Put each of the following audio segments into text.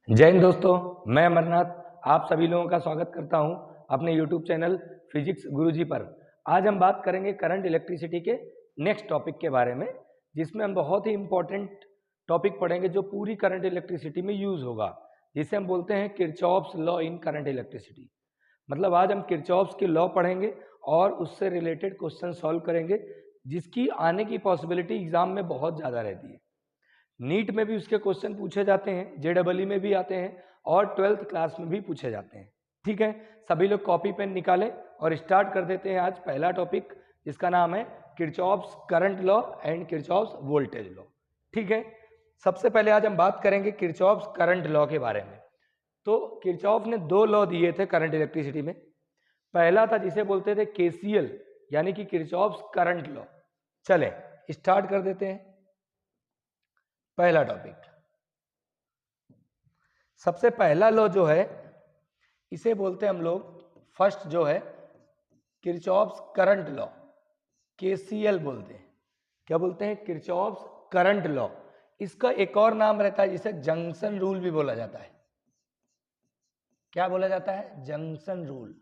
जय हिंद दोस्तों, मैं अमरनाथ आप सभी लोगों का स्वागत करता हूं अपने यूट्यूब चैनल फिजिक्स गुरुजी पर। आज हम बात करेंगे करंट इलेक्ट्रिसिटी के नेक्स्ट टॉपिक के बारे में, जिसमें हम बहुत ही इंपॉर्टेंट टॉपिक पढ़ेंगे जो पूरी करंट इलेक्ट्रिसिटी में यूज होगा, जिसे हम बोलते हैं Kirchhoff's law in current electricity. मतलब आज हम किरचॉफ्स की लॉ पढ़ेंगे और उससे रिलेटेड क्वेश्चन सॉल्व करेंगे, जिसकी आने की पॉसिबिलिटी एग्जाम में बहुत ज़्यादा रहती है। नीट में भी उसके क्वेश्चन पूछे जाते हैं, जेडबलई में भी आते हैं और 12th क्लास में भी पूछे जाते हैं। ठीक है, सभी लोग कॉपी पेन निकालें और स्टार्ट कर देते हैं आज पहला टॉपिक, जिसका नाम है Kirchhoff's current law and Kirchhoff's voltage law. ठीक है, सबसे पहले आज हम बात करेंगे किरचॉफ्स करंट लॉ के बारे में। तो किरचॉफ ने दो लॉ दिए थे करंट इलेक्ट्रिसिटी में। पहला था जिसे बोलते थे केसीएल, यानी कि किरचॉफ्स करंट लॉ। चलें स्टार्ट कर देते हैं पहला टॉपिक। सबसे पहला लॉ जो है इसे बोलते हैं हम लोग, फर्स्ट जो है किरचॉफ्स करंट लॉ, केसीएल बोलते हैं। क्या बोलते हैं? Kirchhoff's current law. इसका एक और नाम रहता है जिसे जंक्शन रूल भी बोला जाता है। क्या बोला जाता है? Junction rule.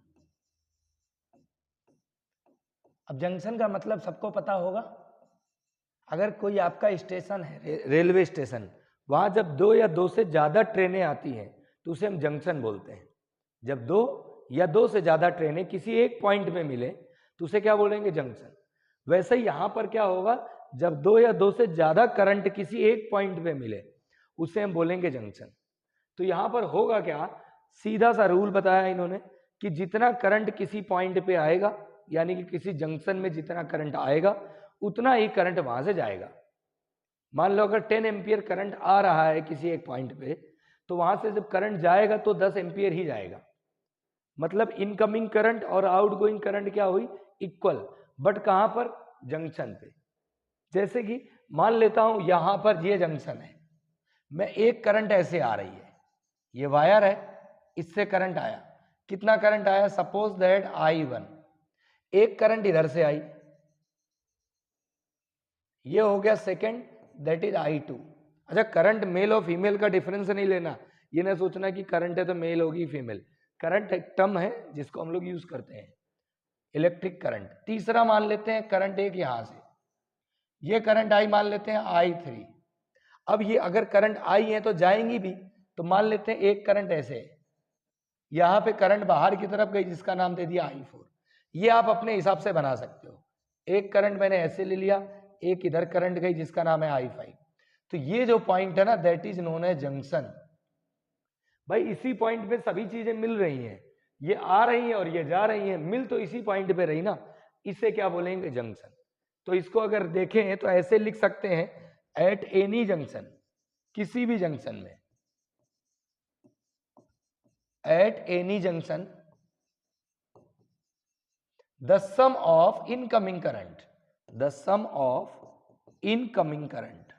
अब जंक्शन का मतलब सबको पता होगा। अगर कोई आपका स्टेशन है, रेलवे स्टेशन, वहां जब दो या दो से ज्यादा ट्रेनें आती हैं तो उसे हम जंक्शन बोलते हैं। जब दो या दो से ज्यादा ट्रेनें किसी एक पॉइंट में मिले तो उसे क्या बोलेंगे? जंक्शन। वैसे ही यहां पर क्या होगा, जब दो या दो से ज्यादा करंट किसी एक पॉइंट पे मिले उसे हम बोलेंगे जंक्शन। तो यहां पर होगा क्या, सीधा सा रूल बताया इन्होंने कि जितना करंट किसी पॉइंट पे आएगा, यानी कि किसी जंक्शन में जितना करंट आएगा उतना ही करंट वहां से जाएगा। मान लो अगर 10 एम्पियर करंट आ रहा है किसी एक पॉइंट पे, तो वहां से जब करंट जाएगा तो 10 एम्पियर ही जाएगा। मतलब इनकमिंग करंट और आउटगोइंग करंट क्या हुई? इक्वल। बट कहां पर? जंक्शन पे। जैसे कि मान लेता हूं यहां पर ये जंक्शन है, मैं एक करंट ऐसे आ रही है, ये वायर है, इससे करंट आया। कितना करंट आया? Suppose that I1। एक करंट इधर से आई, ये हो गया सेकंड, दैट इज I2। अच्छा, करंट मेल और फीमेल का डिफरेंस नहीं लेना, ये ना सोचना कि करंट है तो मेल होगी फीमेल। करंट एक टर्म है जिसको हम लोग यूज करते हैं, इलेक्ट्रिक करंट। तीसरा मान लेते हैं करंट एक यहां से, ये करंट आई मान लेते हैं I3। अब ये अगर करंट आई है तो जाएंगी भी, तो मान लेते हैं एक करंट ऐसे है, यहां पे करंट बाहर की तरफ गई जिसका नाम दे दिया I4। ये आप अपने हिसाब से बना सकते हो। एक करंट मैंने ऐसे ले लिया, एक इधर करंट गई जिसका नाम है I5। तो ये जो पॉइंट है ना, दैट इज नोन है जंक्शन। भाई इसी पॉइंट पे सभी चीजें मिल रही हैं, ये आ रही हैं और ये जा रही हैं, मिल तो इसी पॉइंट पे रही ना, इसे क्या बोलेंगे? जंक्शन। तो इसको अगर देखें तो ऐसे लिख सकते हैं, एट एनी जंक्शन, किसी भी जंक्शन में, at any junction the sum of incoming current, the sum of incoming current,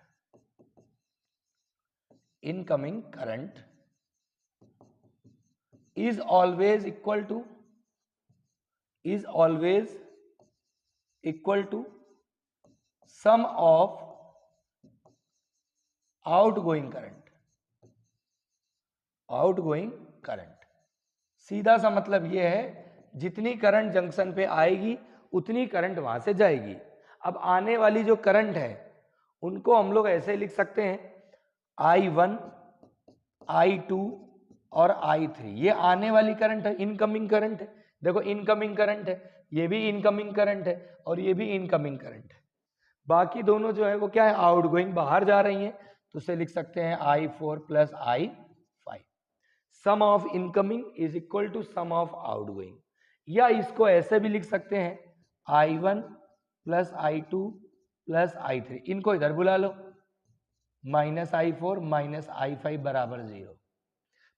incoming current is always equal to, is always equal to sum of outgoing current, outgoing current। सीधा सा मतलब ये है, जितनी current junction पे आएगी उतनी current वहां से जाएगी। अब आने वाली जो करंट है उनको हम लोग ऐसे लिख सकते हैं, I1, I2 और I3। ये आने वाली करंट है, इनकमिंग करंट है। देखो इनकमिंग करंट है, ये भी इनकमिंग करंट है और ये भी इनकमिंग करंट है। बाकी दोनों जो है वो क्या है? आउटगोइंग, बाहर जा रही हैं। तो उसे लिख सकते हैं I4 plus I5। Sum of incoming is equal to sum of outgoing. या इसको ऐसे भी लिख सकते हैं, I1 plus I2 plus I3। इनको इधर बुला लो, -I4 माइनस I5 बराबर 0।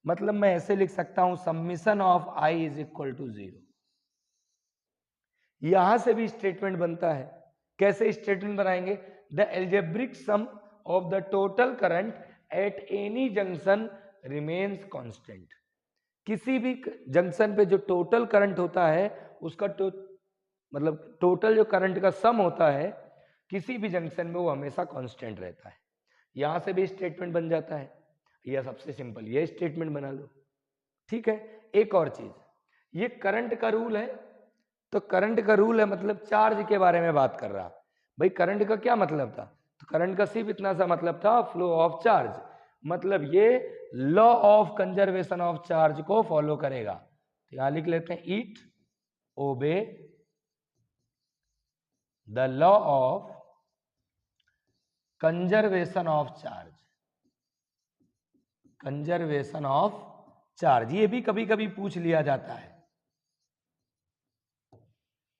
मतलब मैं ऐसे लिख सकता हूं, summation of I is equal to 0। यहां से भी स्टेटमेंट बनता है। कैसे स्टेटमेंट बनाएंगे? The algebraic sum of the total current at any junction remains constant. किसी भी जंक्शन पे जो टोटल करंट होता है उसका मतलब टोटल जो करंट का सम होता है किसी भी जंक्शन में, वो हमेशा कांस्टेंट रहता है। यहां से भी स्टेटमेंट बन जाता है। यह सबसे सिंपल ये स्टेटमेंट बना लो। ठीक है, एक और चीज, ये करंट का रूल है, तो करंट का रूल है मतलब चार्ज के बारे में बात कर रहा। भाई करंट का क्या मतलब था, तो करंट का सिर्फ इतना सा मतलब था, फ्लो ऑफ चार्ज, मतलब ये law of conservation of charge को फॉलो करेगा। तो यहां लिख लेते हैं, it obey the law of conservation of charge, conservation of charge, ये भी कभी कभी पूछ लिया जाता है।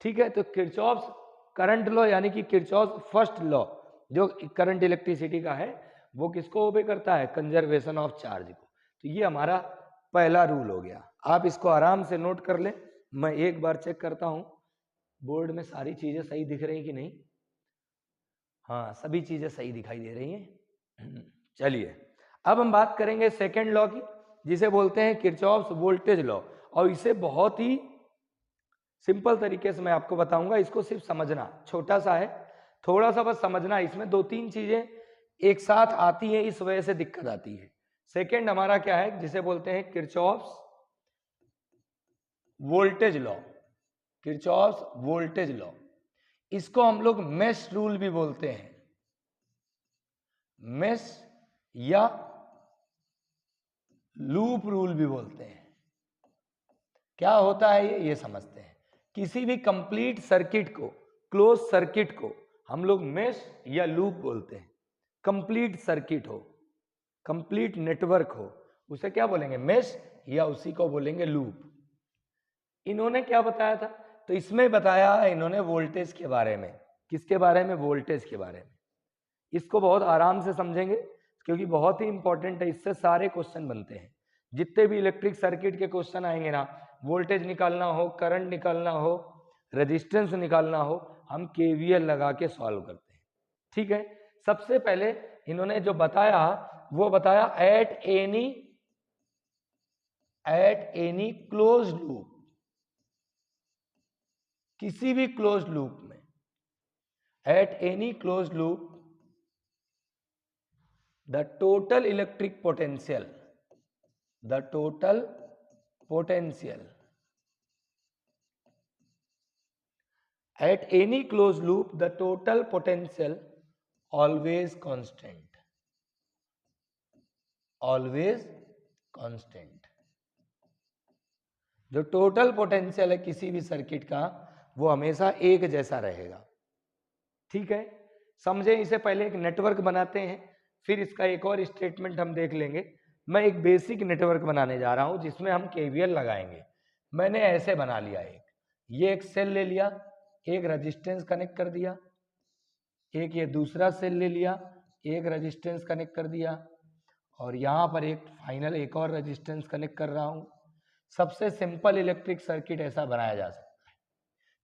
ठीक है, तो किरचॉफ्स करंट लॉ यानी कि किरचॉफ्स फर्स्ट लॉ जो करंट इलेक्ट्रिसिटी का है, वो किसको ओबे करता है, कंजर्वेशन ऑफ चार्ज को। तो ये हमारा पहला रूल हो गया, आप इसको आराम से नोट कर ले। मैं एक बार चेक करता हूं बोर्ड में सारी चीजें सही दिख रही कि नहीं। हाँ, सभी चीजें सही दिखाई दे रही हैं। चलिए अब हम बात करेंगे सेकेंड लॉ की, जिसे बोलते हैं किरचॉफ्स वोल्टेज लॉ। और इसे बहुत ही सिंपल तरीके से मैं आपको बताऊंगा, इसको सिर्फ समझना, छोटा सा है, थोड़ा सा बस समझना। इसमें दो तीन चीजें एक साथ आती हैं, इस वजह से दिक्कत आती है। सेकंड हमारा क्या है, जिसे बोलते हैं Kirchhoff's voltage law, Kirchhoff's voltage law. इसको हम लोग मेश रूल भी बोलते हैं, मेश या लूप रूल भी बोलते हैं। क्या होता है ये समझते हैं। किसी भी कंप्लीट सर्किट को, क्लोज सर्किट को हम लोग मेश या लूप बोलते हैं। कंप्लीट सर्किट हो, कंप्लीट नेटवर्क हो, उसे क्या बोलेंगे, मेश, या उसी को बोलेंगे लूप। इन्होंने क्या बताया था, तो इसमें बताया इन्होंने वोल्टेज के बारे में। किसके बारे में, वोल्टेज के बारे में। इसको बहुत आराम से समझेंगे क्योंकि बहुत ही इंपॉर्टेंट है, इससे सारे क्वेश्चन बनते हैं। जितने भी इलेक्ट्रिक सर्किट के क्वेश्चन आएंगे ना, वोल्टेज निकालना हो, करंट निकालना हो, रेजिस्टेंस निकालना हो, हम केवीएल लगा के सॉल्व करते हैं। ठीक है, सबसे पहले इन्होंने जो बताया वो बताया एट एनी क्लोज लूप, किसी भी क्लोज लूप में, at any close loop the total electric potential, the total potential at any closed loop, the total potential always constant, always constant। जो टोटल पोटेंशियल है किसी भी सर्किट का वो हमेशा एक जैसा रहेगा। ठीक है, समझे इसे। पहले एक नेटवर्क बनाते हैं, फिर इसका एक और स्टेटमेंट हम देख लेंगे। मैं एक बेसिक नेटवर्क बनाने जा रहा हूं जिसमें हम केवीएल लगाएंगे। मैंने ऐसे बना लिया, ये एक सेल ले लिया, एक रेजिस्टेंस कनेक्ट कर दिया, एक ये दूसरा सेल ले लिया, एक रेजिस्टेंस कनेक्ट कर दिया, और यहां पर एक फाइनल एक और रेजिस्टेंस कनेक्ट कर रहा हूं। सबसे सिंपल इलेक्ट्रिक सर्किट ऐसा बनाया जा सकता है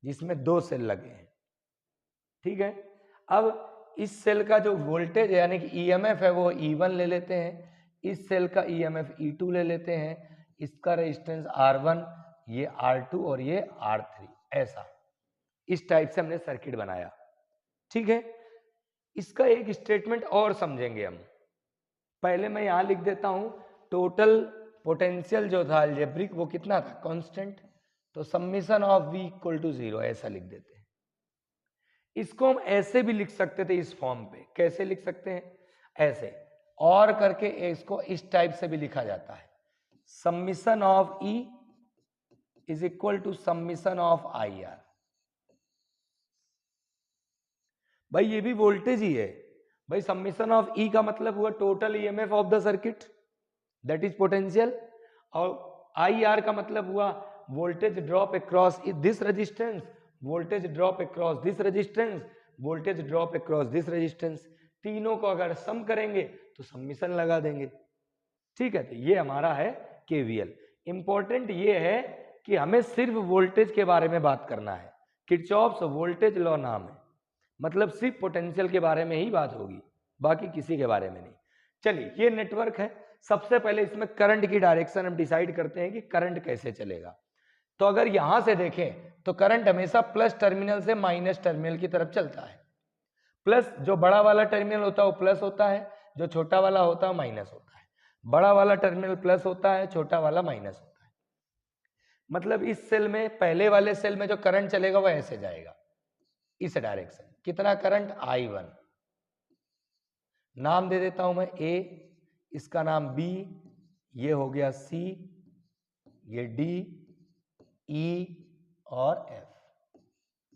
जिसमें दो सेल लगे हैं। ठीक है, अब इस सेल का जो वोल्टेज यानी कि ईएमएफ है वो E1 ले लेते हैं, इस सेल का ईएमएफ E2 ले लेते हैं, इसका रेजिस्टेंस R1, ये R2 और ये R3, ऐसा इस टाइप से हमने सर्किट बनाया। ठीक है, इसका एक स्टेटमेंट और समझेंगे हम। पहले मैं यहां लिख देता हूं, टोटल पोटेंशियल जो था अलजेब्रिक वो कितना था, कांस्टेंट, तो summation of V equal to 0 ऐसा लिख देते हैं। इसको हम ऐसे भी लिख सकते थे इस फॉर्म पे, कैसे लिख सकते हैं, ऐसे और करके इसको इस टाइप से भी लिखा जाता है, summation of E is equal to summation of IR। भाई ये भी वोल्टेज ही है भाई, समेशन ऑफ E का मतलब हुआ total EMF of the circuit, that is potential, और IR का मतलब हुआ voltage drop across this resistance, voltage drop across this resistance, voltage drop across this resistance. तीनों को अगर सम करेंगे तो समेशन लगा देंगे। ठीक है, तो ये हमारा है केवीएल। इंपॉर्टेंट ये है कि हमें सिर्फ वोल्टेज के बारे में बात करना है, किरचॉफ्स वोल्टेज लॉ नाम है, मतलब सिर्फ पोटेंशियल के बारे में ही बात होगी, बाकी किसी के बारे में नहीं। चलिए, ये नेटवर्क है। सबसे पहले इसमें करंट की डायरेक्शन हम डिसाइड करते हैं कि करंट कैसे चलेगा। तो अगर यहां से देखें तो करंट हमेशा प्लस टर्मिनल से माइनस टर्मिनल की तरफ चलता है। प्लस जो बड़ा वाला टर्मिनल होता है वो प्लस होता है, जो छोटा वाला होता है माइनस होता है। बड़ा वाला टर्मिनल प्लस होता है, छोटा वाला माइनस होता है। मतलब इस सेल में, पहले वाले सेल में जो करंट चलेगा वो ऐसे जाएगा, इस डायरेक्शन। कितना करंट? I1। नाम दे देता हूं मैं A, इसका नाम B, ये हो गया C, ये D, E और F।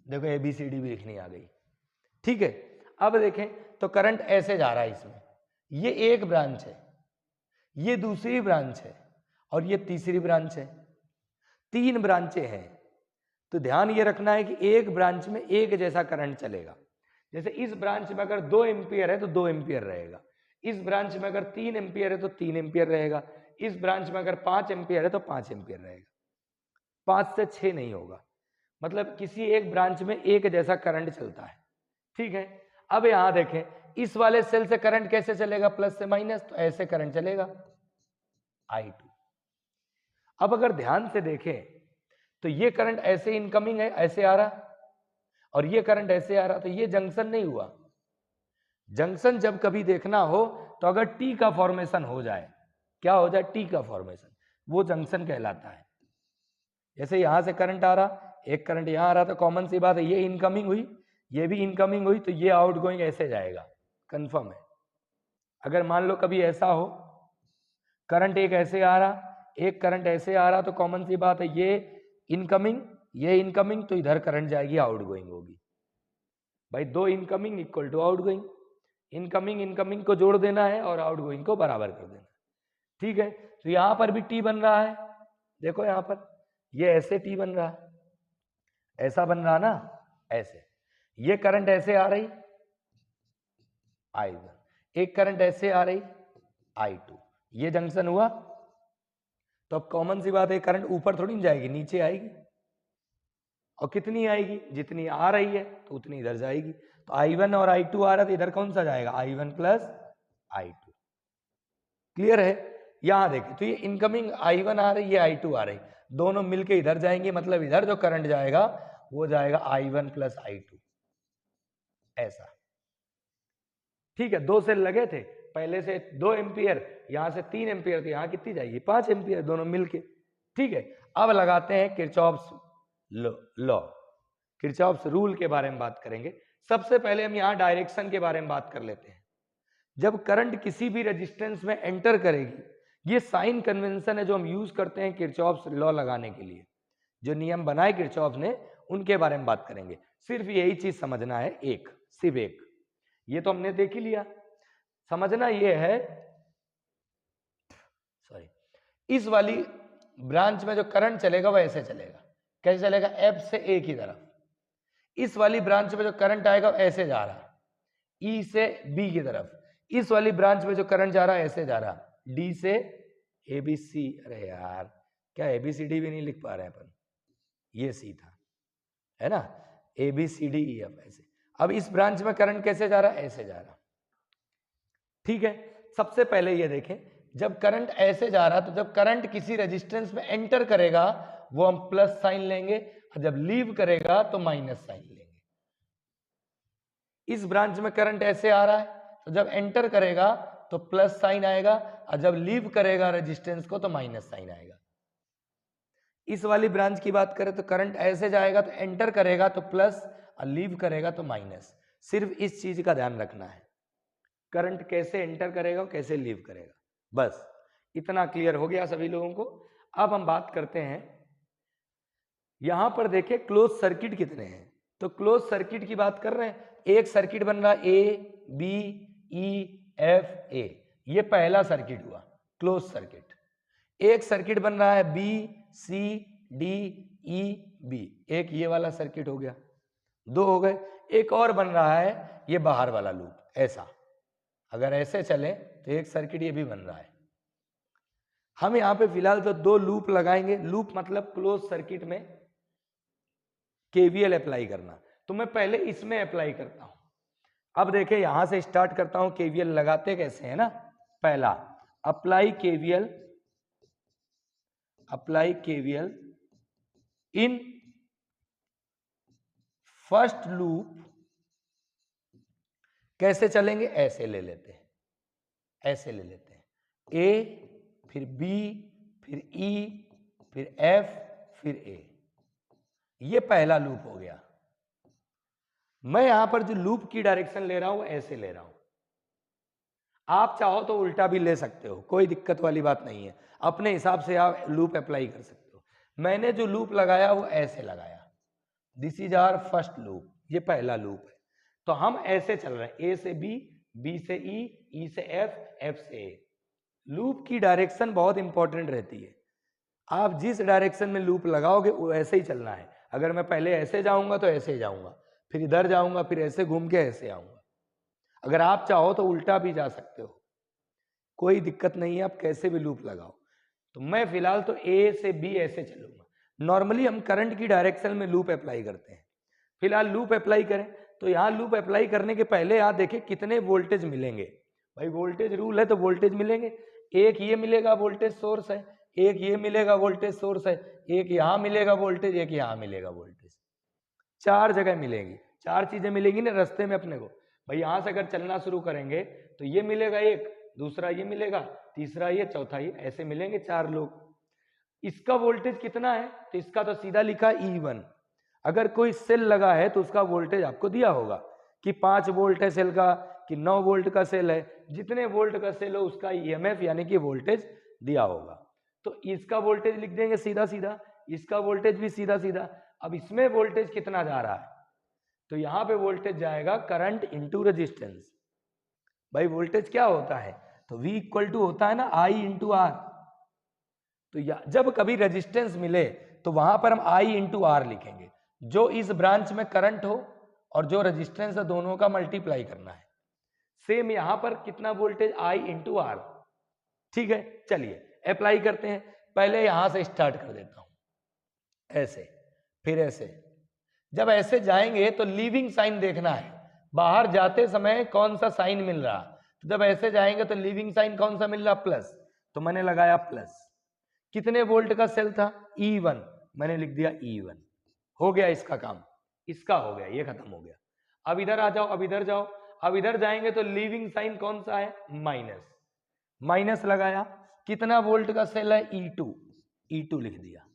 देखो ABCD भी लिखनी आ गई। ठीक है, अब देखें तो करंट ऐसे जा रहा है इसमें, ये एक ब्रांच है, ये दूसरी ब्रांच है और ये तीसरी ब्रांच है। 3 ब्रांचें हैं, तो ध्यान ये रखना है कि एक ब्रांच में एक जैसा करंट चलेगा। जैसे इस ब्रांच में अगर 2 एम्पियर है तो 2 एम्पियर रहेगा, इस ब्रांच में अगर 3 एम्पियर है तो 3 एम्पियर रहेगा, इस ब्रांच में अगर 5 एम्पियर है तो 5 एम्पियर रहेगा। 5 से 6 नहीं होगा। मतलब किसी एक ब्रांच में एक जैसा करंट चलता है। ठीक है, अब यहां देखें इस वाले सेल से करंट कैसे चलेगा? प्लस से माइनस, तो ऐसे करंट चलेगा I2। अब अगर ध्यान से देखें तो ये करंट ऐसे इनकमिंग है, ऐसे आ रहा, और ये करंट ऐसे आ रहा, तो ये जंक्शन नहीं हुआ। जंक्शन जब कभी देखना हो तो अगर टी का फॉर्मेशन हो जाए, क्या हो जाए? टी का फॉर्मेशन, वो जंक्शन कहलाता है। जैसे यहां से करंट आ रहा, एक करंट यहां आ रहा, तो कॉमन सी बात है ये इनकमिंग हुई, ये भी इनकमिंग हुई, तो ये आउटगोइंग ऐसे जाएगा, कंफर्म है। अगर मान लो कभी ऐसा हो, करंट एक ऐसे आ रहा, एक करंट ऐसे आ रहा, तो कॉमन सी बात है ये इनकमिंग, ये इनकमिंग, तो इधर करंट जाएगी, आउटगोइंग होगी। भाई 2 incoming equal to outgoing, incoming incoming को जोड़ देना है और आउटगोइंग को बराबर कर देना। ठीक है, तो यहां पर भी टी बन रहा है, देखो यहां पर ये ऐसे टी बन रहा है, ऐसा बन रहा ना, ऐसे। ये करंट ऐसे आ रही I1, एक करंट ऐसे आ रही I2, ये जंक्शन हुआ। तो अब कॉमन सी बात है करंट ऊपर थोड़ी जाएगी, नीचे आएगी, और कितनी आएगी? जितनी आ रही है तो उतनी इधर जाएगी। तो I1 और I2 आ रहा, तो इधर कौन सा जाएगा? I1 plus I2। क्लियर है? यहां देखें तो ये इनकमिंग I1 आ रही, ये I2 आ रही, दोनों मिलके इधर जाएंगे, मतलब इधर जो करंट जाएगा वो जाएगा I1 प्लस I2, ऐसा। ठीक है, 2 सेल लगे थे, पहले से 2 एम्पियर, यहां से 3 एम्पियर, तो यहां कितनी जाएगी? 5 एम्पियर, दोनों मिलके। ठीक है, अब लगाते हैं किरचॉफ्स लॉ, किरचॉफ्स रूल के बारे में बात करेंगे। सबसे पहले हम यहां डायरेक्शन के बारे में बात कर लेते हैं। जब करंट किसी भी रेजिस्टेंस में एंटर करेगी, ये साइन कन्वेंशन है जो हम यूज करते हैं किरचॉफ्स लॉ लगाने के लिए। जो नियम बनाए किरचॉफ ने, उनके बारे में बात करेंगे। सिर्फ यही चीज समझना है, एक, सिर्फ एक, ये तो हमने देख ही लिया। समझना ये है, सॉरी, इस वाली ब्रांच में जो करंट चलेगा वो ऐसे चलेगा। कैसे चलेगा? एफ से ए की तरफ। इस वाली ब्रांच में जो करंट आएगा वो ऐसे जा रहा, ई से बी की तरफ। इस वाली ब्रांच में जो करंट जा रहा है ऐसे जा रहा, डी से ए बी सी। अरे यार, क्या ए बी सी डी भी नहीं लिख पा रहे हैं अपन? ये सी था, है ना, A B C D E F, ऐसे। अब इस ब्रांच में करंट कैसे जा रहा है? ऐसे जा रहा। ठीक है, सबसे पहले ये देखें, जब करंट ऐसे जा रहा, तो जब करंट किसी रेजिस्टेंस में एंटर करेगा वो हम प्लस साइन लेंगे, और जब लीव करेगा तो माइनस साइन लेंगे। इस ब्रांच में करंट ऐसे आ रहा है, तो जब एंटर करेगा तो प्लस साइन आएगा, और जब लीव करेगा रेजिस्टेंस को तो माइनस साइन आएगा। इस वाली ब्रांच की बात करें तो करंट ऐसे जाएगा, तो एंटर करेगा तो प्लस, और लीव करेगा तो माइनस। सिर्फ इस चीज का ध्यान रखना है, करंट कैसे एंटर करेगा और कैसे लीव करेगा, बस इतना क्लियर हो गया सभी लोगों को। अब हम बात करते हैं, यहां पर देखें क्लोज सर्किट कितने हैं। तो क्लोज सर्किट की बात कर रहे हैं, एक सर्किट बन रहा A B E F A, ये पहला सर्किट हुआ क्लोज सर्किट। एक सर्किट बन रहा है B C D E B, एक ये वाला सर्किट हो गया, 2 हो गए। एक और बन रहा है ये बाहर वाला लूप, ऐसा। अगर ऐसे चले तो एक सर्किट ये भी बन रहा है। हम यहां पे फिलहाल तो 2 लूप लगाएंगे। लूप मतलब क्लोज सर्किट में केवीएल अप्लाई करना, तो मैं पहले इसमें अप्लाई करता हूं। अब देखें, यहां से स्टार्ट करता हूं, केवीएल लगाते कैसे है ना। पहला, apply KVL in first loop. कैसे चलेंगे? ऐसे ले लेते हैं, ऐसे ले लेते हैं। ए, फिर बी, फिर ई, फिर एफ, फिर ए। ये पहला लूप हो गया। मैं यहां पर जो लूप की डायरेक्शन ले रहा हूं ऐसे ले रहा हूं। आप चाहो तो उल्टा भी ले सकते हो, कोई दिक्कत वाली बात नहीं है, अपने हिसाब से आप लूप अप्लाई कर सकते हो। मैंने जो लूप लगाया वो ऐसे लगाया, this is our first loop, ये पहला लूप है। तो हम ऐसे चल रहे हैं, ए से बी, बी से ई से एफ, एफ से ए। लूप की डायरेक्शन बहुत इंपॉर्टेंट रहती है। आप जिस डायरेक्शन में लूप लगाओगे वो ऐसे ही चलना है। अगर मैं पहले ऐसे जाऊंगा तो ऐसे ही जाऊंगा, फिर इधर जाऊंगा, फिर ऐसे घूम के ऐसे आऊंगा। अगर आप चाहो तो उल्टा भी जा सकते हो, कोई दिक्कत नहीं है, आप कैसे भी लूप लगाओ। तो मैं फिलहाल तो ए से बी ऐसे चलूंगा। नॉर्मली हम करंट की डायरेक्शन में लूप अप्लाई करते हैं। फिलहाल लूप अप्लाई करें तो यहाँ लूप अप्लाई करने के पहले यहाँ देखें कितने वोल्टेज मिलेंगे। भाई वोल्टेज रूल है तो वोल्टेज मिलेंगे। एक ये मिलेगा वोल्टेज सोर्स है, एक ये मिलेगा वोल्टेज सोर्स है, एक यहाँ मिलेगा वोल्टेज, एक यहाँ मिलेगा वोल्टेज। चार जगह मिलेंगी, चार चीजें मिलेंगी ना रास्ते में अपने को। भाई यहां से अगर चलना शुरू करेंगे तो ये मिलेगा एक, दूसरा ये मिलेगा, तीसरा ये, चौथा ये, ऐसे मिलेंगे चार लोग। इसका वोल्टेज कितना है तो इसका तो सीधा लिखा E1। अगर कोई सेल लगा है तो उसका वोल्टेज आपको दिया होगा कि 5 वोल्ट है सेल का, कि 9 वोल्ट का सेल है। जितने वोल्ट का सेल हो उसका EMF यानी कि वोल्टेज दिया होगा। तो इसका वोल्टेज लिख देंगे सीधा सीधा, इसका वोल्टेज भी सीधा सीधा। अब इसमें वोल्टेज कितना जा रहा है तो यहां पे वोल्टेज जाएगा करंट इंटू रेजिस्टेंस। भाई वोल्टेज क्या होता है तो V इक्वल टू होता है ना I इंटू आर। तो जब कभी रेजिस्टेंस मिले तो वहां पर हम I इंटू आर लिखेंगे। जो इस ब्रांच में करंट हो और जो रेजिस्टेंस है दोनों का मल्टीप्लाई करना है। सेम यहां पर कितना वोल्टेज I इंटू आर। ठीक है, चलिए अप्लाई करते हैं। पहले यहां से स्टार्ट कर देता हूं, ऐसे, फिर ऐसे। जब ऐसे जाएंगे तो लीविंग साइन देखना है, बाहर जाते समय कौन सा साइन मिल रहा। तो जब ऐसे जाएंगे तो लीविंग साइन कौन सा मिल रहा, प्लस, तो मैंने लगाया प्लस। कितने वोल्ट का सेल था E1, मैंने लिख दिया E1। हो गया इसका काम, इसका हो गया, ये खत्म हो गया। अब इधर आ जाओ, अब इधर जाओ। अब इधर जाएंगे तो लीविंग साइन कौन सा है, माइनस, माइनस लगाया। कितना वोल्ट का सेल है E2, E2 लिख दिया।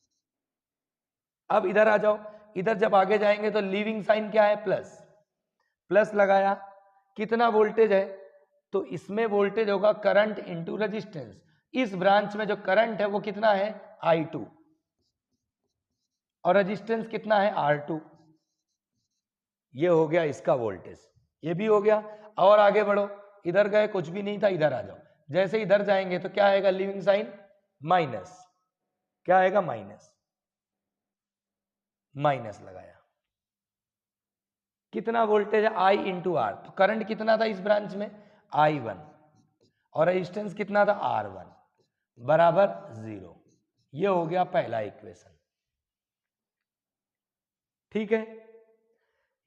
अब इधर आ जाओ, इधर जब आगे जाएंगे तो लीविंग साइन क्या है, प्लस, प्लस लगाया। कितना वोल्टेज है तो इसमें वोल्टेज होगा करंट इंटू रेजिस्टेंस। इस ब्रांच में जो करंट है वो कितना है I2 और रेजिस्टेंस कितना है R2। ये हो गया इसका वोल्टेज, ये भी हो गया। और आगे बढ़ो, इधर गए कुछ भी नहीं था, इधर आ जाओ। जैसे इधर जाएंगे तो क्या आएगा, लीविंग साइन माइनस, क्या आएगा माइनस, माइनस लगाया। कितना वोल्टेज है I इंटू आर, तो करंट कितना था इस ब्रांच में I1 और रेजिस्टेंस कितना था R1 बराबर 0। ये हो गया पहला इक्वेशन। ठीक है,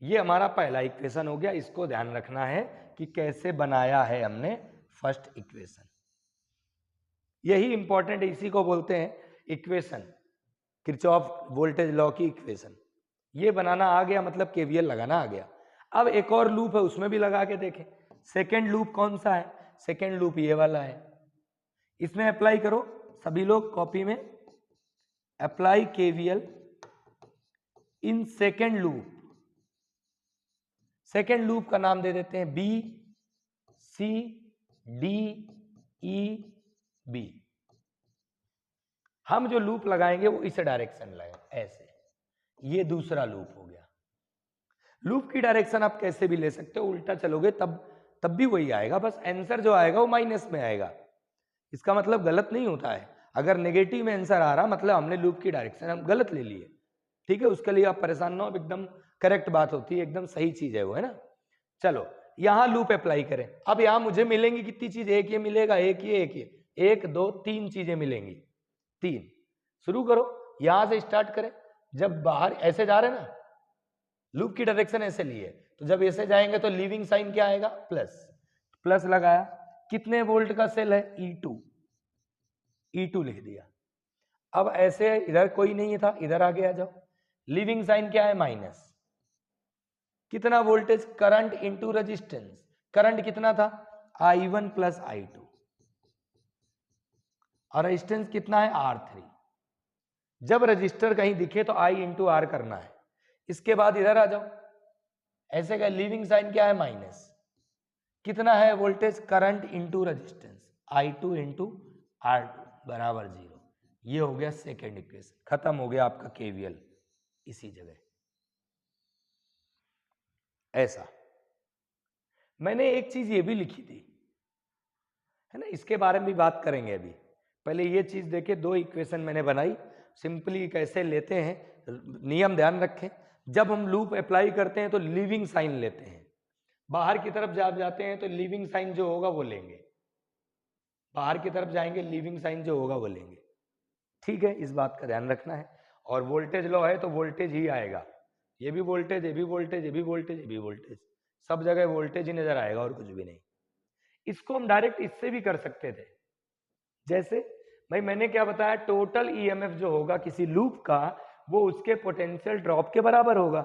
ये हमारा पहला इक्वेशन हो गया। इसको ध्यान रखना है कि कैसे बनाया है हमने फर्स्ट इक्वेशन। यही इंपॉर्टेंट है, इसी को बोलते हैं इक्वेशन, किरचॉफ वोल्टेज लॉ की इक्वेशन। ये बनाना आ गया मतलब केवीएल लगाना आ गया। अब एक और लूप है, उसमें भी लगा के देखें। सेकेंड लूप कौन सा है, सेकेंड लूप ये वाला है। इसमें अप्लाई करो सभी लोग कॉपी में, apply KVL in second loop. Second loop का नाम दे देते हैं B C D E B. हम जो लूप लगाएंगे वो इस डायरेक्शन में लगाएंगे, ऐसे। ये दूसरा लूप हो गया। लूप की डायरेक्शन आप कैसे भी ले सकते हो, उल्टा चलोगे तब भी वही आएगा, बस आंसर जो आएगा वो माइनस में आएगा। इसका मतलब गलत नहीं होता है। अगर नेगेटिव में आंसर आ रहा मतलब हमने लूप की डायरेक्शन हम गलत ले लिए। ठीक है, उसके लिए आप परेशान ना हो, एकदम करेक्ट बात होती है, एकदम सही चीज है वो, है ना। चलो यहां लूप अप्लाई करें। अब यहां मुझे मिलेंगी कितनी चीज, एक ये मिलेगा, एक ये, एक ये, 1 2 3 चीजें मिलेंगी, 3। शुरू करो, यहां से स्टार्ट करें। जब बाहर ऐसे जा रहे ना, लूप की डायरेक्शन ऐसे लिए, तो जब ऐसे जाएंगे तो लीविंग साइन क्या आएगा, प्लस, प्लस लगाया। कितने वोल्ट का सेल है E2, E2 लिख दिया। अब ऐसे इधर कोई नहीं था, इधर आगे आ जाओ, लीविंग साइन क्या है, माइनस। कितना voltage, current into resistance. Current कितना था I1 प्लस I2। और रेजिस्टेंस कितना है R3। जब रजिस्टर कहीं दिखे तो I इंटू आर करना है। इसके बाद इधर आ जाओ, ऐसे का लीविंग साइन क्या है माइनस, कितना है voltage current into resistance I2 into R2 बराबर 0। ये हो गया सेकेंड इक्वेशन, खत्म हो गया आपका KVL इसी जगह। ऐसा मैंने एक चीज ये भी लिखी थी, है ना, इसके बारे में भी बात करेंगे अभी। पहले ये चीज देखे, दो इक्वेशन मैंने बनाई, सिंपली कैसे लेते हैं, नियम ध्यान रखें। जब हम लूप अप्लाई करते हैं तो लीविंग साइन लेते हैं, बाहर की तरफ जब जाते हैं तो लीविंग साइन जो होगा वो लेंगे, बाहर की तरफ जाएंगे लीविंग साइन जो होगा वो लेंगे। ठीक है, इस बात का ध्यान रखना है। और वोल्टेज लॉ है तो वोल्टेज ही आएगा, ये भी वोल्टेज, ये भी वोल्टेज, ये भी वोल्टेज, ये भी वोल्टेज, सब जगह वोल्टेज ही नजर आएगा और कुछ भी नहीं। इसको हम डायरेक्ट इससे भी कर सकते थे, जैसे भाई मैंने क्या बताया, टोटल ईएमएफ जो होगा किसी लूप का वो उसके पोटेंशियल ड्रॉप के बराबर होगा।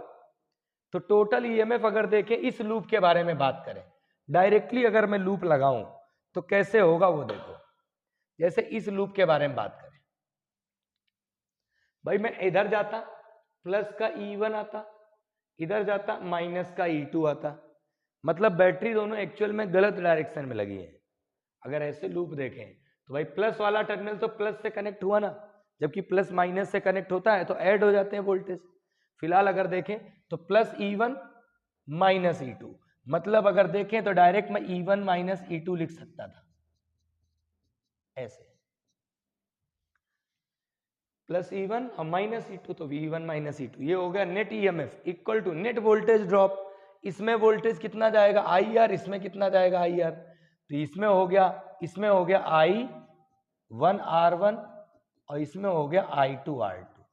तो टोटल ईएमएफ अगर देखें, इस लूप के बारे में बात करें, डायरेक्टली अगर मैं लूप लगाऊं तो कैसे होगा वो देखो। जैसे इस लूप के बारे में बात करें, भाई मैं इधर जाता प्लस का E1 आता, इधर जाता माइनस का E2 आता, मतलब बैटरी दोनों एक्चुअल में गलत डायरेक्शन में लगी है। अगर ऐसे लूप देखें तो भाई प्लस वाला टर्मिनल तो प्लस से कनेक्ट हुआ ना, जबकि प्लस माइनस से कनेक्ट होता है तो ऐड हो जाते हैं वोल्टेज। फिलहाल अगर देखें तो प्लस E1 माइनस E2, मतलब अगर देखें तो डायरेक्ट मैं E1 माइनस E2 लिख सकता था, ऐसे प्लस E1 और माइनस E2 तो V1 माइनस E2। ये हो गया net EMF equal to net voltage drop. इसमें वोल्टेज कितना जाएगा IR, इसमें कितना जाएगा IR, तो इसमें हो गया I1 R1 और इसमें हो गया I2 R2,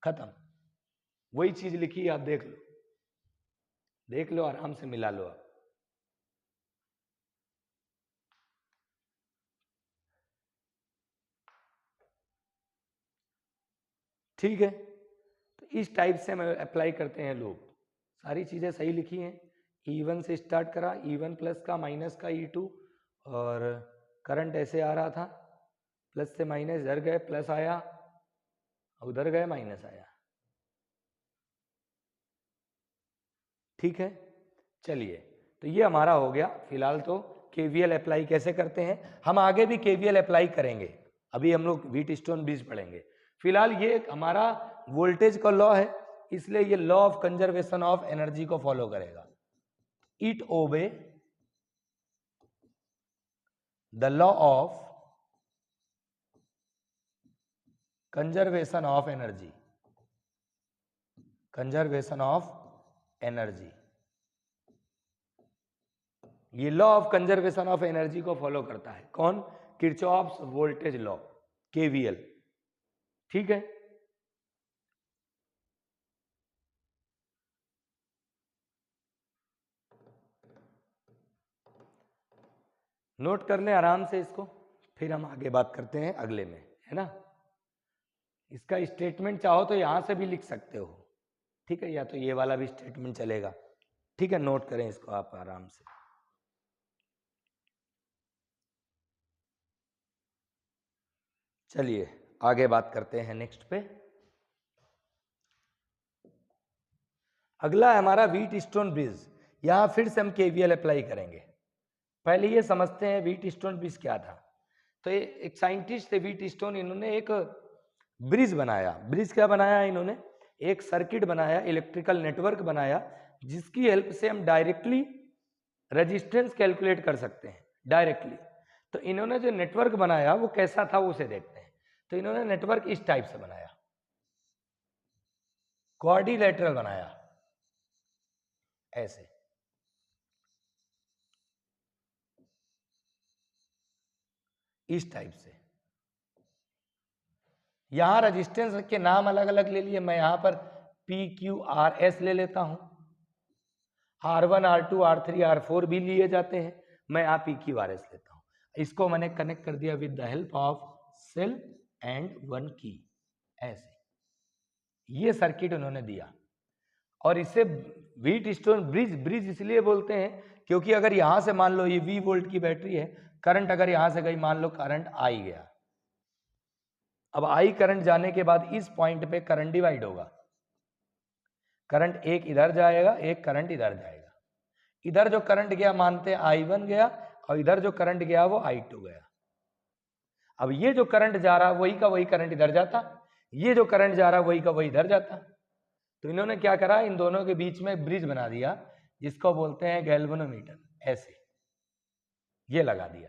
खत्म। वही चीज लिखी आप देख लो, देख लो आराम से मिला लो आप। ठीक है, तो इस टाइप से हम अप्लाई करते हैं लूप। सारी चीजें सही लिखी हैं, E1 से स्टार्ट करा, E1 प्लस का माइनस का E2, और करंट ऐसे आ रहा था प्लस से माइनस, इधर गए प्लस आया, उधर गए माइनस आया। ठीक है, चलिए, तो ये हमारा हो गया। फिलहाल तो KVL अप्लाई कैसे करते हैं, हम आगे भी KVL अप्लाई करेंगे, अभी हम लोग व्हीटस्टोन ब्रिज पढ़ेंगे। फिलहाल ये हमारा वोल्टेज का लॉ है, इसलिए ये law of conservation of energy को फॉलो करेगा। It obey the law of conservation of energy, conservation of energy, ये law of conservation of energy को फॉलो करता है कौन, किरचॉफ्स वोल्टेज लॉ, KVL। ठीक है, नोट कर लें आराम से इसको, फिर हम आगे बात करते हैं अगले में, है ना। इसका स्टेटमेंट चाहो तो यहां से भी लिख सकते हो, ठीक है, या तो ये वाला भी स्टेटमेंट चलेगा। ठीक है, नोट करें इसको आप आराम से। चलिए आगे बात करते हैं नेक्स्ट पे। अगला है हमारा व्हीटस्टोन ब्रिज। यहां फिर से हम KVL अप्लाई करेंगे। पहले ये समझते हैं व्हीटस्टोन ब्रिज क्या था। तो ये एक साइंटिस्ट थे व्हीटस्टोन, इन्होंने एक ब्रिज बनाया। ब्रिज क्या बनाया इन्होंने, एक सर्किट बनाया, इलेक्ट्रिकल नेटवर्क बनाया, जिसकी हेल्प से हम डायरेक्टली रेजिस्टेंस कैलकुलेट कर सकते हैं डायरेक्टली। तो इन्होंने जो नेटवर्क बनाया वो कैसा था वो उसे देखते हैं। तो इन्होंने नेटवर्क इस टाइप से बनाया, क्वाड्रिलेटरल बनाया, ऐसे। इस टाइप से। यहां रेजिस्टेंस के नाम अलग अलग ले लिए, मैं यहां पर PQRS ले लेता हूं, R1 R2 R3 R4 भी लिए जाते हैं, मैं यहां PQRS लेता हूं। इसको मैंने कनेक्ट कर दिया with the help of cell and one key, ऐसे। ये सर्किट उन्होंने दिया और इसे व्हीटस्टोन ब्रिज, ब्रिज इसलिए बोलते हैं क्योंकि अगर यहां से मान लो ये V वोल्ट की बैटरी है, करंट अगर यहां से गई, मान लो करंट आई गया, अब आई करंट जाने के बाद इस पॉइंट पे करंट डिवाइड होगा, करंट एक इधर जाएगा, एक करंट इधर जाएगा। इधर जो करंट गया मानते हैं I1 गया, और इधर जो करंट गया वो I2 गया। अब ये जो करंट जा रहा वही का वही करंट इधर जाता, ये जो करंट जा रहा वही का वही इधर जाता। तो इन्होंने क्या करा, इन दोनों के बीच में ब्रिज बना दिया, जिसको बोलते हैं गैल्वेनोमीटर। ऐसे ये लगा दिया,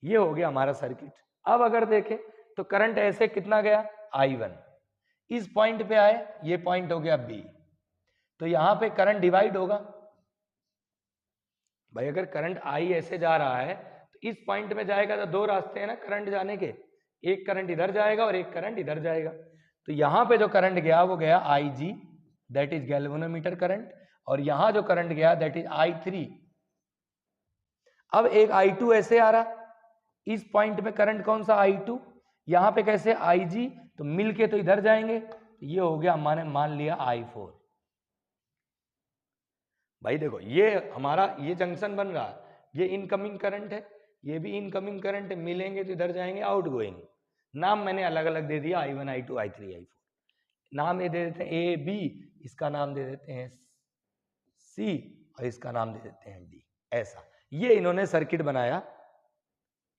ये हो गया हमारा सर्किट। अब अगर देखें तो करंट ऐसे कितना गया, I1, इस पॉइंट पे आए, ये पॉइंट हो गया B, तो यहां पे करंट डिवाइड होगा। भाई अगर करंट I ऐसे जा रहा है तो इस पॉइंट में जाएगा, तो दो रास्ते हैं ना करंट जाने के, एक करंट इधर जाएगा और एक करंट इधर जाएगा। तो यहां पे जो करंट गया वो गया IG, that is galvanometer current, और यहां जो करंट गया दैट इज I3। अब एक I2 ऐसे आ रहा, इस पॉइंट में करंट कौन सा, I2, यहां पे कैसे IG, तो मिलके तो इधर जाएंगे, तो ये हो गया हमारे मान लिया I4। भाई देखो ये हमारा ये जंक्शन बन रहा, ये इनकमिंग करंट है, ये भी इनकमिंग करंट है, मिलेंगे तो इधर जाएंगे आउटगोइंग। नाम मैंने अलग अलग दे दिया, I1, I2, I3, I4। नाम ये दे देते हैं A, B, इसका नाम दे देते हैं C, और इसका नाम दे देते हैं D। ऐसा ये इन्होंने सर्किट बनाया,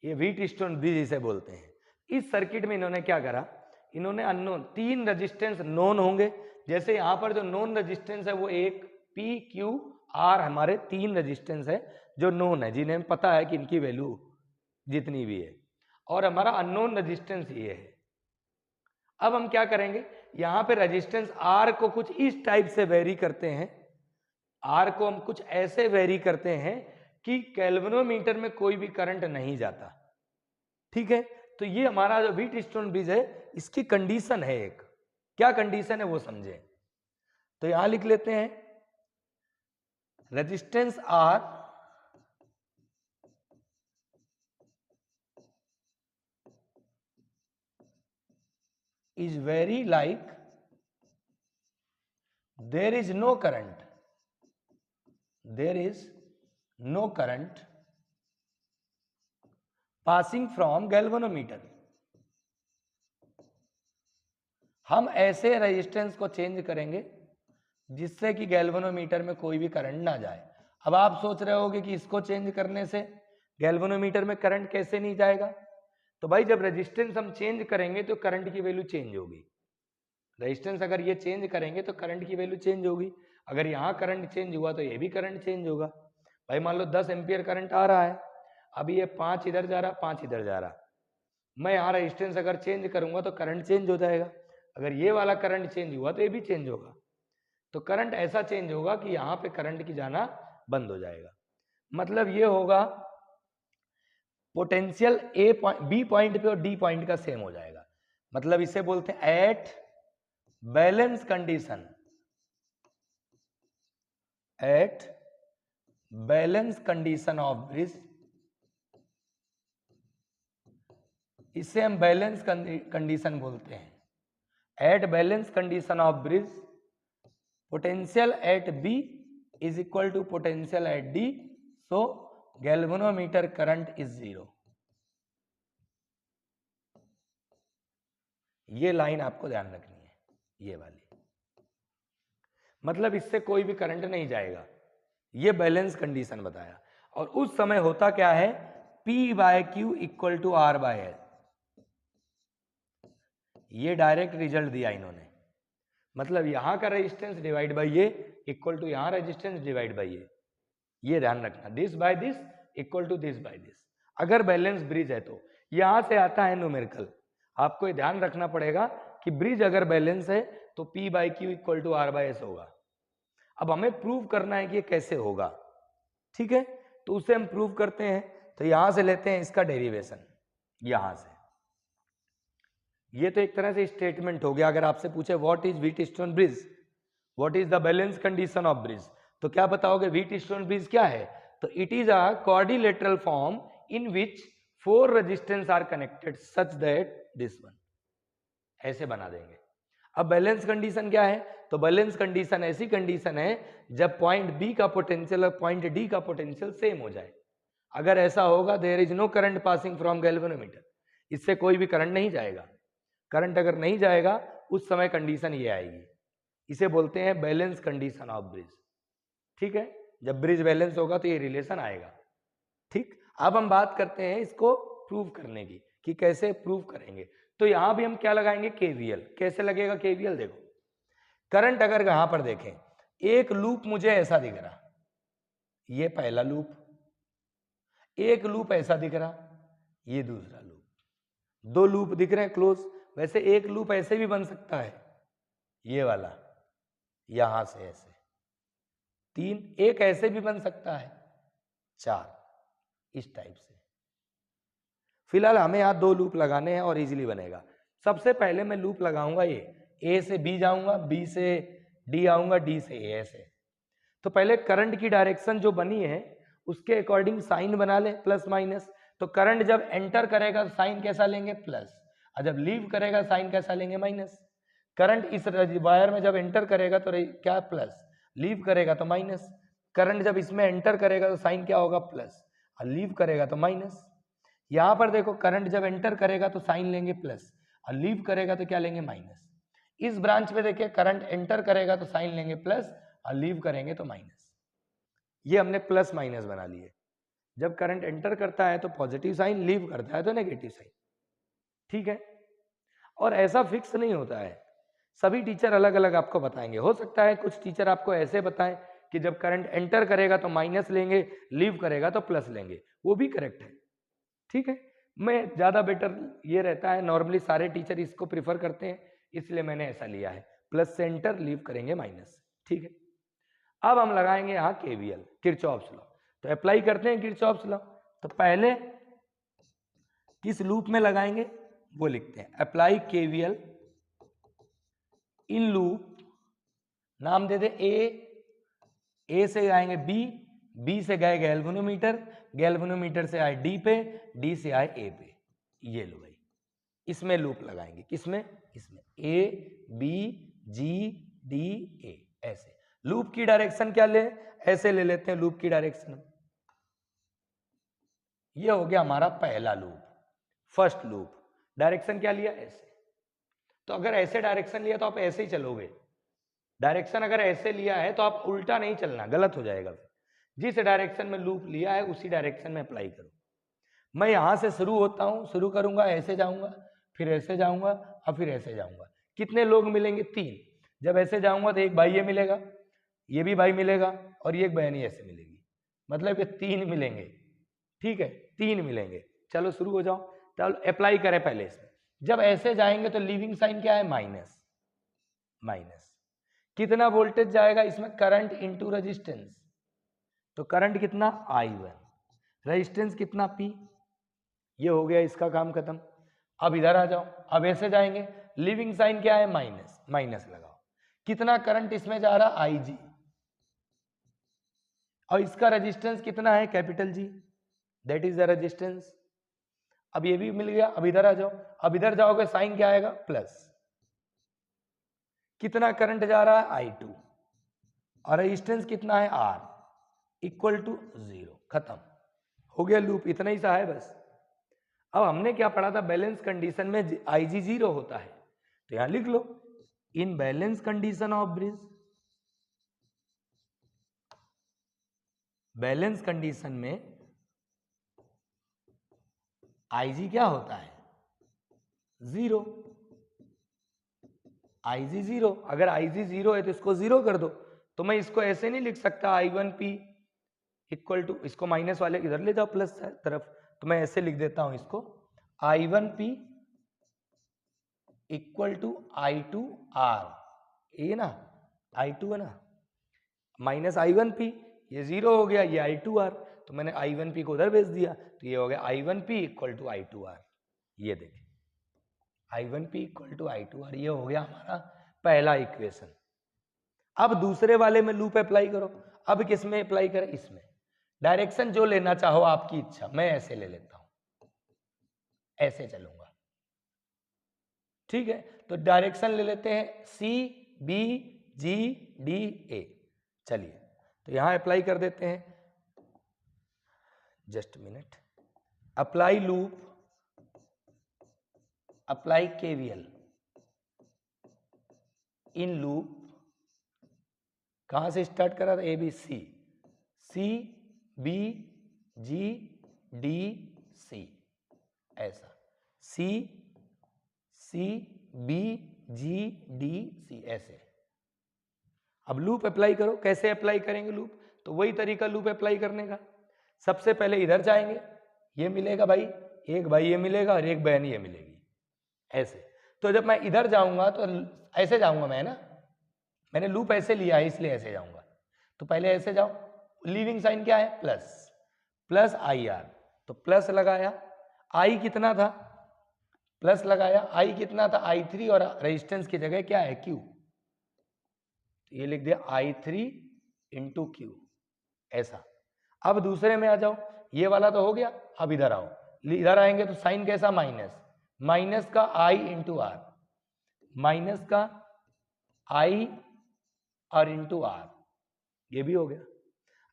ये व्हीटस्टोन ब्रिज इसे बोलते हैं। इस सर्किट में इन्होंने क्या करा, इन्होंने अननोन 3 रेजिस्टेंस नोन होंगे, जैसे यहां पर जो नोन रेजिस्टेंस है वो एक P, Q, R, हमारे 3 रेजिस्टेंस है जो नोन है, जिन्हें पता है कि इनकी वैल्यू जितनी भी है, और हमारा अननोन रेजिस्टेंस ये है। अब हम क्या करेंगे, यहां पे रेजिस्टेंस R को कुछ इस टाइप से वेरी करते हैं, R को हम कुछ ऐसे वेरी करते हैं कि गैल्वेनोमीटर में कोई भी करंट नहीं जाता। ठीक है, तो ये हमारा जो व्हीटस्टोन ब्रिज है इसकी कंडीशन है एक, क्या कंडीशन है वो समझे। तो यहां लिख लेते हैं resistance R is very like there is no current, there is no current passing from galvanometer। हम ऐसे रेजिस्टेंस को चेंज करेंगे जिससे कि गैल्वेनोमीटर में कोई भी करंट ना जाए। अब आप सोच रहे होगे कि इसको चेंज करने से गैल्वेनोमीटर में करंट कैसे नहीं जाएगा, तो भाई जब रेजिस्टेंस हम चेंज करेंगे तो करंट की वैल्यू चेंज होगी। रेजिस्टेंस अगर ये चेंज करेंगे तो करंट की वैल्यू चेंज होगी, अगर यहाँ करंट चेंज हुआ तो ये भी करंट चेंज होगा। भाई मान लो 10 एम्पियर करंट आ रहा है, अभी ये 5 इधर जा रहा, 5 इधर जा रहा, मैं यहाँ रेजिस्टेंस अगर चेंज करूंगा तो करंट चेंज हो जाएगा, अगर ये वाला करंट चेंज हुआ तो ये भी चेंज होगा। तो करंट ऐसा चेंज होगा कि यहाँ पे करंट की जाना बंद हो जाएगा। मतलब ये होगा पोटेंशियल बी पॉइंट पे और डी पॉइंट का सेम हो जाएगा। मतलब इसे बोलते हैं at balance condition, at balance condition of bridge, इसे हम बैलेंस कंडीशन बोलते हैं। At balance condition of bridge potential at B is equal to potential at D, so galvanometer current is 0। ये लाइन आपको ध्यान रखनी है, ये वाली, मतलब इससे कोई भी करंट नहीं जाएगा, ये बैलेंस कंडीशन बताया। और उस समय होता क्या है, P by Q equal to R by L, ये डायरेक्ट रिजल्ट दिया इन्होंने। मतलब यहां का रेजिस्टेंस डिवाइड बाय ये इक्वल टू यहां रेजिस्टेंस डिवाइड बाय ये ध्यान रखना, this by this equal to this by this. अगर बैलेंस ब्रिज है तो यहां से आता है न्यूमेरिकल, आपको ये ध्यान रखना पड़ेगा कि ब्रिज अगर बैलेंस है तो P by Q equal to R by S होगा। अब हमें प्रूव करना है कि ये कैसे होगा, ठीक है, तो उसे हम प्रूव करते हैं। तो यहां से लेते हैं इसका डेरिवेशन, यहां से, ये तो एक तरह से स्टेटमेंट हो गया। अगर आपसे पूछे what is Wheatstone bridge, what is the balance condition of bridge, तो क्या बताओगे व्हीटस्टोन ब्रिज क्या है, तो it is a quadrilateral form in which 4 resistance R connected such that this one, ऐसे बना देंगे। अब बैलेंस कंडीशन क्या है? तो बैलेंस कंडीशन ऐसी कंडीशन है जब पॉइंट बी का पोटेंशियल और पॉइंट डी का पोटेंशियल सेम हो जाए। अगर ऐसा होगा there is no current passing from galvanometer, इससे कोई भी करंट नहीं जाएगा। करंट अगर नहीं जाएगा उस समय कंडीशन ये आएगी, इसे बोलते हैं बैलेंस कंडीशन ऑफ ब्रिज। ठीक है, जब ब्रिज बैलेंस होगा तो ये रिलेशन आएगा। ठीक, अब हम बात करते हैं इसको प्रूव करने की कि कैसे प्रूव करेंगे। तो यहां भी हम क्या लगाएंगे? केवीएल। कैसे लगेगा केवीएल? देखो, करंट अगर यहां पर देखें, एक लूप मुझे ऐसा दिख रहा, ये पहला लूप, एक लूप ऐसा दिख रहा, ये दूसरा लूप, दो लूप दिख रहे हैं क्लोज। वैसे एक लूप ऐसे भी बन सकता है, ये वाला यहां से ऐसे, तीन, एक ऐसे भी बन सकता है, चार, इस टाइप से। फिलहाल हमें यहां दो लूप लगाने हैं और इजीली बनेगा। सबसे पहले मैं लूप लगाऊंगा ये, ए से बी जाऊंगा, बी से डी आऊंगा, डी से ए, ऐसे। तो पहले करंट की डायरेक्शन जो बनी है उसके अकॉर्डिंग साइन बना ले, प्लस माइनस। तो करंट जब एंटर करेगा तो साइन कैसा लेंगे? प्लस, और जब लीव करेगा साइन कैसा लेंगे? माइनस। करंट इस वायर में जब एंटर करेगा तो क्या? प्लस। लीव करेगा तो माइनस। करंट जब इसमें एंटर करेगा तो साइन क्या होगा? प्लस, और लीव करेगा तो माइनस। यहां पर देखो, करंट जब एंटर करेगा तो साइन लेंगे प्लस, और लीव करेगा तो क्या लेंगे? माइनस। इस ब्रांच में देखिए, करंट एंटर करेगा तो साइन लेंगे प्लस, और लीव करेंगे तो माइनस। ये हमने प्लस माइनस बना लिए। जब करंट एंटर करता है तो पॉजिटिव साइन, लीव करता है तो नेगेटिव साइन। ठीक है, और ऐसा फिक्स नहीं होता है, सभी टीचर अलग अलग आपको बताएंगे। हो सकता है कुछ टीचर आपको ऐसे बताएं कि जब करंट एंटर करेगा तो माइनस लेंगे, लीव करेगा तो प्लस लेंगे, वो भी करेक्ट है। ठीक है, मैं ज्यादा बेटर ये रहता है, नॉर्मली सारे टीचर इसको प्रिफर करते हैं, इसलिए मैंने ऐसा लिया है, प्लस से एंटर, लीव करेंगे माइनस। ठीक है, अब हम लगाएंगे यहां केवीएल, किरचॉफ्स लॉ। तो अप्लाई करते हैं किरचॉफ्स लॉ। तो पहले किस लूप में लगाएंगे वो लिखते हैं, अप्लाई केवीएल इन लूप, नाम दे दे ए से आएंगे बी, बी से गए गैल्वेनोमीटर, गैल्वेनोमीटर से आए डी पे, डी से आए ए पे। ये लो भाई, इसमें लूप लगाएंगे। किसमें? इसमें, A B G D A, ऐसे। लूप की डायरेक्शन क्या ले? ऐसे ले लेते हैं लूप की डायरेक्शन। ये हो गया हमारा पहला लूप, फर्स्ट लूप। डायरेक्शन क्या लिया? ऐसे। तो अगर ऐसे डायरेक्शन लिया तो आप ऐसे ही चलोगे। डायरेक्शन अगर ऐसे लिया है तो आप उल्टा नहीं चलना, गलत हो जाएगा। जिस डायरेक्शन में लूप लिया है उसी डायरेक्शन में अप्लाई करो। मैं यहां से शुरू होता हूं, शुरू करूंगा, ऐसे जाऊंगा, फिर ऐसे जाऊंगा, और फिर ऐसे जाऊंगा। कितने लोग मिलेंगे? तीन। जब ऐसे जाऊंगा तो एक भाई ये मिलेगा, ये भी भाई मिलेगा, और ये एक बहनी ऐसे मिलेगी, मतलब कि तीन मिलेंगे। ठीक है, तीन मिलेंगे। चलो शुरू हो जाओ। चलो अप्लाई करें पहले इसमें। जब ऐसे जाएंगे तो लीविंग साइन क्या है? माइनस। माइनस कितना वोल्टेज जाएगा इसमें? Current into resistance. तो करंट कितना? I1, रेजिस्टेंस कितना? P। ये हो गया, इसका काम खत्म। अब इधर आ जाओ, अब ऐसे जाएंगे, लिविंग साइन क्या है? माइनस। माइनस लगाओ। कितना करंट इसमें जा रहा? IG, और इसका रेजिस्टेंस कितना है? Capital G, that is the resistance. अब ये भी मिल गया। अब इधर आ जाओ, अब इधर जाओगे साइन क्या आएगा? प्लस। कितना करंट जा रहा है? I2, और रेजिस्टेंस कितना है? R, equal to 0। खत्म हो गया लूप, इतना ही सा है बस। अब हमने क्या पढ़ा था? बैलेंस कंडीशन में IG 0 होता है, तो यहां लिख लो, in balance condition of bridge, balance condition में IG क्या होता है? 0। IG 0। अगर IG 0 है तो इसको 0 कर दो। तो मैं इसको ऐसे नहीं लिख सकता I1P इक्वल टू, इसको माइनस वाले इधर ले जाओ प्लस तरफ, तो मैं ऐसे लिख देता हूं इसको, I1P इक्वल टू I2R। ये ना I2 है ना, माइनस I1P, ये 0 हो गया, ये I2R, तो मैंने I1P को उधर भेज दिया, तो ये हो गया I1P इक्वल टू I2R। ये देखिए, I1P इक्वल टू I2R, ये हो गया हमारा पहला इक्वेशन। अब दूसरे वाले में लूप अप्लाई करो। अब किस में अप्लाई करें? इसमें। डायरेक्शन जो लेना चाहो आपकी इच्छा, मैं ऐसे ले लेता हूं, ऐसे चलूंगा। ठीक है, तो डायरेक्शन ले लेते हैं सी बी जी डी ए। चलिए तो यहां अप्लाई कर देते हैं, just minute. Apply loop, apply KVL in loop, कहां से स्टार्ट करा था, A B C, C B G D C, ऐसा C C B G D सी, ऐसे। अब लूप अप्लाई करो, कैसे अप्लाई करेंगे लूप, तो वही तरीका लूप अप्लाई करने का। सबसे पहले इधर जाएंगे, ये मिलेगा भाई, एक भाई ये मिलेगा और एक बहन ये मिलेगी, ऐसे। तो जब मैं इधर जाऊंगा तो ऐसे जाऊंगा मैं ना, मैंने लूप ऐसे लिया है इसलिए ऐसे जाऊंगा। तो पहले ऐसे जाओ, लीविंग साइन क्या है, प्लस, प्लस आई आर, तो प्लस लगाया, आई कितना था, प्लस लगाया, आई कितना था, आई 3, और रेजिस्टेंस की जगह क्या है, क्यू, तो ये लिख दिया आई 3 इंटू क्यू, ऐसा। अब दूसरे में आ जाओ, ये वाला तो हो गया, अब इधर आओ, इधर आएंगे तो साइन कैसा, माइनस, माइनस का आई इंटू आर, माइनस का आई और इंटू आर, ये भी हो गया।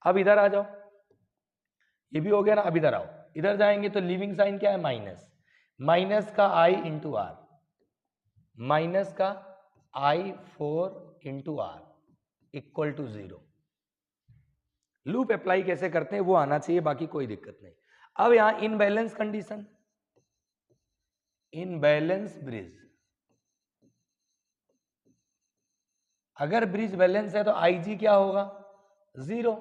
अब इधर आ जाओ, ये भी हो गया ना। अब इधर आओ, इधर जाएंगे तो लीविंग साइन क्या है, माइनस, माइनस का आई इंटू आर, माइनस का I 4 into R equal to 0। Loop apply कैसे करते हैं वो आना चाहिए, बाकी कोई दिक्कत नहीं। अब यहां इनबैलेंस कंडीशन, इनबैलेंस ब्रिज, अगर ब्रिज बैलेंस है तो आईजी क्या होगा, 0।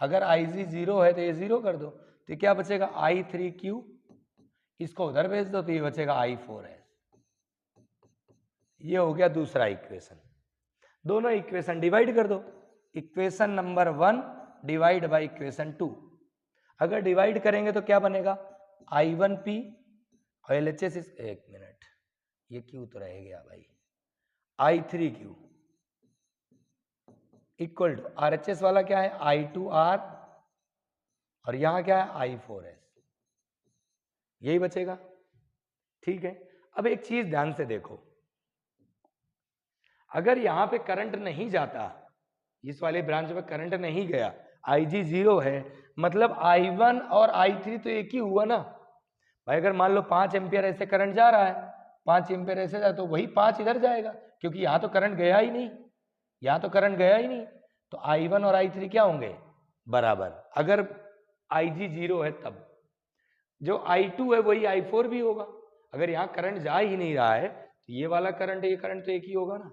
अगर आईजी 0 है तो ये 0 कर दो, तो क्या बचेगा, I3Q, इसको उधर भेज दो तो ये बचेगा I4S। ये हो गया दूसरा इक्वेशन। दोनों इक्वेशन डिवाइड कर दो, equation number 1 divide by equation 2। अगर डिवाइड करेंगे तो क्या बनेगा, I1P और LHS, एक मिनट, ये क्यू तो रह गया भाई, I3Q इक्वल टू RHS वाला क्या है, I2R, और यहां क्या है, I4S, यही बचेगा। ठीक है, अब एक चीज ध्यान से देखो, अगर यहां पे करंट नहीं जाता, इस वाले ब्रांच में करंट नहीं गया, IG 0 है, मतलब I1 और I3 तो एक ही हुआ ना भाई। अगर मान लो 5 एम्पियर ऐसे करंट जा रहा है, 5 एम्पियर ऐसे जाए तो वही 5 इधर जाएगा, क्योंकि यहां तो करंट गया ही नहीं, यहां तो करंट गया ही नहीं, तो I1 और I3 क्या होंगे, बराबर। अगर IG 0 है तब जो I2 है वही I4 भी होगा। अगर यहाँ करंट जा ही नहीं रहा है तो ये वाला करंट ये करंट तो एक ही होगा ना,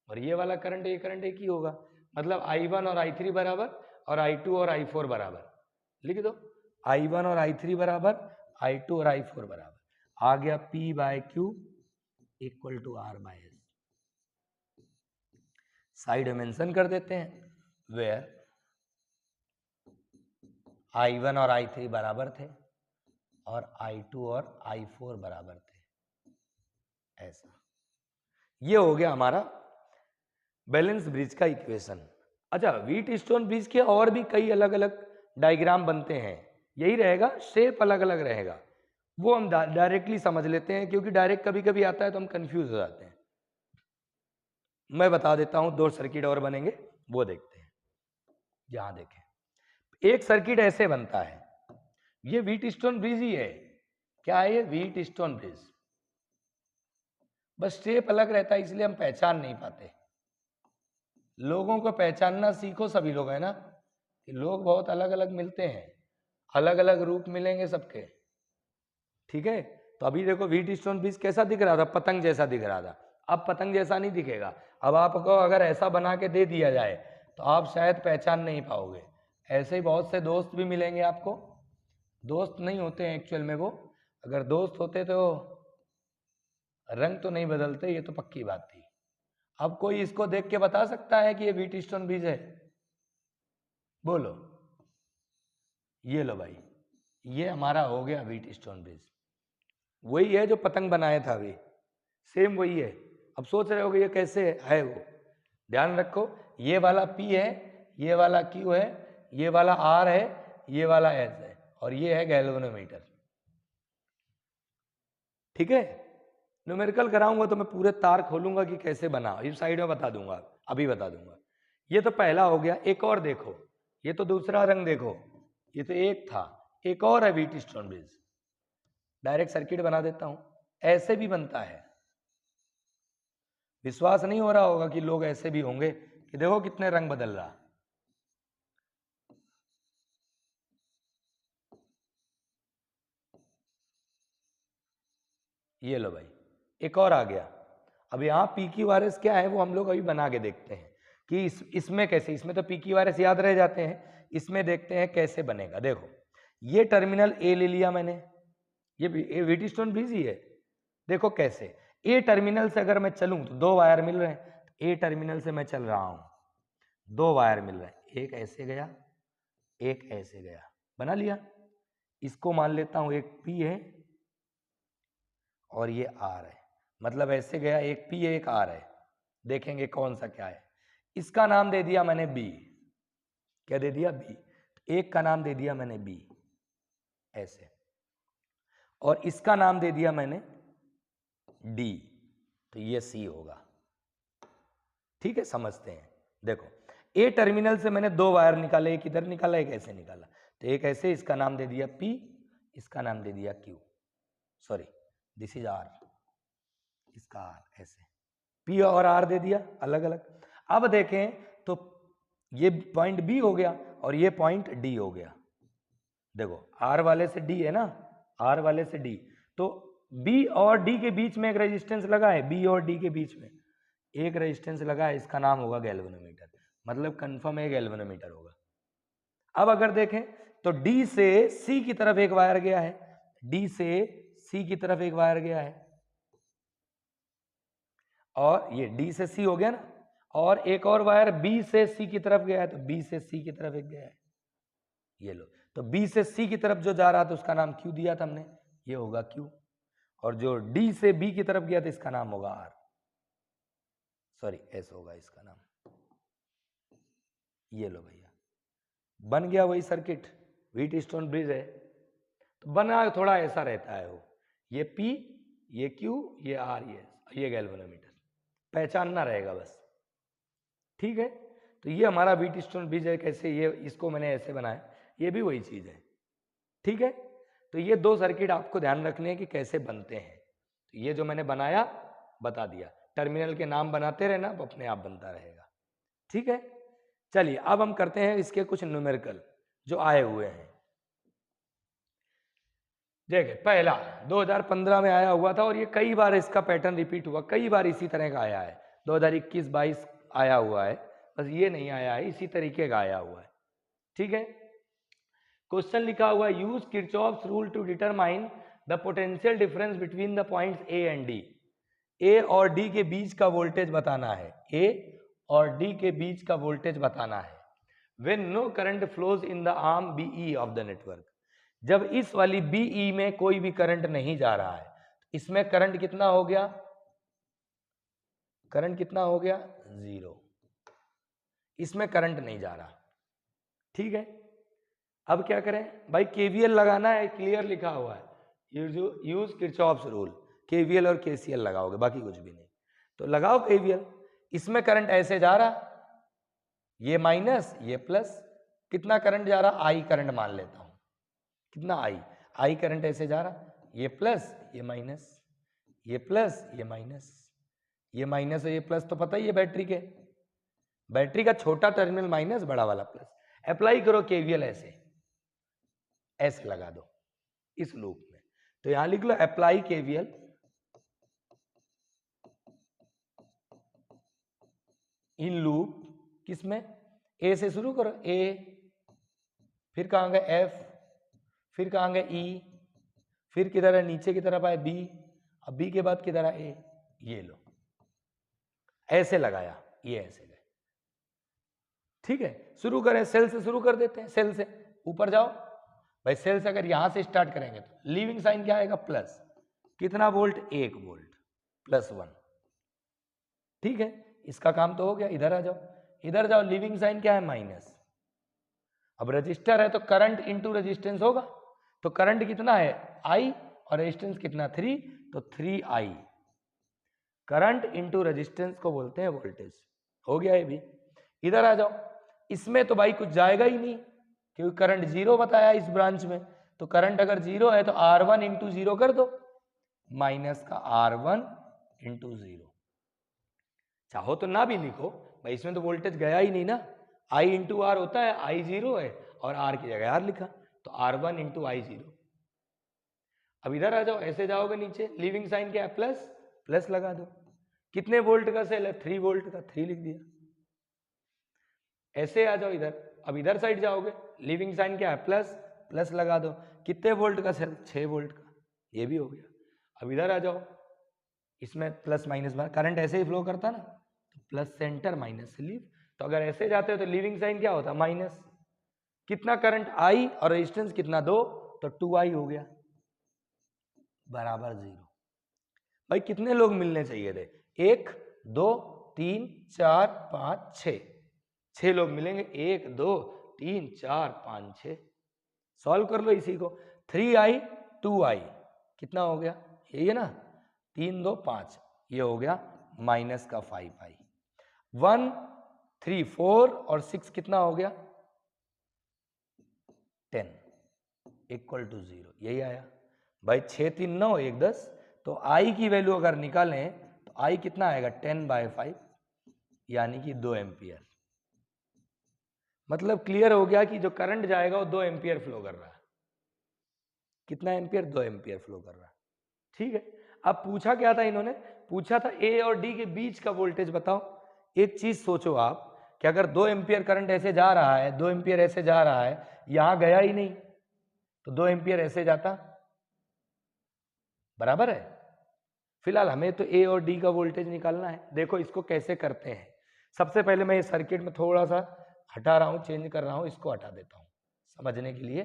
और ये वाला करंट ये करंट एक ही होगा, मतलब I1 और I3 बराबर और I2 और I4 बराबर। लिख दो I1 और I3 बराबर, I2 और I4 बराबर, आ गया P/Q equal to R/S। Side mention कर देते हैं, वेयर I1 और I3 बराबर थे और I2 और I4 बराबर थे, ऐसा। ये हो गया हमारा बैलेंस ब्रिज का इक्वेशन। अच्छा, व्हीट स्टोन ब्रिज के और भी कई अलग अलग डायग्राम बनते हैं, यही रहेगा, शेप अलग अलग रहेगा, वो हम डायरेक्टली समझ लेते हैं, क्योंकि डायरेक्ट कभी कभी आता है तो हम कंफ्यूज हो जाते हैं। मैं बता देता हूं, 2 सर्किट और बनेंगे, वो देखते हैं। यहां देखें, एक सर्किट ऐसे बनता है, ये व्हीट स्टोन ब्रिज ही है। क्या है ये, व्हीट स्टोन ब्रिज, बस शेप अलग रहता है इसलिए हम पहचान नहीं पाते। लोगों को पहचानना सीखो सभी लोग, है ना, कि लोग बहुत अलग अलग मिलते हैं, अलग अलग रूप मिलेंगे सबके। ठीक है, तो अभी देखो व्हीट स्टोन ब्रिज कैसा दिख रहा था, पतंग जैसा दिख रहा था, अब पतंग जैसा नहीं दिखेगा। अब आपको अगर ऐसा बना के दे दिया जाए तो आप शायद पहचान नहीं पाओगे। ऐसे ही बहुत से दोस्त भी मिलेंगे आपको, दोस्त नहीं होते हैं एक्चुअल में वो, अगर दोस्त होते तो रंग तो नहीं बदलते, ये तो पक्की बात थी। अब कोई इसको देख के बता सकता है कि ये व्हीट स्टोन ब्रिज है, बोलो। ये लो भाई, ये हमारा हो गया व्हीट स्टोन ब्रिज, वही है जो पतंग बनाया था अभी, सेम वही है। अब सोच रहे होगे ये कैसे है वो, ध्यान रखो, ये वाला P है, ये वाला Q है, ये वाला R है, ये वाला S है, और ये है गैल्वेनोमीटर। ठीक है, न्यूमेरिकल कराऊंगा तो मैं पूरे तार खोलूंगा कि कैसे बना, इस साइड में बता दूंगा, अभी बता दूंगा। ये तो पहला हो गया। एक और देखो, ये तो दूसरा रंग देखो, ये तो एक था, एक और है व्हीटस्टोन ब्रिज। डायरेक्ट सर्किट बना देता हूं, ऐसे भी बनता है। विश्वास नहीं हो रहा होगा कि लोग ऐसे भी होंगे कि देखो कितने रंग बदल रहा। ये लो भाई, एक और आ गया। अब यहाँ पी क्यू आर एस क्या है वो हम लोग अभी बना के देखते हैं कि इसमें कैसे, इसमें तो पी क्यू आर एस याद रह जाते हैं, इसमें देखते हैं कैसे बनेगा। देखो ये टर्मिनल ए ले लिया मैंने, ये व्हीटस्टोन ब्रिज ही है। देखो कैसे, ए टर्मिनल से अगर मैं चलूं तो दो वायर मिल रहे हैं, ए टर्मिनल से मैं चल रहा हूं, दो वायर मिल रहे हैं, एक ऐसे गया, एक ऐसे गया, बना लिया। इसको मान लेता हूं एक पी है और ये आर है, मतलब ऐसे गया, एक पी है एक आर है। देखेंगे कौन सा क्या है। इसका नाम दे दिया मैंने बी, क्या दे दिया, बी। एक का नाम दे दिया मैंने बी ऐसे, और इसका नाम दे दिया मैंने डी, तो ये सी होगा। ठीक है, समझते हैं। देखो ए टर्मिनल से मैंने दो वायर निकाले, एक इधर निकाला एक ऐसे निकाला, तो एक ऐसे, इसका नाम दे दिया पी, इसका नाम दे दिया Q, sorry this is R, इसका आर, ऐसे पी और आर दे दिया अलग अलग। अब देखें तो ये पॉइंट बी हो गया और ये पॉइंट डी हो गया। देखो आर वाले से डी है ना, आर वाले से डी, तो बी और डी के बीच में एक रेजिस्टेंस लगा है, बी और डी के बीच में एक रेजिस्टेंस लगा है, इसका नाम होगा गैल्वेनोमीटर, मतलब कंफर्म है गैल्वेनोमीटर होगा। अब अगर देखें तो डी से सी की तरफ एक वायर गया है, डी से सी की तरफ एक वायर गया है, और ये डी से सी हो गया ना, और एक और वायर बी से सी की तरफ गया है, तो बी से सी की तरफ एक गया है, ये लो। तो बी से सी की तरफ जो जा रहा था उसका नाम क्यू दिया था हमने, ये होगा क्यू, और जो डी से बी की तरफ गया था इसका नाम होगा आर, सॉरी एस होगा इसका नाम। ये लो भैया, बन गया वही सर्किट, व्हीटस्टोन ब्रिज है। तो बना थोड़ा ऐसा रहता है वो, ये P, ये Q, ये R, ये गैल्वेनोमीटर, पहचानना रहेगा बस। ठीक है, तो ये हमारा व्हीटस्टोन ब्रिज है। कैसे, ये इसको मैंने ऐसे बनाया, ये भी वही चीज है। ठीक है, तो ये दो सर्किट आपको ध्यान रखने हैं कि कैसे बनते हैं। तो ये जो मैंने बनाया बता दिया, टर्मिनल के नाम बनाते रहना, वो अपने आप बनता रहेगा। ठीक है, चलिए अब हम करते हैं इसके कुछ न्यूमेरिकल जो आए हुए हैं। देखिए पहला 2015 में आया हुआ था, और ये कई बार इसका पैटर्न रिपीट हुआ, कई बार इसी तरह का आया है। 2021-22 आया हुआ है, बस ये नहीं आया है, इसी तरीके का आया हुआ है। ठीक है, क्वेश्चन लिखा हुआ है, use Kirchhoff's rule to determine the potential difference between the points A and D. A और डी के बीच का वोल्टेज बताना है, ए और डी के बीच का वोल्टेज बताना है। When no current flows in the arm BE of the network, जब इस वाली बीई में कोई भी करंट नहीं जा रहा है, इसमें करंट कितना हो गया, करंट कितना हो गया, 0, इसमें करंट नहीं जा रहा। ठीक है, अब क्या करें भाई, केवीएल लगाना है, क्लियर लिखा हुआ है, यूज किरचॉफ्स रूल, केवीएल और केसीएल लगाओगे, बाकी कुछ भी नहीं। तो लगाओ केवीएल, इसमें करंट ऐसे जा रहा, ये माइनस ये प्लस, कितना करंट जा रहा, आई करंट मान लेता हूं, कितना आई, आई करंट ऐसे जा रहा, ये प्लस ये माइनस, ये प्लस ये माइनस, ये माइनस और ये प्लस तो पता ही है बैटरी के, बैटरी का छोटा टर्मिनल माइनस, बड़ा वाला प्लस। अप्लाई करो केवीएल, ऐसे ऐसे लगा दो इस लूप में, तो यहां लिख लो अप्लाई केवीएल इन लूप, किसमें, ए से शुरू करो, ए, फिर कहां गए एफ, फिर कहां गए ई, फिर किधर है, नीचे की तरफ आए बी, अब बी के बाद किधर है ए, ये लो ऐसे लगाया, ये ऐसे गए। ठीक है, शुरू करें, सेल से शुरू कर देते हैं, सेल से ऊपर जाओ भाई, सेल से अगर यहां से स्टार्ट करेंगे तो लीविंग साइन क्या आएगा, प्लस, कितना वोल्ट, 1 वोल्ट, +1। ठीक है, इसका काम तो हो गया। इधर आ जाओ, इधर जाओ, लीविंग साइन क्या है, माइनस। अब रजिस्टर है तो करंट इंटू रेजिस्टेंस होगा, तो करंट कितना है, I, और रेजिस्टेंस कितना, 3, तो 3I, करंट इंटू रेजिस्टेंस को बोलते हैं वोल्टेज। हो गया ये भी। इधर आ जाओ, इसमें तो भाई कुछ जाएगा ही नहीं क्योंकि करंट 0 बताया इस ब्रांच में, तो करंट अगर 0 है तो R1 इंटू 0 कर दो, माइनस का R1 इंटू 0। चाहो तो ना भी लिखो भाई, इसमें तो वोल्टेज गया ही नहीं ना, I इंटू आर होता है, I 0 है और R की जगह R लिखा, तो R1 इंटू आई 0। अब इधर आ जाओ, ऐसे जाओगे नीचे, लीविंग साइन क्या है, प्लस, प्लस लगा दो। कितने वोल्ट का सेल है, 3 वोल्ट का, 3 लिख दिया। ऐसे आ जाओ इधर, अब इधर साइड जाओगे, लीविंग साइन क्या है, प्लस, प्लस लगा दो। कितने वोल्ट का सेल, 6 वोल्ट का, ये भी हो गया। अब इधर आ जाओ, इसमें प्लस माइनस करंट ऐसे ही फ्लो करता ना, तो प्लस सेंटर माइनस लीव, तो अगर ऐसे जाते हो तो लीविंग साइन क्या होता, माइनस। कितना करंट आई और रेजिस्टेंस कितना, 2, तो 2i हो गया बराबर 0। भाई कितने लोग मिलने चाहिए थे, 1 2 3 4 5 6, 6 लोग मिलेंगे, 1 2 3 4 5 6। सॉल्व कर लो इसी को, 3i 2i कितना हो गया, यही है ना, 3 2 5, ये हो गया माइनस का 5i। 1 3 4 और 6 कितना हो गया, 10 इक्वल टू 0, यही आया भाई। 6 3 9 1 10, तो i की वैल्यू अगर निकालें तो i कितना आएगा, 10/5 यानी कि 2 एम्पियर। मतलब क्लियर हो गया कि जो करंट जाएगा वो 2 एम्पियर फ्लो कर रहा है। कितना एम्पियर, 2 एम्पियर फ्लो कर रहा है। ठीक है, अब पूछा क्या था इन्होंने, पूछा था ए और डी के बीच का वोल्टेज बताओ। एक चीज सोचो आप कि अगर 2 एम्पियर करंट ऐसे जा रहा है, 2 एम्पियर ऐसे जा रहा है, यहां गया ही नहीं, तो 2 एम्पियर ऐसे जाता, बराबर है। फिलहाल हमें तो ए और डी का वोल्टेज निकालना है। देखो इसको कैसे करते हैं, सबसे पहले मैं ये सर्किट में थोड़ा सा हटा रहा हूं, चेंज कर रहा हूं, इसको हटा देता हूं समझने के लिए।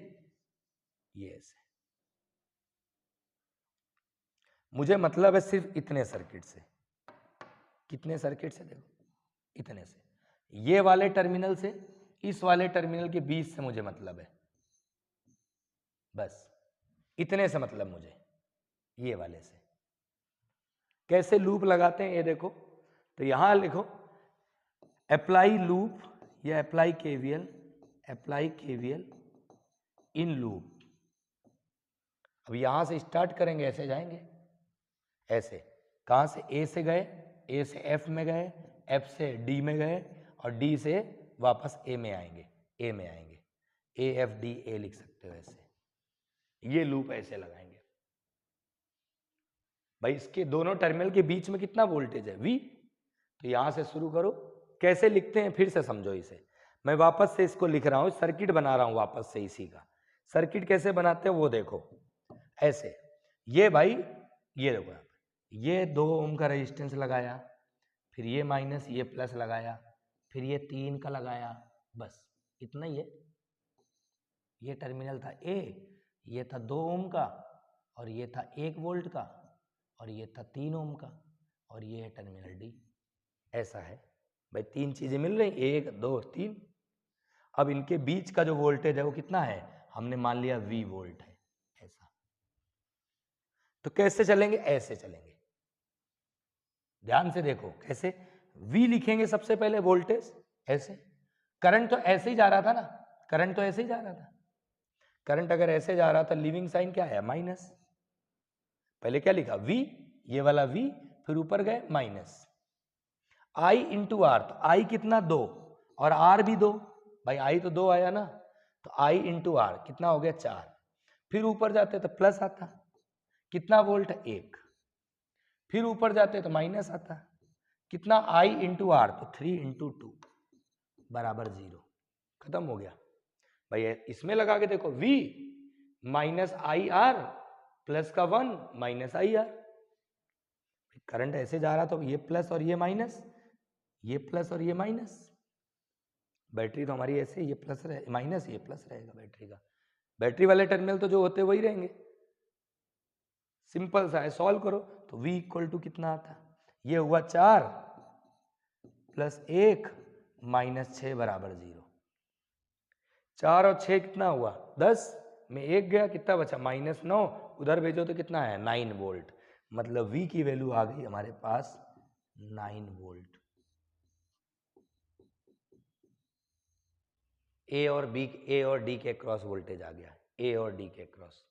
ये ऐसे, मुझे मतलब है सिर्फ इतने सर्किट से, कितने सर्किट से, देखो इतने से, ये वाले टर्मिनल से इस वाले टर्मिनल के बीच से मुझे मतलब है, बस इतने से मतलब मुझे, ये वाले से। कैसे लूप लगाते हैं ये देखो, तो यहां लिखो अप्लाई लूप या apply KVL, apply KVL in loop. अब यहां से स्टार्ट करेंगे, ऐसे जाएंगे, ऐसे कहां से, ए से गए, ए से एफ में गए, एफ से डी में गए और डी से वापस ए में आएंगे, ए में आएंगे, ए एफ डी ए लिख सकते हो ऐसे। ये लूप ऐसे लगाएंगे भाई। इसके दोनों टर्मिनल के बीच में कितना वोल्टेज है, V। तो यहां से शुरू करो, कैसे लिखते हैं फिर से समझो इसे। मैं वापस से इसको लिख रहा हूं, सर्किट बना रहा हूं वापस से इसी का। सर्किट कैसे बनाते हैं वो देखो, ऐसे, ये भाई ये देखो यहाँ पे, ये 2 ओम का रेजिस्टेंस लगाया, फिर ये माइनस, ये प्लस लगाया, फिर ये 3 का लगाया, बस इतना ही है। ये टर्मिनल था A, ये था 2 ओम का, और ये था 1 वोल्ट का, और ये था 3 ओम का, और ये है टर्मिनल D। ऐसा है भाई, 3 चीजें मिल रही, 1 2 3। अब इनके बीच का जो वोल्टेज है वो कितना है, हमने मान लिया V वोल्ट है, ऐसा। तो कैसे चलेंगे, ऐसे चलेंगे, ध्यान से देखो कैसे। V लिखेंगे सबसे पहले वोल्टेज, ऐसे। करंट तो ऐसे ही जा रहा था ना, करंट तो ऐसे ही जा रहा था। करंट अगर ऐसे जा रहा था, लिविंग साइन क्या है, माइनस। पहले क्या लिखा, V, ये वाला V, फिर ऊपर गए माइनस। I इंटू आर, तो I कितना, 2, और R भी 2, भाई I तो 2 आया ना, तो I इंटू आर कितना हो गया, 4। फिर ऊपर जाते तो प्लस आता, कितना वोल्ट, 1। फिर ऊपर जाते तो माइनस आता, कितना, I इंटू आर, तो 3 इंटू 2 बराबर 0। खत्म हो गया भाई। इसमें लगा के देखो, V minus I are plus का 1 माइनस आई आर। करंट ऐसे जा रहा तो ये प्लस और ये माइनस, ये प्लस और ये माइनस। बैटरी तो हमारी ऐसे, ये प्लस रहे माइनस, ये प्लस रहेगा बैटरी का। बैटरी वाले टर्मिनल तो जो होते वही रहेंगे। सिंपल सा है, सॉल्व करो तो V इक्वल टू कितना आता, ये हुआ 4 प्लस 1 माइनस 6 बराबर 0। 4 और 6 कितना हुआ, 10 में 1 गया, कितना बचा, माइनस 9। उधर भेजो तो कितना है, 9 वोल्ट। मतलब V की वैल्यू आ गई हमारे पास 9 वोल्ट। ए और डी के क्रॉस वोल्टेज आ गया, ए और डी के क्रॉस,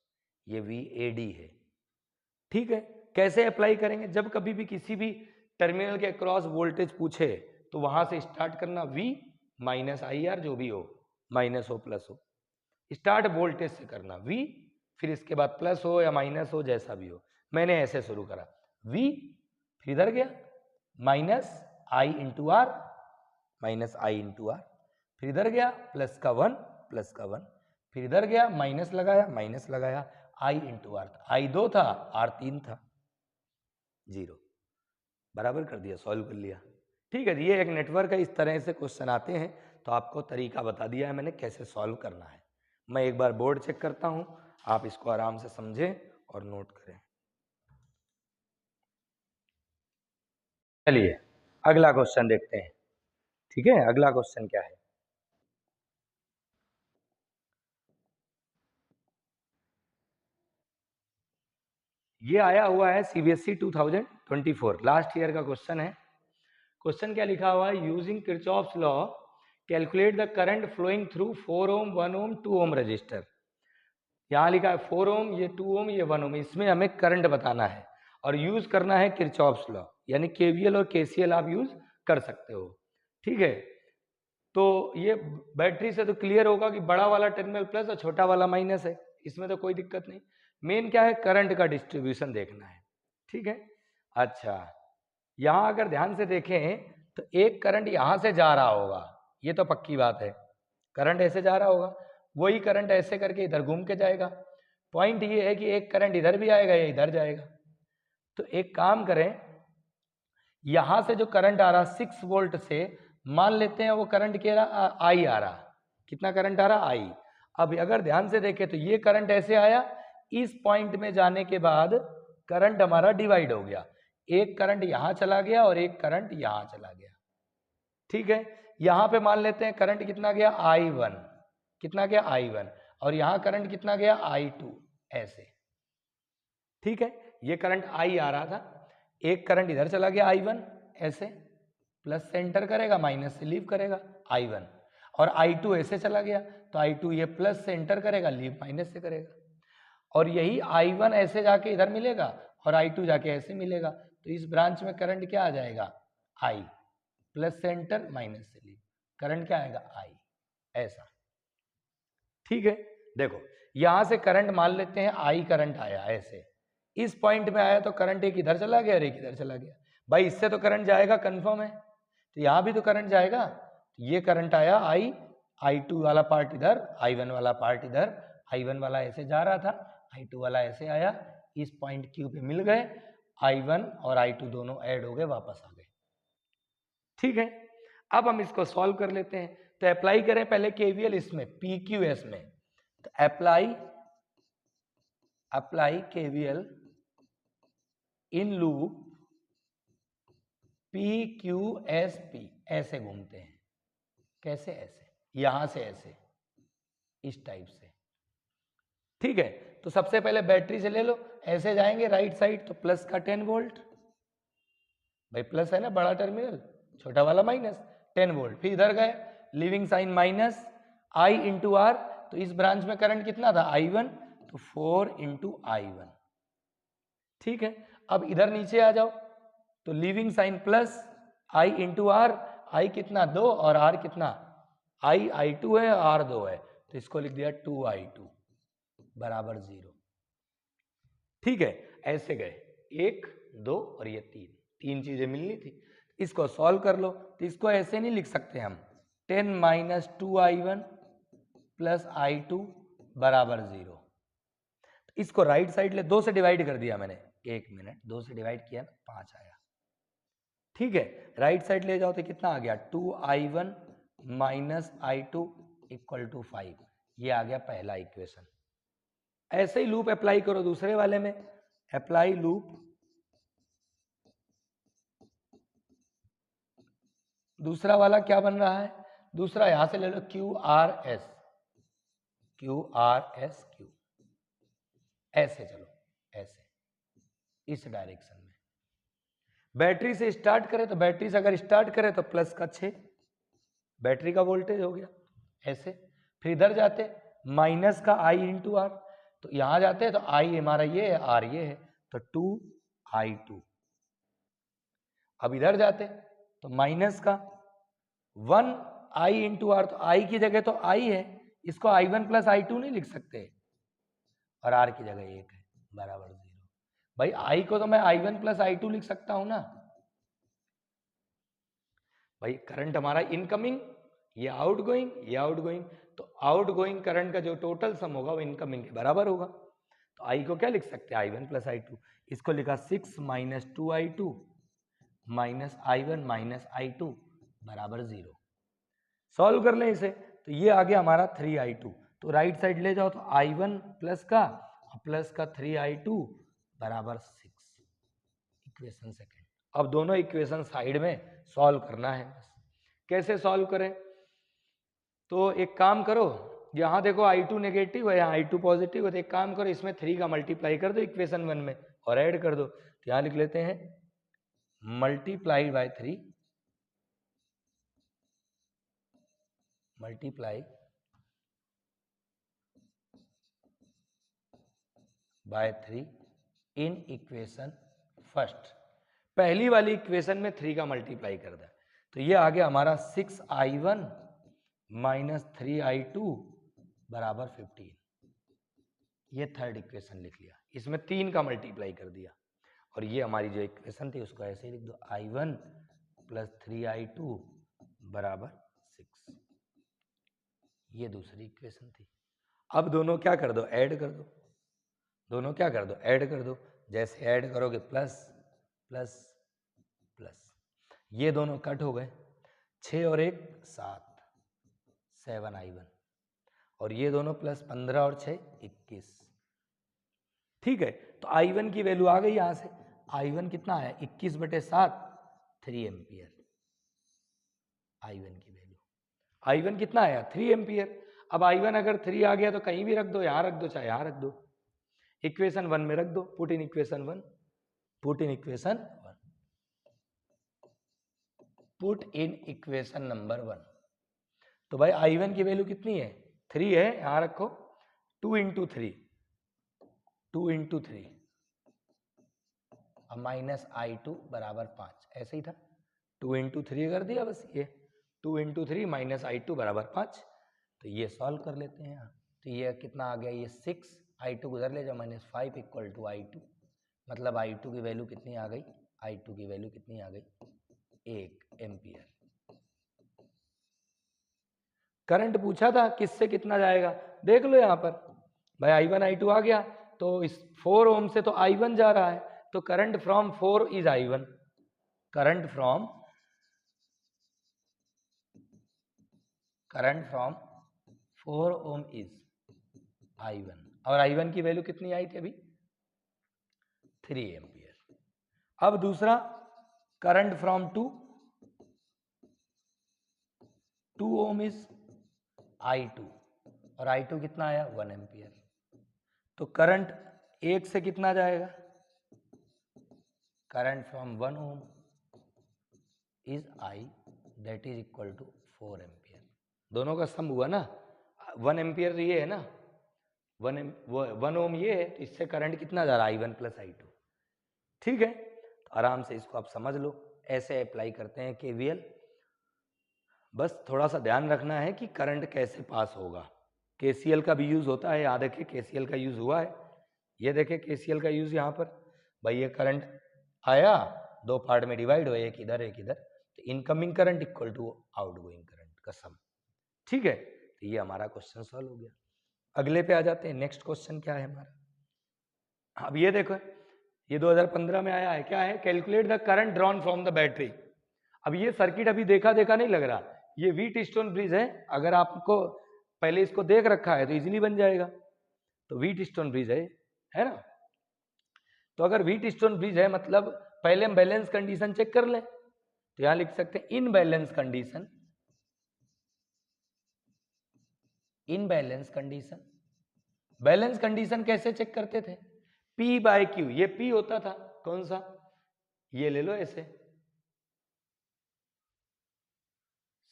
ये VAD है। ठीक है, कैसे अप्लाई करेंगे? जब कभी भी किसी भी टर्मिनल के क्रॉस वोल्टेज पूछे तो वहां से स्टार्ट करना, V माइनस IR जो भी हो, माइनस हो प्लस हो, स्टार्ट वोल्टेज से करना V, फिर इसके बाद प्लस हो या माइनस हो जैसा भी हो। मैंने ऐसे शुरू करा, V, फिर इधर गया minus I into R, minus I into R, फिर इधर गया प्लस का 1, प्लस का 1, फिर इधर गया माइनस लगाया, माइनस लगाया, I इंटू आर, I 2 था, R 3 था, 0, बराबर कर दिया, सॉल्व कर लिया। ठीक है, ये एक नेटवर्क है, इस तरह से क्वेश्चन आते हैं, तो आपको तरीका बता दिया है मैंने कैसे सॉल्व करना है। मैं एक बार बोर्ड चेक करता हूं, आप इसको आराम से समझें और नोट करें। चलिए अगला क्वेश्चन देखते हैं। ठीक है, अगला क्वेश्चन क्या है? ये आया हुआ है CBSE 2024 लास्ट ईयर का क्वेश्चन है। क्वेश्चन क्या लिखा हुआ है? Using Kirchhoff's law calculate the current flowing through 4 ohm, 1 ohm, 2 ohm resistor. यहाँ लिखा है 4 ओम, ये 2 ओम, ये 1 ओम, इसमें हमें करंट बताना है और यूज करना है किरचॉफ्स लॉ, यानी KVL और KCL आप यूज कर सकते हो। ठीक है, तो ये बैटरी से तो क्लियर होगा कि बड़ा वाला टर्मिनल प्लस और छोटा वाला माइनस है, इसमें तो कोई दिक्कत नहीं। मेन क्या है? करंट का डिस्ट्रीब्यूशन देखना है। ठीक है, अच्छा, यहां अगर ध्यान से देखें तो एक करंट यहां से जा रहा होगा, ये तो पक्की बात है, करंट ऐसे जा रहा होगा, वही करंट ऐसे करके इधर घूम के जाएगा। पॉइंट ये है कि एक करंट इधर भी आएगा या इधर जाएगा। तो एक काम करें, यहां से जो करंट आ रहा 6 वोल्ट से, मान लेते हैं वो करंट के आई आ रहा, कितना करंट आ रहा? आई। अब अगर ध्यान से देखें तो ये करंट ऐसे आया, इस पॉइंट में जाने के बाद करंट हमारा डिवाइड हो गया, एक करंट यहां चला गया और एक करंट यहां चला गया। ठीक है, यहां पे मान लेते हैं करंट कितना गया? I1, कितना गया? I1, और यहां करंट कितना गया? I2, ऐसे। ठीक है, ये करंट I आ रहा था, एक करंट इधर चला गया I1, ऐसे, प्लस से एंटर करेगा, माइनस से लीव करेगा I1, और I2 ऐसे चला गया, तो I2 ये प्लस से एंटर करेगा, लीव माइनस से करेगा, और यही I1 ऐसे जाके इधर मिलेगा और I2 जाके ऐसे मिलेगा, तो इस ब्रांच में करंट क्या आ जाएगा? I, प्लस से एंटर, माइनस से लीव, करंट क्या आएगा? I, ऐसा। ठीक है, देखो यहां से करंट मान लेते हैं I करंट आया ऐसे, इस पॉइंट में आया तो करंट एक इधर चला गया और एक इधर चला गया। भाई इससे तो करंट जाएगा, कंफर्म है, तो यहां भी तो करंट जाएगा। ये करंट आया I2 वाला पार्ट इधर, I1 वाला पार्ट इधर, I1 वाला ऐसे जा रहा था, I2 वाला ऐसे आया, इस पॉइंट Q पे मिल गए, I1 और I2 दोनों ऐड हो गए, वापस आ गए। ठीक है, अब हम इसको सॉल्व कर लेते हैं। तो अप्लाई करें पहले KVL इसमें, PQS में, तो apply KVL in loop PQSP, ऐसे घूमते हैं, कैसे? ऐसे, यहां से ऐसे, इस टाइप से। ठीक है, तो सबसे पहले बैटरी से ले लो, ऐसे जाएंगे राइट साइड, तो प्लस का 10 वोल्ट, भाई प्लस है ना बड़ा टर्मिनल, छोटा वाला माइनस, 10 वोल्ट, फिर इधर गए, living sign minus, I into R, तो इस ब्रांच में करंट कितना था? I1, तो 4 इंटू I1। ठीक है, अब इधर नीचे आ जाओ, तो living sign plus, I into R, I कितना? 2, और R कितना? I2 है, R 2 है, तो इसको लिख दिया 2I2 बराबर 0। ठीक है, ऐसे गए 1, 2 और ये 3 चीजें मिलनी थी, इसको सॉल्व कर लो। तो इसको ऐसे नहीं लिख सकते हम, 10 माइनस 2I1 प्लस I2 बराबर 0। इसको राइट साइड ले, 2 से डिवाइड कर दिया मैंने, 1 मिनट, 2 से डिवाइड किया ना, 5 आया। ठीक है, राइट साइड ले जाओ तो कितना आ गया? 2I1 minus I2 equal to 5, ये आ गया पहला इक्वेशन। ऐसे ही लूप अप्लाई करो दूसरे वाले में, अप्लाई लूप दूसरा वाला क्या बन रहा है? दूसरा यहां से ले लो QRS, QRSQ, ऐसे चलो, ऐसे, इस डायरेक्शन में। बैटरी से स्टार्ट करें तो बैटरी से अगर स्टार्ट करें तो प्लस का 6 बैटरी का वोल्टेज हो गया ऐसे। फिर इधर जाते माइनस का I इंटू आर, तो यहां जाते तो I हमारा ये है, R ये है, तो 2I2। अब इधर जाते तो माइनस का 1I इंटू आर, तो I की जगह तो I है, इसको I1 प्लस I2 नहीं लिख सकते, और R की जगह 1 है बराबर 0। भाई I को तो मैं I1 प्लस I2 लिख सकता हूं ना। भाई करंट हमारा इनकमिंग, ये आउटगोइंग, ये आउटगोइंग, तो आउटगोइंग करंट का जो टोटल सम होगा वो इनकमिंग के बराबर होगा। तो I को क्या लिख सकते हैं, I1 प्लस I2, इसको लिखा 6 minus 2I2 minus I1 minus I2 बराबर 0। सॉल्व कर लें इसे, तो ये आ गया हमारा 3I2, तो राइट साइड ले जाओ तो I1 प्लस का 3I2 बराबर 6, इक्वेशन सेकेंड। अब दोनों इक्वेशन साइड में सॉल्व करना है बस। कैसे सॉल्व करें, तो एक काम करो, यहाँ देखो I2 नेगेटिव है, यहाँ I2 पॉजिटिव है, तो एक काम करो इसमें 3 का मल्टीप्लाई कर दो इक्वेशन 1 में और ऐड कर दो। तो यहाँ लिख लेते हैं multiply by 3 multiply by 3 in equation first. पहली वाली इक्वेशन में 3 का मल्टीप्लाई कर दिया, तो ये आ गया हमारा 6I1 माइनस 3I2 बराबर 15। ये थर्ड इक्वेशन लिख लिया, इसमें 3 का मल्टीप्लाई कर दिया, और ये हमारी जो इक्वेशन थी उसको ऐसे ही लिख दो, I1 प्लस 3I2 बराबर 6। ये दूसरी इक्वेशन थी। अब दोनों क्या कर दो, ऐड कर दो, दोनों क्या कर दो, ऐड कर दो। जैसे ऐड करोगे प्लस प्लस प्लस, ये दोनों कट हो गए, 6 और 1 7, 7I1, और ये दोनों प्लस 15 और 6 21। ठीक है, तो I1 की वैल्यू आ गई यहां से, I1 कितना आया 21/7 3 एम्पियर। I1 की वैल्यू, I1 कितना आया 3 एम्पियर। अब I1 अगर 3 आ गया तो कहीं भी रख दो, यहां रख दो चाहे यहां रख दो, इक्वेशन 1 में रख दो, put in equation 1, put in equation 1, put in equation number 1। तो भाई I1 की वैल्यू कितनी है 3 है, यहां रखो 2 इंटू 3, 2 इंटू 3, अब माइनस I2 बराबर 5, ऐसे ही था, 2 इंटू 3 कर दिया बस, ये 2 इंटू 3 माइनस I2 बराबर 5। तो ये सॉल्व कर लेते हैं यहाँ, तो ये कितना आ गया, ये 6, I2 उधर ले जाओ, माइनस 5 इक्वल टू I2, मतलब I2 की वैल्यू कितनी आ गई, I2 की वैल्यू कितनी आ गई 1 एम्पियर। करंट पूछा था किससे कितना जाएगा, देख लो यहाँ पर भाई I1 I2 आ गया, तो इस 4 ओम से तो I1 जा रहा है, तो current from 4 is I1, current from 4 ohm is I1, और I1 की वैल्यू कितनी आई थी अभी 3 एम्पियर। अब दूसरा current from 2 Om is I2, और I2 कितना आया 1 एम्पियर। तो करंट 1 से कितना जाएगा, current from 1 ohm is I, that is equal to 4 ampere. दोनों का सम हुआ ना, 1 एम्पियर ये है ना, 1 ओम ये है, तो इससे करंट कितना जा रहा है I1 प्लस I2। ठीक है, तो आराम से इसको आप समझ लो, ऐसे अप्लाई करते हैं KVL। बस थोड़ा सा ध्यान रखना है कि करंट कैसे पास होगा। KCL का भी यूज होता है, याद रखिए KCL का यूज हुआ है, ये देखे KCL का यूज यहाँ पर, भाई ये करंट आया, 2 पार्ट में डिवाइड हो, एक इधर एक इधर, तो incoming current equal to outgoing current का सम। ठीक है, तो ये हमारा क्वेश्चन सॉल्व हो गया। अगले पे आ जाते हैं, नेक्स्ट क्वेश्चन क्या है हमारा। अब ये देखो, ये 2015 में आया है, क्या है, calculate the current drawn from the battery. अब ये सर्किट अभी देखा नहीं लग रहा, ये व्हीट स्टोन ब्रिज है, अगर आपको पहले इसको देख रखा है तो इजीली बन जाएगा। तो व्हीट स्टोन ब्रिज है ना, तो अगर व्हीट स्टोन ब्रिज है मतलब पहले हम बैलेंस कंडीशन चेक कर लें, तो यहां लिख सकते हैं इन बैलेंस कंडीशन, इन बैलेंस कंडीशन। बैलेंस कंडीशन कैसे चेक करते थे, P बाय Q, ये P होता था कौन सा ये ले लो ऐसे।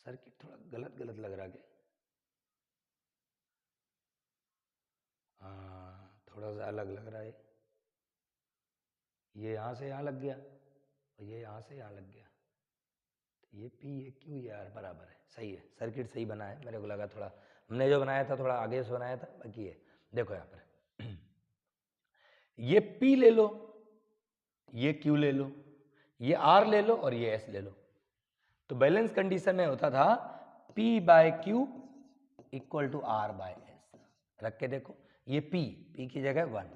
सर्किट थोड़ा गलत गलत लग रहा है। हाँ, थोड़ा सा अलग लग रहा है। ये यहाँ से यहाँ लग गया और ये यहाँ से यहाँ लग गया। तो ये P ये Q ये R बराबर है। सही है, सर्किट सही बना है। मेरे को लगा थोड़ा हमने जो बनाया था थोड़ा आगे से बनाया था, बाकी है। देखो यहाँ पर ये P ले लो, ये Q ले लो, ये R ले लो और ये S ले लो। तो बैलेंस कंडीशन में होता था P by Q equal to R by S। रख के देखो, ये P की जगह 1,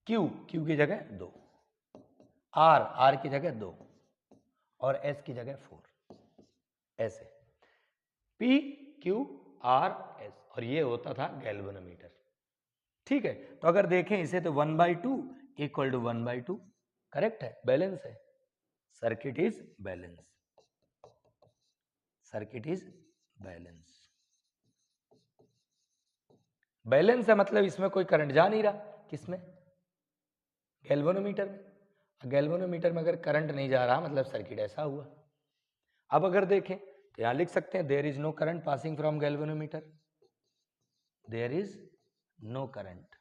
Q की जगह 2, R की जगह 2 और S की जगह 4। ऐसे P Q R S, और ये होता था गैल्वेनोमीटर। ठीक है, तो अगर देखें इसे तो 1/2 इक्वल टू 1/2 करेक्ट है, बैलेंस है। Circuit is balance, circuit is balance. Balance है मतलब इसमें कोई करंट जा नहीं रहा। किसमें? गैल्वेनोमीटर में। गैल्वेनोमीटर में अगर करंट नहीं जा रहा मतलब सर्किट ऐसा हुआ। अब अगर देखें तो यहां लिख सकते हैं there is no current passing from galvanometer, there is no current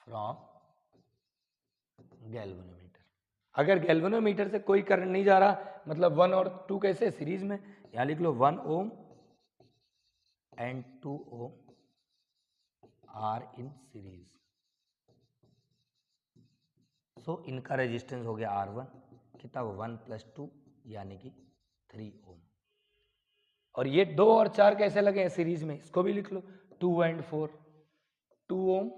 from galvanometer. अगर गैल्वेनोमीटर से कोई करंट नहीं जा रहा मतलब 1 और 2 कैसे सीरीज में, यहां लिख लो 1 ohm and 2 ohm are in series. So इनका रेजिस्टेंस हो गया R1, कितना हो 1 + 2 यानी कि 3 ओम। और ये 2 और 4 कैसे लगे हैं सीरीज में, इसको भी लिख लो 2 and 4, 2 ohm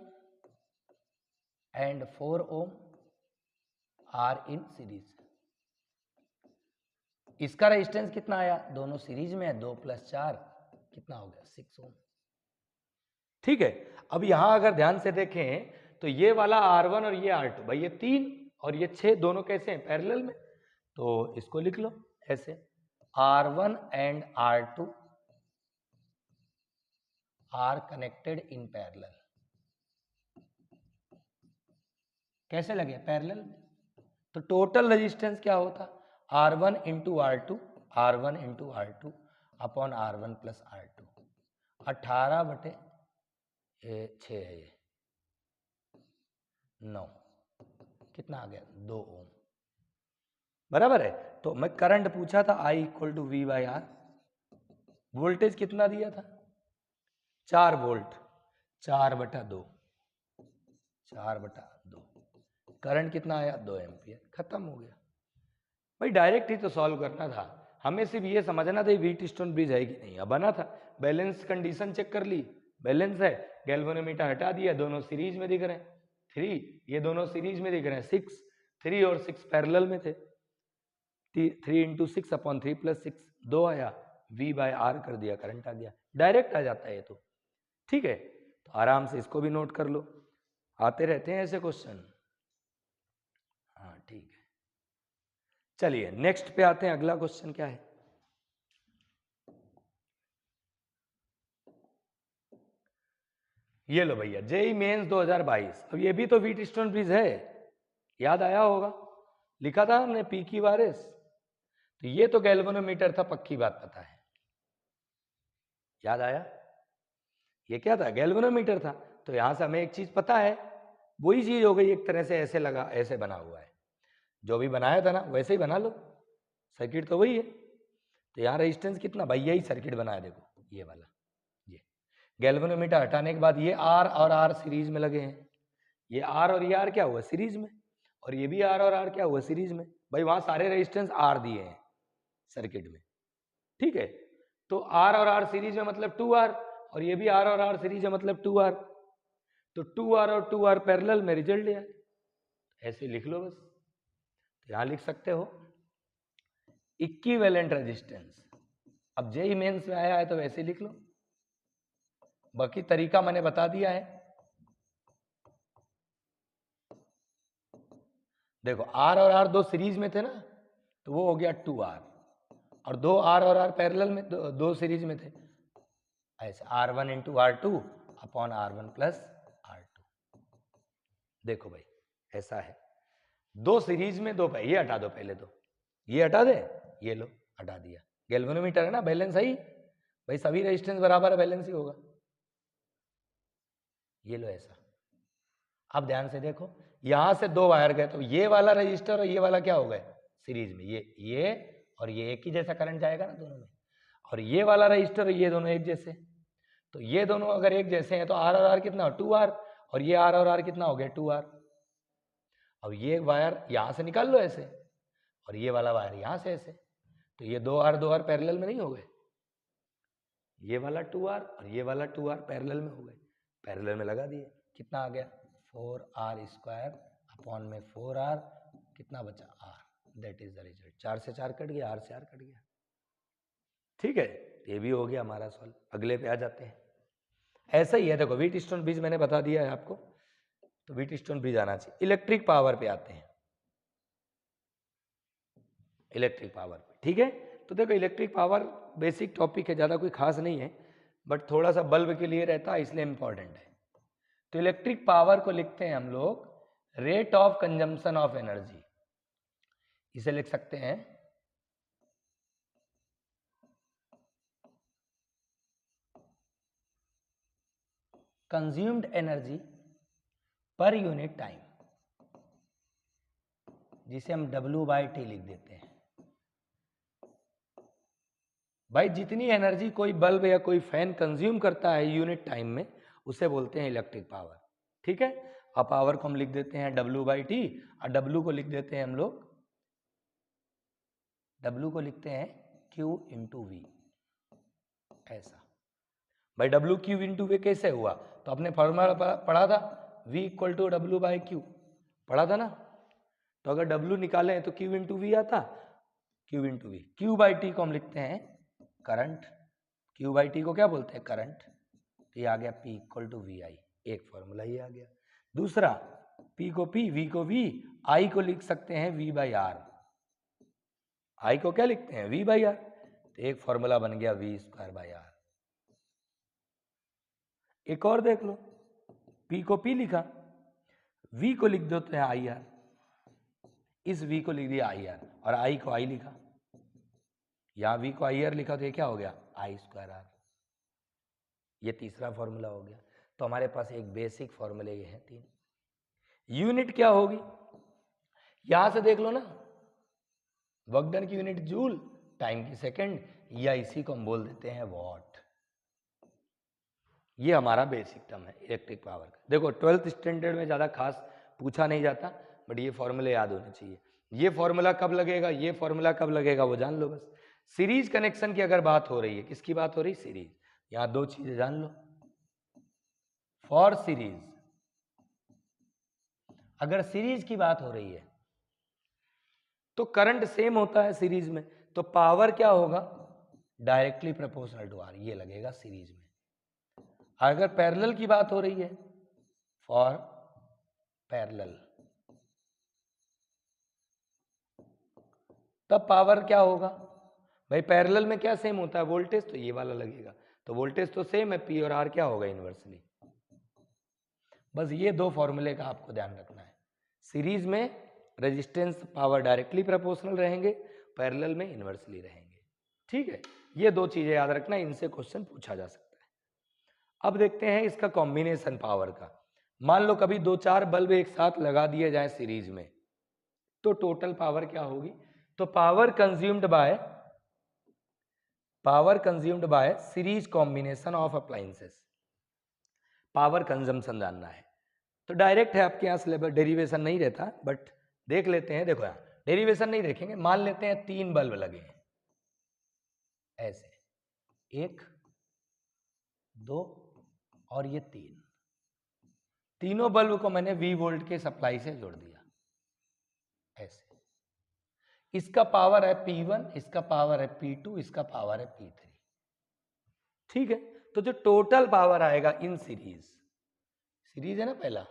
and 4 ohm are in series. इसका रेजिस्टेंस कितना आया, दोनों सीरीज में है, 2 + 4 कितना हो गया 6 ओम। ठीक है, अब यहां अगर ध्यान से देखें तो ये वाला R1 और ये R2, भाई ये 3 और ये 6 दोनों कैसे हैं पैरेलल में, तो इसको लिख लो ऐसे R1 and R2 are connected in parallel. कैसे लगे पैरेलल में, तो टोटल रेजिस्टेंस क्या होता R1 into R2, R1 into R2 upon R1 plus R2, 18/6 है ये 9, कितना आ गया 2 ओम बराबर है। तो मैं करंट पूछा था I equal to V/R, voltage कितना दिया था 4 वोल्ट, 4/2, 4/2, करंट कितना आया 2 एम्पियर, खत्म हो गया भाई। डायरेक्ट ही तो सॉल्व करना था हमें, सिर्फ ये समझना था व्हीटस्टोन ब्रिज है कि नहीं। अब बना था, बैलेंस कंडीशन चेक कर ली, बैलेंस है, गैल्वेनोमीटर हटा दिया, दोनों सीरीज में दिख रहे हैं 3, ये दोनों सीरीज में दिख रहे हैं 6, 3 और 6 पैरेलल में थे, 3 × 6 अपॉन 3 + 6 2 आया, V/R कर दिया, करंट आ गया, डायरेक्ट आ जाता है ये तो। ठीक है, तो आराम से इसको भी नोट कर लो, आते रहते हैं ऐसे क्वेश्चन। हाँ ठीक है, चलिए नेक्स्ट पे आते हैं। अगला क्वेश्चन क्या है, ये लो भैया जेईई मेंस 2022। अब ये भी तो व्हीटस्टोन ब्रिज है, याद आया होगा, लिखा था हमने PQ/RS। तो ये तो गैल्वेनोमीटर था, पक्की बात पता है, याद आया, ये क्या था गैल्वेनोमीटर था। तो यहां से हमें एक चीज पता है, वही चीज हो गई एक तरह से, ऐसे लगा, ऐसे बना हुआ है, जो भी बनाया था ना वैसे ही बना लो, सर्किट तो वही है। तो यहाँ रेजिस्टेंस कितना भाई, यही सर्किट बनाया, देखो ये वाला, ये गैल्वेनोमीटर हटाने के बाद ये R और R सीरीज में लगे हैं, ये R और ये R क्या हुआ सीरीज में, और ये भी R और R क्या हुआ सीरीज में, भाई वहां सारे रेजिस्टेंस R दिए हैं सर्किट में। ठीक है, तो R और R सीरीज में मतलब 2R, और ये भी R और R सीरीज है मतलब 2R, तो 2R और 2R पैरेलल में, रिजल्ट है ऐसे लिख लो बस। तो यहां लिख सकते हो इक्विवेलेंट रेजिस्टेंस। अब जेईई मेंस में आया है तो वैसे लिख लो, बाकी तरीका मैंने बता दिया है। देखो R और R दो सीरीज में थे ना, तो वो हो गया 2R, और 2R और R पैरेलल में, दो सीरीज में थे, ऐसे R1 × R2 upon R1 + R2। देखो भाई ऐसा है। दो सीरीज में दो, ये हटा दो पहले, तो ये हटा दे, ये लो हटा दिया। गैल्वेनोमीटर है ना, बैलेंस है ही भाई, सभी रेजिस्टेंस बराबर है, बैलेंस ही होगा। ये लो ऐसा। अब ध्यान से देखो, यहां से दो वायर गए, तो ये वाला रजिस्टर और ये वाला क्या हो गए सीरीज में, ये और ये एक ही जैसा करंट जाएगा ना दोनों में। और ये वाला रजिस्टर और ये दोनों एक जैसे, तो ये दोनों अगर एक जैसे हैं तो आर और आर कितना, 2R, और ये आर और आर कितना हो गया, 2R। अब ये वायर यहां से निकाल लो ऐसे, और ये वाला वायर यहां से ऐसे, तो ये 2R पैरेलल में नहीं हो गए, ये वाला 2R और ये वाला 2R पैरेलल में हो गए, पैरेलल में लगा दिए, कितना आ गया 4R² अपॉन में 4R, कितना बचा R, that is the result. 4 से 4 कट गया, R से R कट गया। ठीक है, ये भी हो गया हमारा सॉल्व। अगले पे आ जाते हैं। ऐसा ही है, देखो व्हीटस्टोन ब्रिज मैंने बता दिया है आपको, तो व्हीटस्टोन ब्रिज आना चाहिए। इलेक्ट्रिक पावर पे आते हैं, इलेक्ट्रिक पावर पे। ठीक है, तो देखो इलेक्ट्रिक पावर बेसिक टॉपिक है, ज़्यादा कोई खास नहीं है, बट थोड़ा सा बल्ब के लिए रहता है इसलिए इंपॉर्टेंट है। तो इलेक्ट्रिक पावर को लिखते हैं हम लोग rate of consumption of energy, इसे लिख सकते हैं consumed energy per unit time, जिसे हम W/T लिख देते हैं। भाई जितनी एनर्जी कोई बल्ब या कोई फैन कंज्यूम करता है यूनिट टाइम में, उसे बोलते हैं इलेक्ट्रिक पावर। ठीक है, अब पावर को हम लिख देते हैं W/T, और W को लिख देते हैं हम लोग, W को लिखते हैं Q × V, ऐसा। भाई W Q × V कैसे हुआ, तो अपने फॉर्मूला पढ़ा था, V = W/Q, पढ़ा था ना। तो अगर W निकालें तो Q × V आता, Q × V। Q/T को हम लिखते हैं करंट, Q/T को क्या बोलते हैं, करंट। तो ये आ गया P = VI, एक फॉर्मूला ये आ गया। दूसरा, P को P, V को V, I को लिख सकते हैं V/R। I को क्या लिखते हैं, V/R, तो एक फॉर्मूला बन गया V²/R। एक और देख लो, P को P लिखा, V को लिख देते हैं IR, इस V को लिख दिया IR, और I को I लिखा, यहां V को IR लिखा, तो ये क्या हो गया I²R। ये तीसरा फॉर्मूला हो गया। तो हमारे पास एक बेसिक फॉर्मूले ये हैं 3। यूनिट क्या होगी, यहां से देख लो ना, वर्क डन की यूनिट जूल, टाइम की सेकंड, या इसी को हम बोल देते हैं वॉट। ये हमारा बेसिक टर्म है इलेक्ट्रिक पावर का। देखो 12th स्टैंडर्ड में ज़्यादा खास पूछा नहीं जाता, बट ये फॉर्मूले याद होने चाहिए। ये फॉर्मूला कब लगेगा, ये फॉर्मूला कब लगेगा, वो जान लो बस। सीरीज कनेक्शन की अगर बात हो रही है, किसकी बात हो रही, सीरीज, यहां दो चीजें जान लो। फॉर सीरीज, अगर सीरीज की बात हो रही है तो करंट सेम होता है सीरीज में, तो पावर क्या होगा, डायरेक्टली प्रोपोर्शनल टू आर, ये लगेगा सीरीज में। अगर पैरेलल की बात हो रही है, फॉर पैरेलल, तब पावर क्या होगा, भाई पैरेलल में क्या सेम होता है, वोल्टेज, तो ये वाला लगेगा, तो वोल्टेज तो सेम है, पी और आर क्या होगा, इनवर्सली। बस ये दो फॉर्मूले का आपको ध्यान रखना है। सीरीज में रेजिस्टेंस पावर डायरेक्टली प्रोपोर्शनल रहेंगे, पैरेलल में इनवर्सली रहेंगे। ठीक है, ये दो चीजें याद रखना, इनसे क्वेश्चन पूछा जा सकता है। अब देखते हैं इसका कॉम्बिनेशन पावर का। मान लो कभी 2-4 बल्ब एक साथ लगा दिए जाए सीरीज में, तो टोटल पावर क्या होगी, तो power consumed by series combination of appliances, power consumption जानना है। तो डायरेक्ट है आपके यहाँ सिलेबस, डेरिवेशन नहीं रहता, बट देख लेते हैं। देखो यहाँ डेरिवेशन नहीं देखेंगे, मान लेते हैं 3 बल्ब लगे हैं ऐसे, 1 2 और ये 3, तीनों बल्ब को मैंने V वोल्ट के सप्लाई से जोड़ दिया ऐसे। इसका पावर है P1, इसका पावर है P2, इसका पावर है P3। ठीक है, तो जो टोटल पावर आएगा इन सीरीज, सीरीज है ना पहला,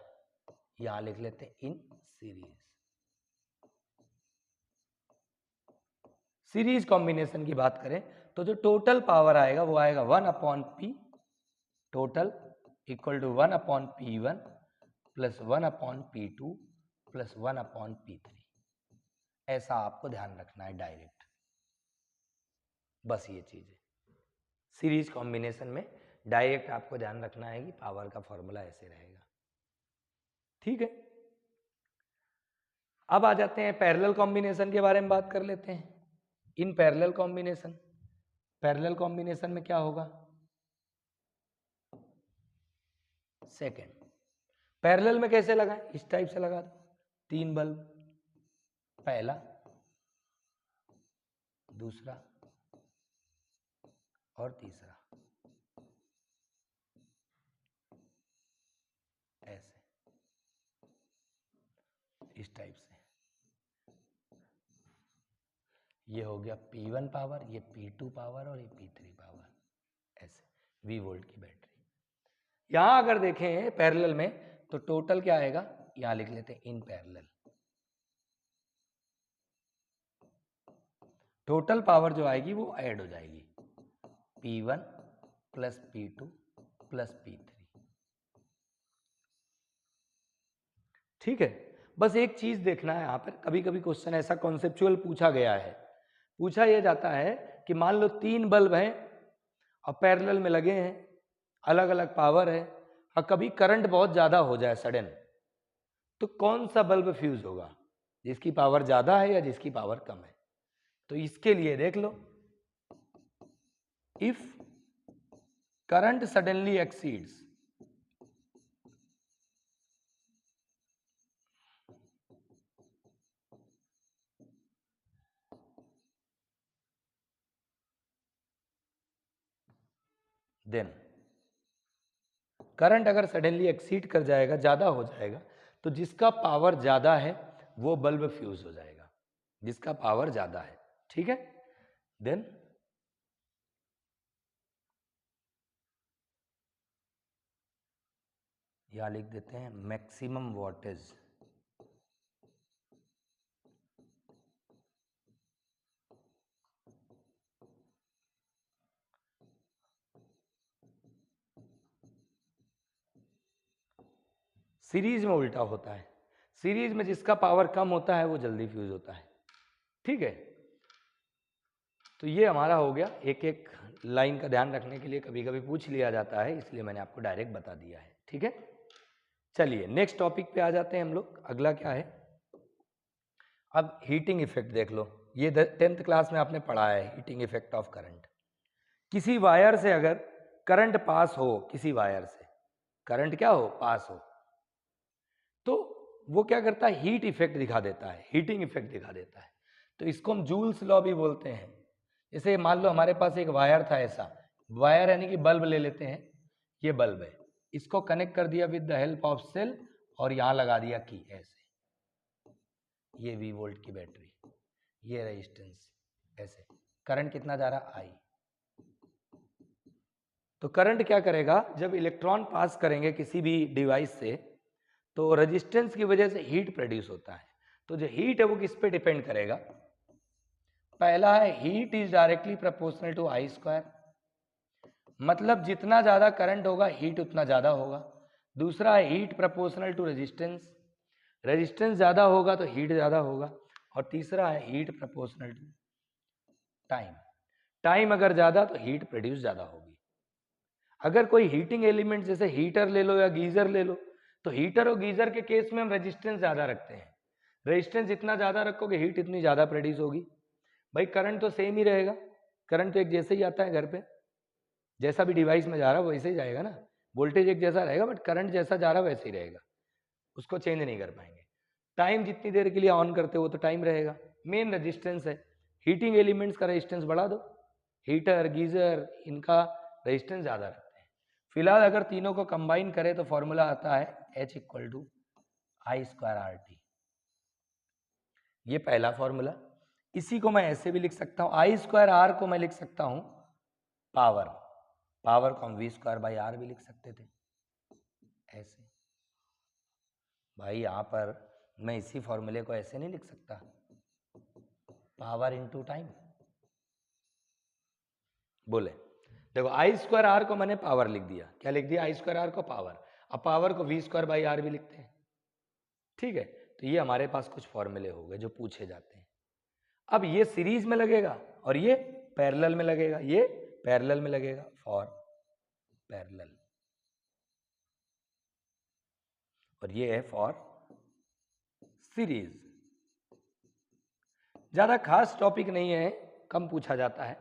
यहां लिख लेते हैं इन सीरीज। सीरीज कॉम्बिनेशन की बात करें तो जो टोटल पावर आएगा वो आएगा 1/P total equal to 1/P1 plus 1/P2 plus 1/P3। ऐसा आपको ध्यान रखना है डायरेक्ट, बस ये चीज है। सीरीज कॉम्बिनेशन में डायरेक्ट आपको ध्यान रखना है कि पावर का फॉर्मूला ऐसे रहेगा, ठीक है। अब आ जाते हैं पैरेलल कॉम्बिनेशन के बारे में बात कर लेते हैं। इन पैरेलल कॉम्बिनेशन में क्या होगा? सेकेंड, पैरेलल में कैसे लगाएं? इस टाइप से लगा दो, 3 बल्ब, पहला, दूसरा और तीसरा, ऐसे इस टाइप से। ये हो गया P1 पावर, ये P2 पावर और ये P3 पावर, ऐसे V वोल्ट की बैटरी। यहां अगर देखें पैरेलल में तो टोटल क्या आएगा? यहां लिख लेते हैं इन पैरेलल। टोटल पावर जो आएगी वो ऐड हो जाएगी, P1 plus P2 plus P3, ठीक है। बस एक चीज देखना है यहां पर, कभी कभी क्वेश्चन ऐसा कॉन्सेप्चुअल पूछा गया है, पूछा यह जाता है कि मान लो 3 बल्ब हैं और पैरेलल में लगे हैं, अलग अलग पावर है, और कभी करंट बहुत ज्यादा हो जाए सडन, तो कौन सा बल्ब फ्यूज होगा? जिसकी पावर ज्यादा है या जिसकी पावर कम है? तो इसके लिए देख लो, if current suddenly exceeds then, current अगर सडनली एक्सीड कर जाएगा, ज्यादा हो जाएगा, तो जिसका पावर ज्यादा है वो बल्ब फ्यूज हो जाएगा, जिसका पावर ज्यादा है, ठीक है। देन यहां लिख देते हैं मैक्सिमम वोल्टेज, सीरीज में उल्टा होता है, सीरीज में जिसका पावर कम होता है वो जल्दी फ्यूज होता है, ठीक है। तो ये हमारा हो गया, एक एक लाइन का ध्यान रखने के लिए कभी कभी पूछ लिया जाता है, इसलिए मैंने आपको डायरेक्ट बता दिया है, ठीक है। चलिए नेक्स्ट टॉपिक पे आ जाते हैं हम लोग। अगला क्या है? अब हीटिंग इफेक्ट देख लो, ये 10th क्लास में आपने पढ़ा है, हीटिंग इफेक्ट ऑफ करंट। किसी वायर से अगर करंट पास हो, किसी वायर से करंट क्या हो? पास हो, तो वो क्या करता है? हीट इफेक्ट दिखा देता है, हीटिंग इफेक्ट दिखा देता है। तो इसको हम जूल्स लॉ भी बोलते हैं। जैसे मान लो हमारे पास एक वायर था, ऐसा वायर यानी कि बल्ब ले लेते हैं, ये बल्ब है, इसको कनेक्ट कर दिया with the help of cell और यहां लगा दिया की, ऐसे ये V वोल्ट की बैटरी, ये रेजिस्टेंस, ऐसे करंट कितना जा रहा? I। तो करंट क्या करेगा? जब इलेक्ट्रॉन पास करेंगे किसी भी डिवाइस से, तो रेजिस्टेंस की वजह से हीट प्रोड्यूस होता है। तो जो हीट है वो किस पे डिपेंड करेगा? पहला है heat is directly proportional to I square, मतलब जितना ज्यादा करंट होगा हीट उतना ज्यादा होगा। दूसरा है heat proportional to resistance, resistance ज्यादा होगा तो हीट ज्यादा होगा। और तीसरा है heat proportional to time, time अगर ज्यादा तो हीट प्रोड्यूस ज्यादा होगी। अगर कोई हीटिंग एलिमेंट जैसे हीटर ले लो या गीजर ले लो, तो हीटर और गीजर के केस में हम रेजिस्टेंस ज्यादा रखते हैं, रेजिस्टेंस जितना ज्यादा रखोगे हीट इतनी ज्यादा प्रोड्यूस होगी। भाई करंट तो सेम ही रहेगा, करंट तो एक जैसे ही आता है घर पे, जैसा भी डिवाइस में जा रहा है वैसे ही जाएगा ना, वोल्टेज एक जैसा रहेगा बट करंट जैसा जा रहा है वैसे ही रहेगा, उसको चेंज नहीं कर पाएंगे। टाइम जितनी देर के लिए ऑन करते हो तो टाइम रहेगा, मेन रेजिस्टेंस है। हीटिंग एलिमेंट्स का रेजिस्टेंस बढ़ा दो, हीटर गीजर इनका रेजिस्टेंस ज्यादा रखते हैं। फिलहाल अगर तीनों को कंबाइन करें तो फॉर्मूला आता है H = I स्क्वायर RT, ये पहला फॉर्मूला। इसी को मैं ऐसे भी लिख सकता हूं, I स्क्वायर R को मैं लिख सकता हूं पावर, पावर को हम V स्क्वायर बाई R भी लिख सकते थे ऐसे। भाई यहां पर मैं इसी फॉर्मूले को ऐसे नहीं लिख सकता, पावर इनटू टाइम। बोले देखो I स्क्वायर R को मैंने पावर लिख दिया, क्या लिख दिया? I स्क्वायर R को पावर। अब पावर को V स्क्वायर बाई R भी लिखते हैं, ठीक है। तो ये हमारे पास कुछ फॉर्मूले हो गए जो पूछे जाते हैं। अब ये सीरीज में लगेगा और ये पैरेलल में लगेगा, ये पैरेलल में लगेगा, फॉर पैरेलल, और ये है फॉर सीरीज। ज्यादा खास टॉपिक नहीं है, कम पूछा जाता है,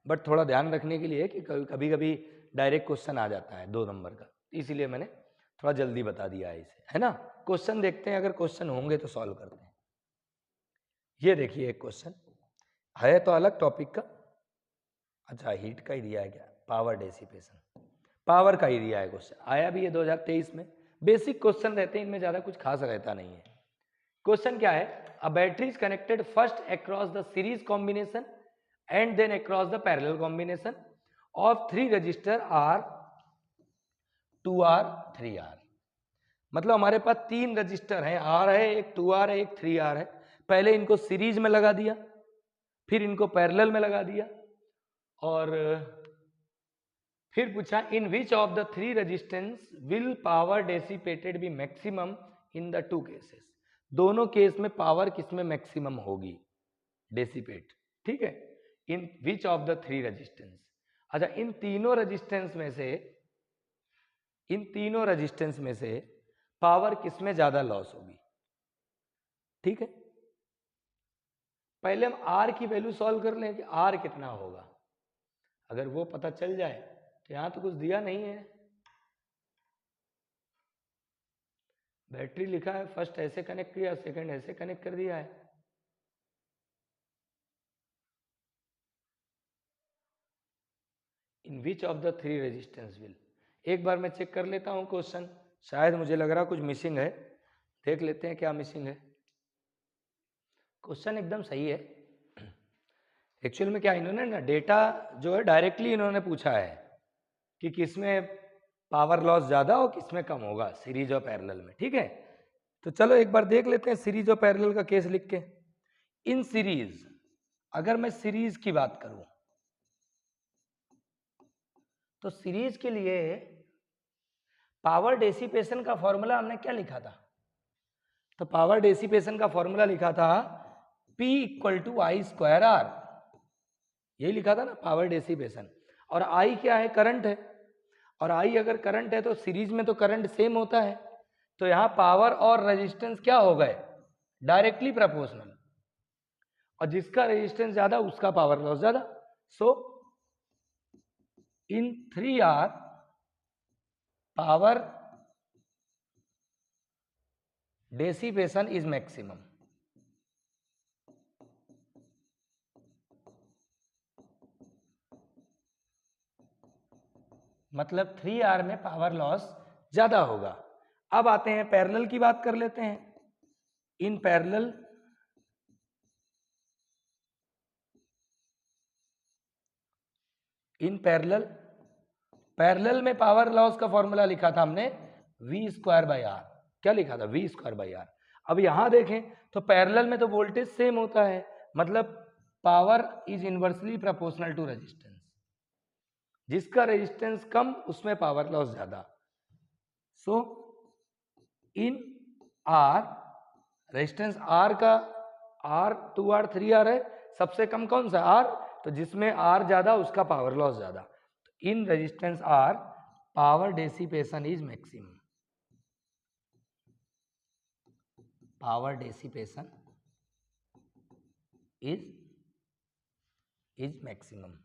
बट थोड़ा ध्यान रखने के लिए कि कभी कभी डायरेक्ट क्वेश्चन आ जाता है 2 नंबर का, इसीलिए मैंने थोड़ा जल्दी बता दिया है इसे, है ना। क्वेश्चन देखते हैं, अगर क्वेश्चन होंगे तो सॉल्व करते हैं। ये देखिए एक क्वेश्चन है तो अलग टॉपिक का, अच्छा हीट का ही दिया है क्या, पावर डेसिपेशन, पावर का ही दिया है क्वेश्चन, आया भी है 2023 में। बेसिक क्वेश्चन रहते हैं, इनमें ज्यादा कुछ खास रहता नहीं है। क्वेश्चन क्या है, a battery is connected first across the series combination and then across the parallel combination of 3 resistor R 2R 3R। मतलब हमारे पास 3 रजिस्टर हैं, आर है, एक 2R है, एक 3R है। पहले इनको सीरीज में लगा दिया, फिर इनको पैरेलल में लगा दिया, और फिर पूछा in which of the 3 resistance will power dissipated be maximum in the 2 cases. दोनों केस में पावर किसमें मैक्सिमम होगी, डेसिपेट, ठीक है, in which of the 3 resistance. अच्छा, इन तीनों रेजिस्टेंस में से पावर किसमें ज्यादा लॉस होगी, ठीक है। पहले हम आर की वैल्यू सॉल्व कर लें कि आर कितना होगा, अगर वो पता चल जाए तो यहां तो कुछ दिया नहीं है, बैटरी लिखा है, फर्स्ट ऐसे कनेक्ट किया, सेकंड ऐसे कनेक्ट कर दिया है। In which of the 3 resistance will, एक बार मैं चेक कर लेता हूं क्वेश्चन, शायद मुझे लग रहा कुछ मिसिंग है, देख लेते हैं क्या मिसिंग है। क्वेश्चन एकदम सही है, एक्चुअल में क्या इन्होंने ना डेटा जो है डायरेक्टली इन्होंने पूछा है कि किसमें पावर लॉस ज्यादा और किसमें कम होगा, सीरीज और पैरेलल में, ठीक है। तो चलो एक बार देख लेते हैं सीरीज और पैरेलल का केस लिख के। इन सीरीज, अगर मैं सीरीज की बात करूं तो सीरीज के लिए पावर डेसिपेशन का फॉर्मूला हमने क्या लिखा था, तो पावर डेसिपेशन का फॉर्मूला लिखा था P = I²R, यही लिखा था ना पावर डेसिपेशन। और I क्या है, करंट है, और I अगर करंट है तो सीरीज में तो करंट सेम होता है, तो यहां पावर और रेजिस्टेंस क्या हो गए, डायरेक्टली प्रोपोर्शनल, और जिसका रेजिस्टेंस ज्यादा उसका पावर लॉस ज्यादा। So in 3R power dissipation is maximum. मतलब 3R में पावर लॉस ज्यादा होगा। अब आते हैं पैरेलल की बात कर लेते हैं। इन पैरेलल में पावर लॉस का फॉर्मूला लिखा था हमने V²/R, क्या लिखा था, V²/R। अब यहां देखें तो पैरेलल में तो वोल्टेज सेम होता है, मतलब power is inversely proportional to resistance, जिसका रेजिस्टेंस कम उसमें पावर लॉस ज्यादा। So in R, resistance R का R 2R 3R है, सबसे कम कौन सा, R, तो जिसमें R ज्यादा उसका पावर लॉस ज्यादा। In resistance R power dissipation is maximum, power dissipation is maximum.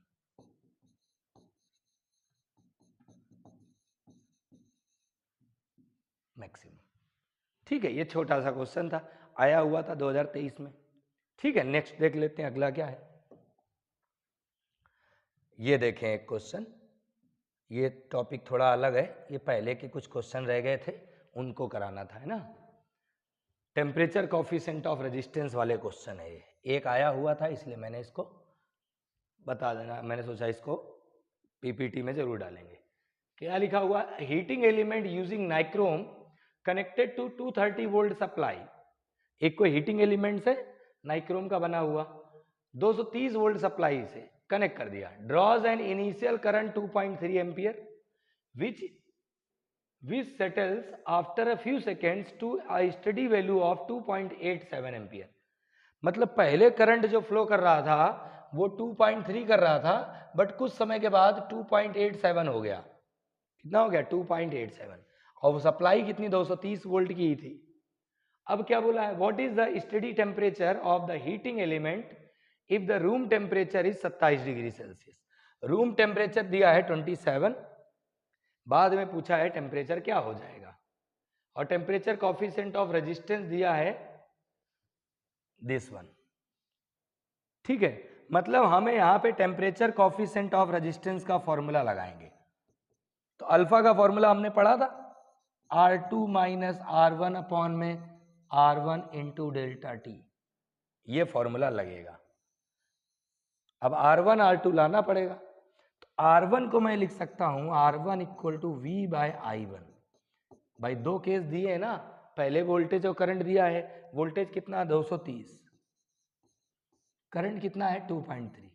Maximum, ठीक है। ये छोटा सा क्वेश्चन था, आया हुआ था 2023 में, ठीक है। नेक्स्ट देख लेते हैं अगला क्या है। ये देखें एक क्वेश्चन, ये टॉपिक थोड़ा अलग है, ये पहले के कुछ क्वेश्चन रह गए थे उनको कराना था, है ना। टेम्परेचर कोफिशिएंट ऑफ रेजिस्टेंस वाले क्वेश्चन है ये, एक आया हुआ था इसलिए मैंने इसको बता देना, मैंने सोचा इसको पीपीटी में जरूर डालेंगे। क्या लिखा हुआ, heating element using nichrome connected to 230 volt supply. एक कोई हीटिंग एलिमेंट से नाइक्रोम का बना हुआ 230 वोल्ट सप्लाई से कनेक्ट कर दिया, draws an initial current 2.3 ampere which settles after a few seconds to a steady value of 2.87 ampere. मतलब पहले करंट जो फ्लो कर रहा था वो 2.3 कर रहा था, बट कुछ समय के बाद 2.87 हो गया। कितना हो गया? 2.87। और सप्लाई कितनी 230 वोल्ट की ही थी। अब क्या बोला है? What is the study temperature of the heating element if the room temperature is 27 degree Celsius. Room temperature दिया है 27, बाद में पूछा है टेम्परेचर क्या हो जाएगा, और टेम्परेचर कोफिशिएंट ऑफ रेजिस्टेंस दिया है दिस वन। ठीक है, मतलब हमें यहां पे टेम्परेचर कोफिशिएंट ऑफ रेजिस्टेंस का फॉर्मूला लगाएंगे। तो अल्फा का फॉर्मूला हमने पढ़ा था, R2 माइनस R1 अपॉन में R1 इंटू डेल्टा टी, ये फॉर्मूला लगेगा। अब R1 R2 लाना पड़ेगा, तो R1 को मैं लिख सकता हूं R1 equal to V bye I1। भाई दो केस दिए है ना, पहले वोल्टेज और करंट दिया है। वोल्टेज कितना? 230, करंट कितना है? 2.3,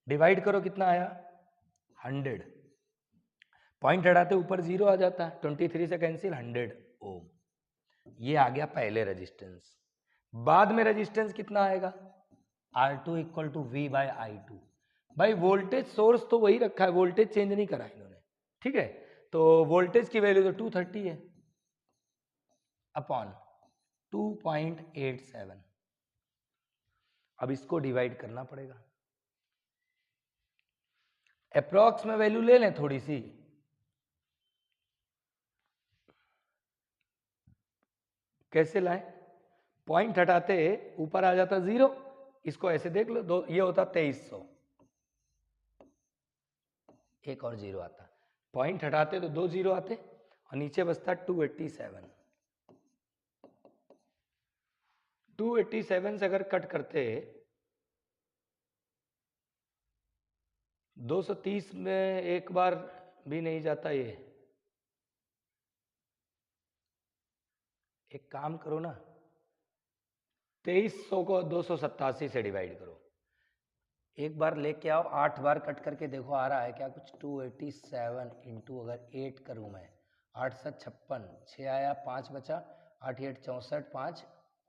डिवाइड करो कितना आया? 100। पॉइंट हटाते ऊपर 0 आ जाता है, 23 से कैंसिल, 100 ओम। ये आ गया पहले रेजिस्टेंस। बाद में रेजिस्टेंस कितना आएगा? R2 equal to V bye I2। भाई वोल्टेज सोर्स तो वही रखा है, वोल्टेज चेंज नहीं करा इन्होंने। ठीक है, तो वोल्टेज की वैल्यू तो 230 है अपॉन 2.87। अब इसको डिवाइड करना पड़ेगा। अप्रॉक्स में वैल्यू ले लें थोड़ी सी, कैसे लाएं? पॉइंट हटाते ऊपर आ जाता 0, इसको ऐसे देख लो, दो ये होता 2300, एक और 0 आता। पॉइंट हटाते तो 2 0 आते और नीचे बचता 287। 287 से अगर कट करते 230 में एक बार भी नहीं जाता ये। एक काम करो ना, 2300 को 287 से डिवाइड करो, एक बार लेके आओ, 8 बार कट करके देखो आ रहा है क्या कुछ। 287 इंटू अगर 8 करूँ मैं, 8 7 56, 6 आया, 5 बचा, 8 8 64, 5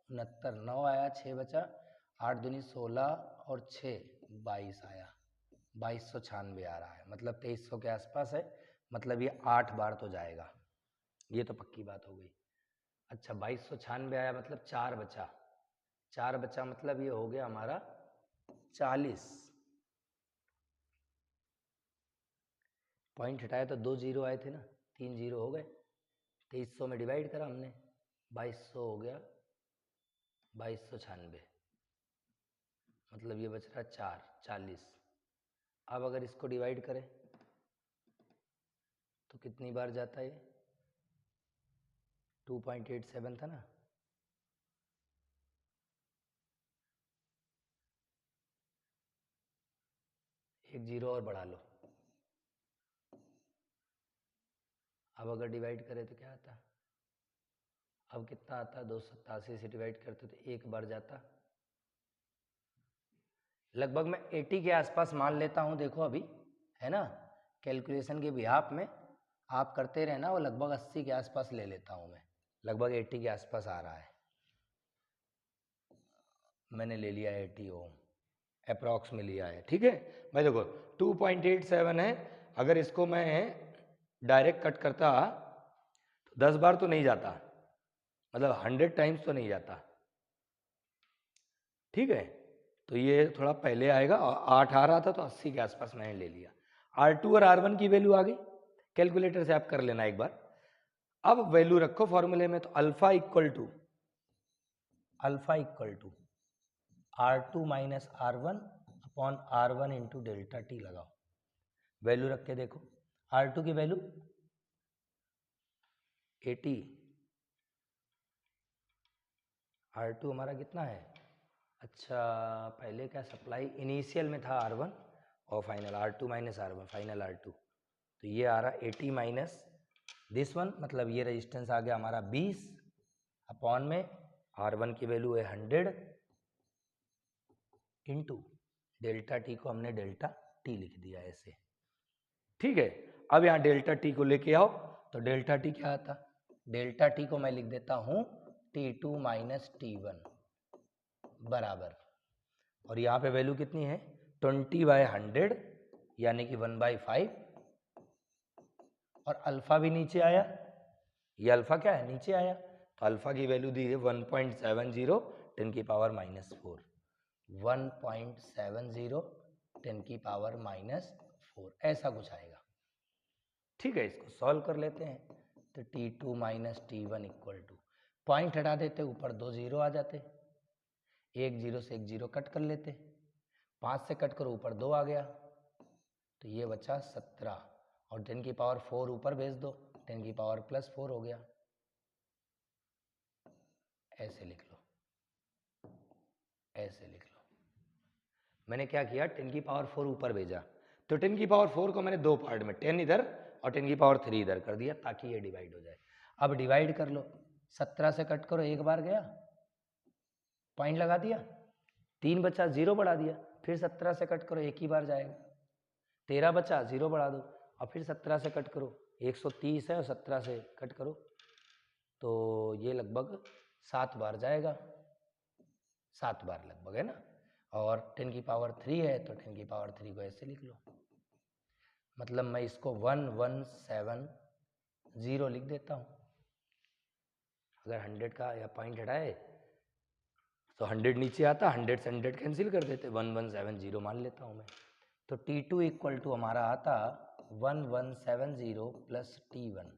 69, 9 आया, 6 बचा, 8 दूनी 16 और 6 22 आया, 2296 आ रहा है। मतलब 2300 के आसपास है, मतलब ये 8 बार तो जाएगा, ये तो पक्की बात हो गई। अच्छा 2296 आया, मतलब 4 बचा, 4 बचा, मतलब ये हो गया हमारा 40। पॉइंट हटाया तो 2 0 आए थे ना, 3 0 हो गए। 2300 में डिवाइड करा हमने, 2200 हो गया, 2296, मतलब ये बच रहा 4 40। अब अगर इसको डिवाइड करें तो कितनी बार जाता है? 2.87 था ना, एक 0 और बढ़ा लो। अब अगर डिवाइड करें तो क्या आता? अब कितना आता? 287 से डिवाइड करते तो एक बार जाता। लगभग मैं 80 के आसपास मान लेता हूँ, देखो अभी है ना, कैलकुलेशन के बिहाफ में आप करते रहना, वो लगभग 80 के आसपास ले लेता हूँ मैं, लगभग 80 के आसपास आ रहा है। मैंने ले लिया 80 ओम, अप्रॉक्स में लिया है। ठीक है भाई, देखो 2.87 है, अगर इसको मैं डायरेक्ट कट करता तो 10 बार तो नहीं जाता, मतलब 100 टाइम्स तो नहीं जाता। ठीक है, तो ये थोड़ा पहले आएगा, और 8 आ रहा था तो 80 के आसपास मैंने ले लिया। R2 और R1 की वैल्यू आ गई, कैलकुलेटर से आप कर लेना एक बार। अब वैल्यू रखो फॉर्मूले में, तो alpha equal to R2 minus R1 upon R1 into delta T लगाओ। वैल्यू रख के देखो, R2 की वैल्यू 80, R2 हमारा कितना है? अच्छा पहले क्या सप्लाई इनिशियल में था R1 और final R2 minus R1, final R2, तो ये आ रहा 80 माइनस दिस वन, मतलब ये रेजिस्टेंस आ गया हमारा 20 अपॉन में R1 की वैल्यू है 100 इंटू डेल्टा टी को हमने डेल्टा टी लिख दिया ऐसे। ठीक है, अब यहाँ डेल्टा टी को लेके आओ, तो डेल्टा टी क्या आता, डेल्टा टी को मैं लिख देता हूँ T2 माइनस T1 बराबर, और यहाँ पे वैल्यू कितनी है 20/100 यानी कि 1/5, और अल्फा भी नीचे आया, ये अल्फा क्या है नीचे आया, तो अल्फा की वैल्यू दी है 1.70 10 की पावर -4, 1.70 10 की पावर -4 ऐसा कुछ आएगा। ठीक है, इसको सॉल्व कर लेते हैं, तो T2 minus T1 equal to, point हटा देते, ऊपर 2 जीरो आ जाते, एक जीरो से एक जीरो कट कर लेते, 5 से कट करो ऊपर 2 आ गया, तो ये बचा 17, और 10 की पावर 4 ऊपर भेज दो, 10 की पावर +4 हो गया, ऐसे लिख लो, ऐसे लिख लो। मैंने क्या किया 10 की पावर 4 ऊपर भेजा, तो 10 की पावर 4 को मैंने दो पार्ट में 10 इधर और 10 की पावर 3 इधर कर दिया ताकि ये डिवाइड हो जाए। अब डिवाइड कर लो, 17 से कट करो एक बार गया, पॉइंट लगा दिया, 3 बचा 0 बढ़ा दिया, फिर 17 से कट करो एक ही बार जाएगा, 13 बचा 0 बढ़ा दो, और फिर 17 से कट करो, 130 है और 17 से कट करो तो ये लगभग 7 बार जाएगा, 7 बार लगभग है ना, और 10 की पावर 3 है तो 10 की पावर 3 को ऐसे लिख लो, मतलब मैं इसको 1170 लिख देता हूँ। अगर 100 का या पॉइंट हटाए तो 100 नीचे आता, 100 से 100 कैंसिल कर देते, 1170 मान लेता हूँ मैं, तो T2 इक्वल टू हमारा आता 1170 प्लस T1,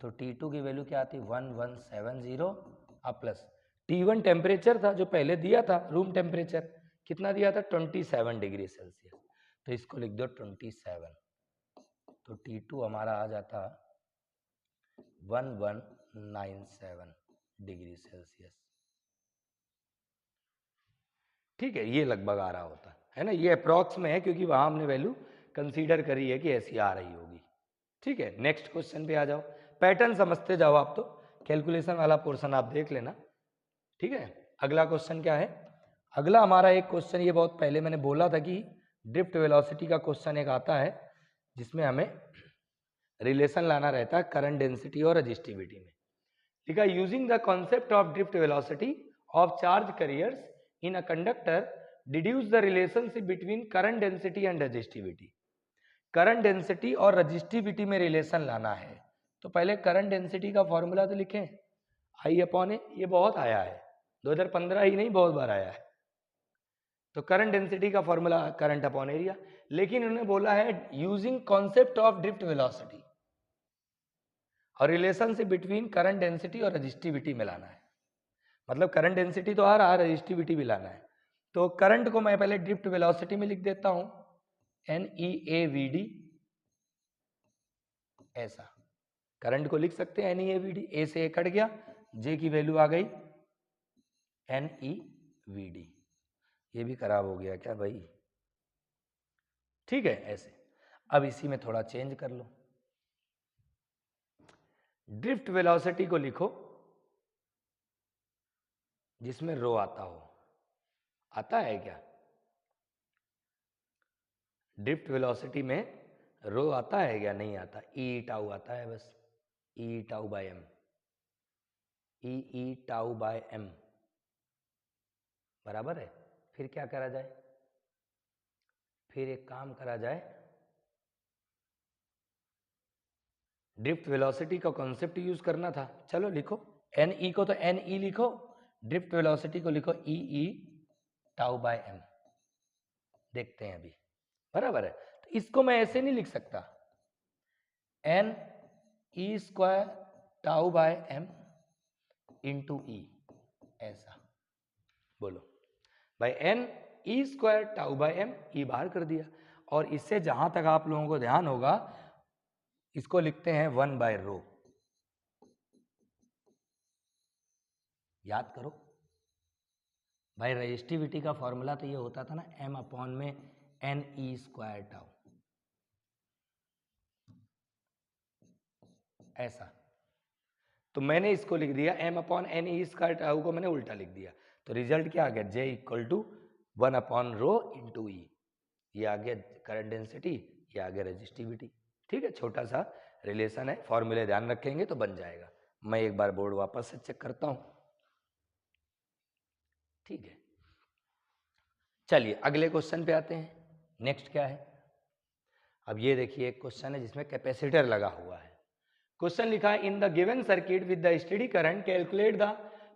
तो T2 की वैल्यू क्या आती 1170 अब प्लस T1 टेम्परेचर था जो पहले दिया था, रूम टेम्परेचर कितना दिया था 27 डिग्री सेल्सियस, तो इसको लिख दो 27, तो T2 हमारा आ जाता 1197 डिग्री सेल्सियस। ठीक है, ये लगभग आ रहा होता है ना, ये अप्रॉक्स में है क्योंकि वहां हमने वैल्यू कंसीडर करी है कि ऐसी आ रही होगी। ठीक है, नेक्स्ट क्वेश्चन पे आ जाओ, पैटर्न समझते जाओ आप, तो कैलकुलेशन वाला पोर्शन आप देख लेना। ठीक है, अगला क्वेश्चन क्या है, अगला हमारा एक क्वेश्चन, ये बहुत पहले मैंने बोला था कि ड्रिफ्ट वेलोसिटी का क्वेश्चन एक आता है जिसमें हमें रिलेशन लाना रहता है करंट डेंसिटी और रजिस्टिविटी में। लिखा using the concept of drift velocity of charge carriers in a conductor deduce the relationship between current density and resistivity. Current density और रजिस्टिविटी में रिलेशन लाना है, तो पहले करंट डेंसिटी का फॉर्मूला तो लिखें, I/A, ये बहुत आया है 2015 ही नहीं बहुत बार आया है, तो करंट डेंसिटी का फॉर्मूला करंट अपॉन एरिया, लेकिन उन्होंने बोला है using concept of drift velocity और रिलेशनशिप बिटवीन करंट डेंसिटी और रजिस्टिविटी में लाना है, मतलब करंट डेंसिटी तो आ रहा है, रजिस्टिविटी भी लाना है, तो करंट को मैं पहले ड्रिफ्ट वेलोसिटी में लिख देता हूं NEAVD, ऐसा करंट को लिख सकते हैं NEAVD, ए से ए कट गया, जे की वैल्यू आ गई NEVD, ये भी खराब हो गया क्या भाई। ठीक है, ऐसे अब इसी में थोड़ा चेंज कर लो, ड्रिफ्ट वेलोसिटी को लिखो जिसमें रो आता हो, आता है क्या ड्रिफ्ट वेलोसिटी में रो आता है क्या, नहीं आता, ई टाउ आता है बस, ई tau by M, E tau by M बराबर है। फिर क्या करा जाए, फिर एक काम करा जाए, ड्रिफ्ट वेलोसिटी का कॉन्सेप्ट यूज करना था, चलो लिखो NE को तो NE लिखो, ड्रिफ्ट वेलोसिटी को लिखो ई टाउ बाय एम, देखते हैं अभी, बराबर है। तो इसको मैं ऐसे नहीं लिख सकता, NE² tau by m into e, ऐसा बोलो भाई, NE² टाउ बाय एम, ई बाहर कर दिया, और इससे जहां तक आप लोगों को ध्यान होगा इसको लिखते हैं 1/ρ, याद करो भाई, रजिस्टिविटी का फॉर्मूला तो ये होता था ना M/में NE² टाउ, ऐसा, तो मैंने इसको लिख दिया M/NE² टाउ को मैंने उल्टा लिख दिया, तो रिजल्ट क्या आ गया, J इक्वल टू 1/ρ इंटू ई, ये आ गया करंट डेंसिटी, ये आ गया रजिस्टिविटी। ठीक है, छोटा सा रिलेशन है, फॉर्मूले ध्यान रखेंगे तो बन जाएगा। मैं एक बार बोर्ड वापस से चेक करता हूं। ठीक है, चलिए अगले क्वेश्चन पे आते हैं। नेक्स्ट क्या है, अब ये देखिए एक क्वेश्चन है जिसमें कैपेसिटर लगा हुआ है। क्वेश्चन लिखा है in the given circuit with the steady current calculate the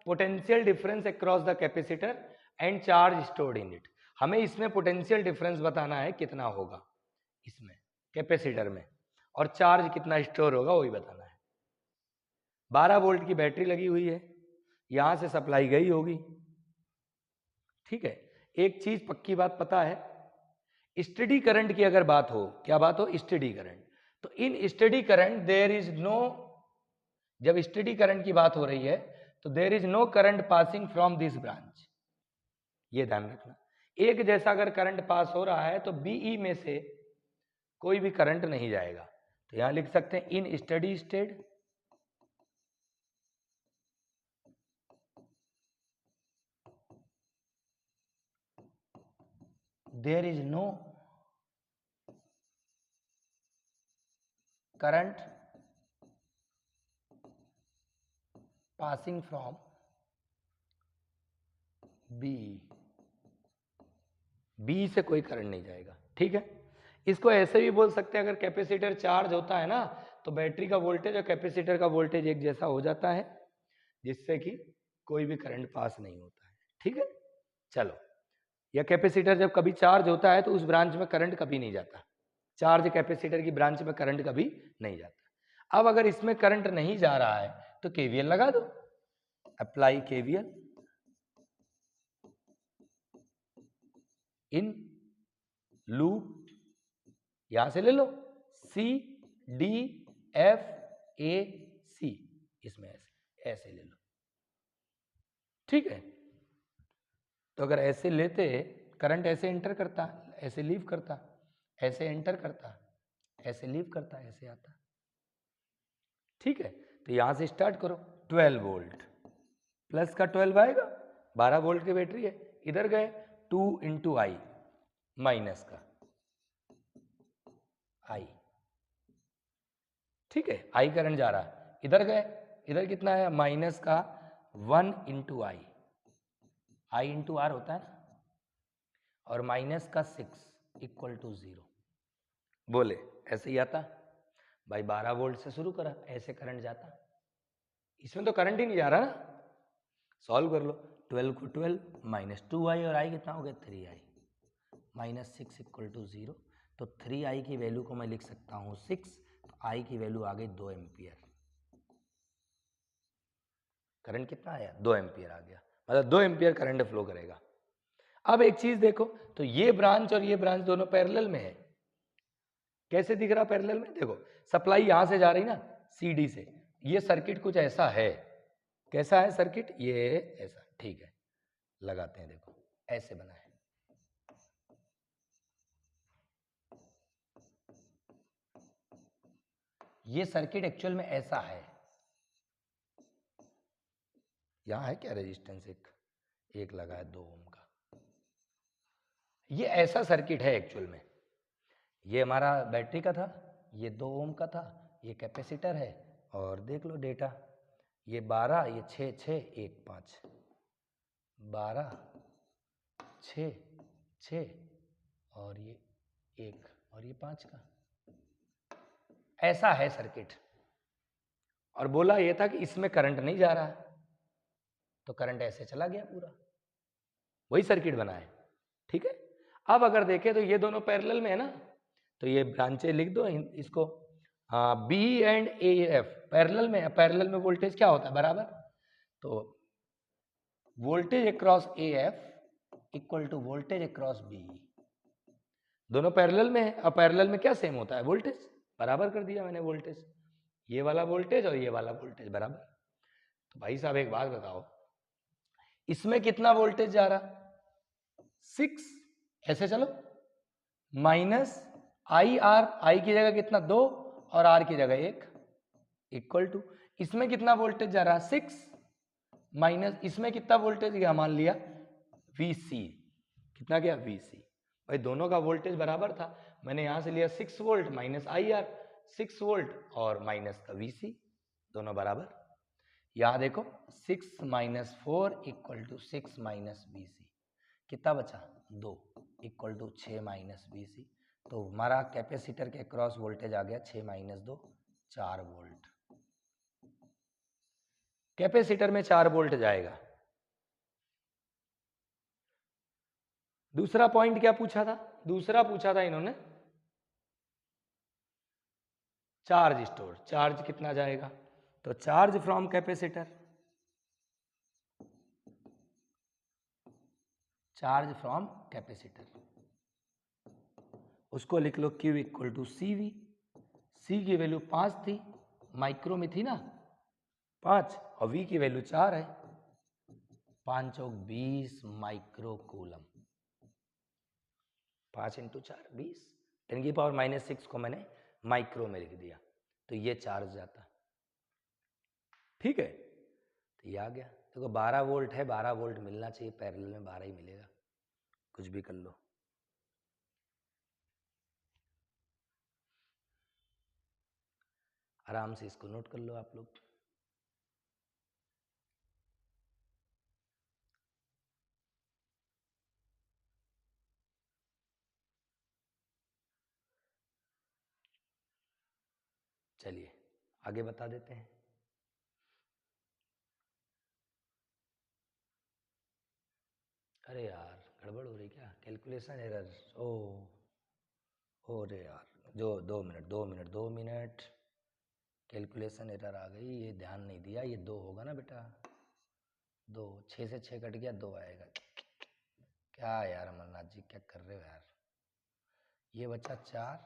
potential difference across the capacitor and charge stored in it. हमें इसमें पोटेंशियल डिफरेंस बताना है कितना होगा इसमें कैपेसिटर में, और चार्ज कितना स्टोर होगा वही बताना है। 12 वोल्ट की बैटरी लगी हुई है, यहां से सप्लाई गई होगी। ठीक है, एक चीज पक्की बात पता है, स्टेडी करंट की अगर बात हो, क्या बात हो, स्टेडी करंट, तो in steady current there is no, जब स्टेडी करंट की बात हो रही है तो there is no current passing from this branch. ये ध्यान रखना, एक जैसा अगर करंट पास हो रहा है तो बीई में से कोई भी करंट नहीं जाएगा। तो यहां लिख सकते हैं in steady state there is no current passing from B से कोई करंट नहीं जाएगा। ठीक है, इसको ऐसे भी बोल सकते हैं, अगर कैपेसिटर चार्ज होता है ना तो बैटरी का वोल्टेज और कैपेसिटर का वोल्टेज एक जैसा हो जाता है, जिससे कि कोई भी करंट पास नहीं होता है। ठीक है, चलो, या कैपेसिटर जब कभी चार्ज होता है तो उस ब्रांच में करंट कभी नहीं जाता, चार्ज कैपेसिटर की ब्रांच में करंट कभी नहीं जाता। अब अगर इसमें करंट नहीं जा रहा है तो केवीएल लगा दो, अप्लाई केवीएल इन लूप, यहां से ले लो सी डी एफ ए सी, इसमें ऐसे ऐसे ले लो। ठीक है, तो अगर ऐसे लेते करंट ऐसे एंटर करता, ऐसे लीव करता, ऐसे एंटर करता, ऐसे लीव करता, ऐसे आता। ठीक है, तो यहां से स्टार्ट करो, 12 वोल्ट प्लस का 12 आएगा, 12 वोल्ट की बैटरी है, इधर गए 2 इंटू आई माइनस का आई। ठीक है, आई करंट जा रहा है, इधर गए, इधर कितना है माइनस का 1 into I, I into R होता है ना, और माइनस का 6 इक्वल टू 0। बोले ऐसे ही आता भाई, 12 वोल्ट से शुरू करा, ऐसे करंट जाता, इसमें तो करंट ही नहीं जा रहा ना। सॉल्व कर लो, 12 को 12 माइनस 2i और आई कितना हो गया 3i, माइनस 6 इक्वल टू 0। तो 3i की वैल्यू को मैं लिख सकता हूं 6, तो i की वैल्यू आ गई 2 एम्पियर। करंट कितना आया 2 एम्पियर आ गया, मतलब 2 एम्पियर करंट फ्लो करेगा। अब एक चीज देखो, तो ये ब्रांच और ये ब्रांच दोनों पैरेलल में है। कैसे दिख रहा पैरेलल में, देखो सप्लाई यहां से जा रही ना सीडी से, ये सर्किट कुछ ऐसा है। कैसा है सर्किट, ये ऐसा। ठीक है, लगाते हैं, देखो ऐसे बना है। ये सर्किट एक्चुअल में ऐसा है, यहां है क्या रेजिस्टेंस, एक लगा है 2 ओम का, ये ऐसा सर्किट है एक्चुअल में। ये हमारा बैटरी का था, ये 2 ओम का था, ये कैपेसिटर है, और देख लो डेटा, ये 12, ये 6 6 1 5, 12 6 6 और ये 1 और ये 5 का, ऐसा है सर्किट। और बोला ये था कि इसमें करंट नहीं जा रहा है, तो करंट ऐसे चला गया पूरा, वही सर्किट बना है। ठीक है, अब अगर देखें तो ये दोनों पैरेलल में है ना, तो ये ब्रांचें लिख दो इसको, हाँ B and A F parallel में है। पैरेलल में वोल्टेज क्या होता है बराबर, तो voltage across A F equal to voltage across B. दोनों पैरेलल में है, अब पैरेलल में क्या सेम होता है, वोल्टेज बराबर कर दिया मैंने, वोल्टेज ये वाला वोल्टेज और ये वाला वोल्टेज बराबर। तो भाई साहब एक बात बताओ, इसमें कितना वोल्टेज जा रहा 6, ऐसे चलो, माइनस आई आर, आई की जगह कितना 2 और आर की जगह 1 इक्वल टू, इसमें कितना वोल्टेज जा रहा 6 माइनस, इसमें कितना वोल्टेज गया मान लिया VC, कितना गया VC। भाई दोनों का वोल्टेज बराबर था, मैंने यहां से लिया 6 volt minus I R, 6 volt और माइनस का VC दोनों बराबर। यहाँ देखो 6 minus 4 equal to 6 minus VC, कितना बचा 2 इक्वल टू 6 माइनस VC। तो हमारा कैपेसिटर के क्रॉस वोल्टेज आ गया 6 माइनस 2 4 वोल्ट। कैपेसिटर में 4 वोल्ट जाएगा। दूसरा पॉइंट क्या पूछा था? दूसरा पूछा था इन्होंने चार्ज स्टोर। चार्ज कितना जाएगा? तो charge from capacitor, charge from capacitor, उसको लिख लो Q equal to CV। C की वैल्यू 5 थी, माइक्रो में थी ना 5, और V की वैल्यू 4 है, 5 चौक 20 माइक्रो कूलम। 5 इंटू 4 20, 10 की पावर माइनस 6 को मैंने माइक्रो में लिख दिया, तो ये चार्ज जाता। ठीक है, तो ये आ गया। देखो 12 वोल्ट है, 12 वोल्ट मिलना चाहिए, पैरेलल में 12 ही मिलेगा, कुछ भी कर लो। आराम से इसको नोट कर लो आप लोग। चलिए आगे बता देते हैं। अरे यार गड़बड़ हो रही क्या? Calculation error. ओ रे यार, जो 2 मिनट कैलकुलेशन एरर आ गई, ये ध्यान नहीं दिया। ये 2 होगा ना बेटा, 2, 6 से 6 कट गया, 2 आएगा। क्या यार अमरनाथ जी क्या कर रहे हो यार? ये बच्चा 4,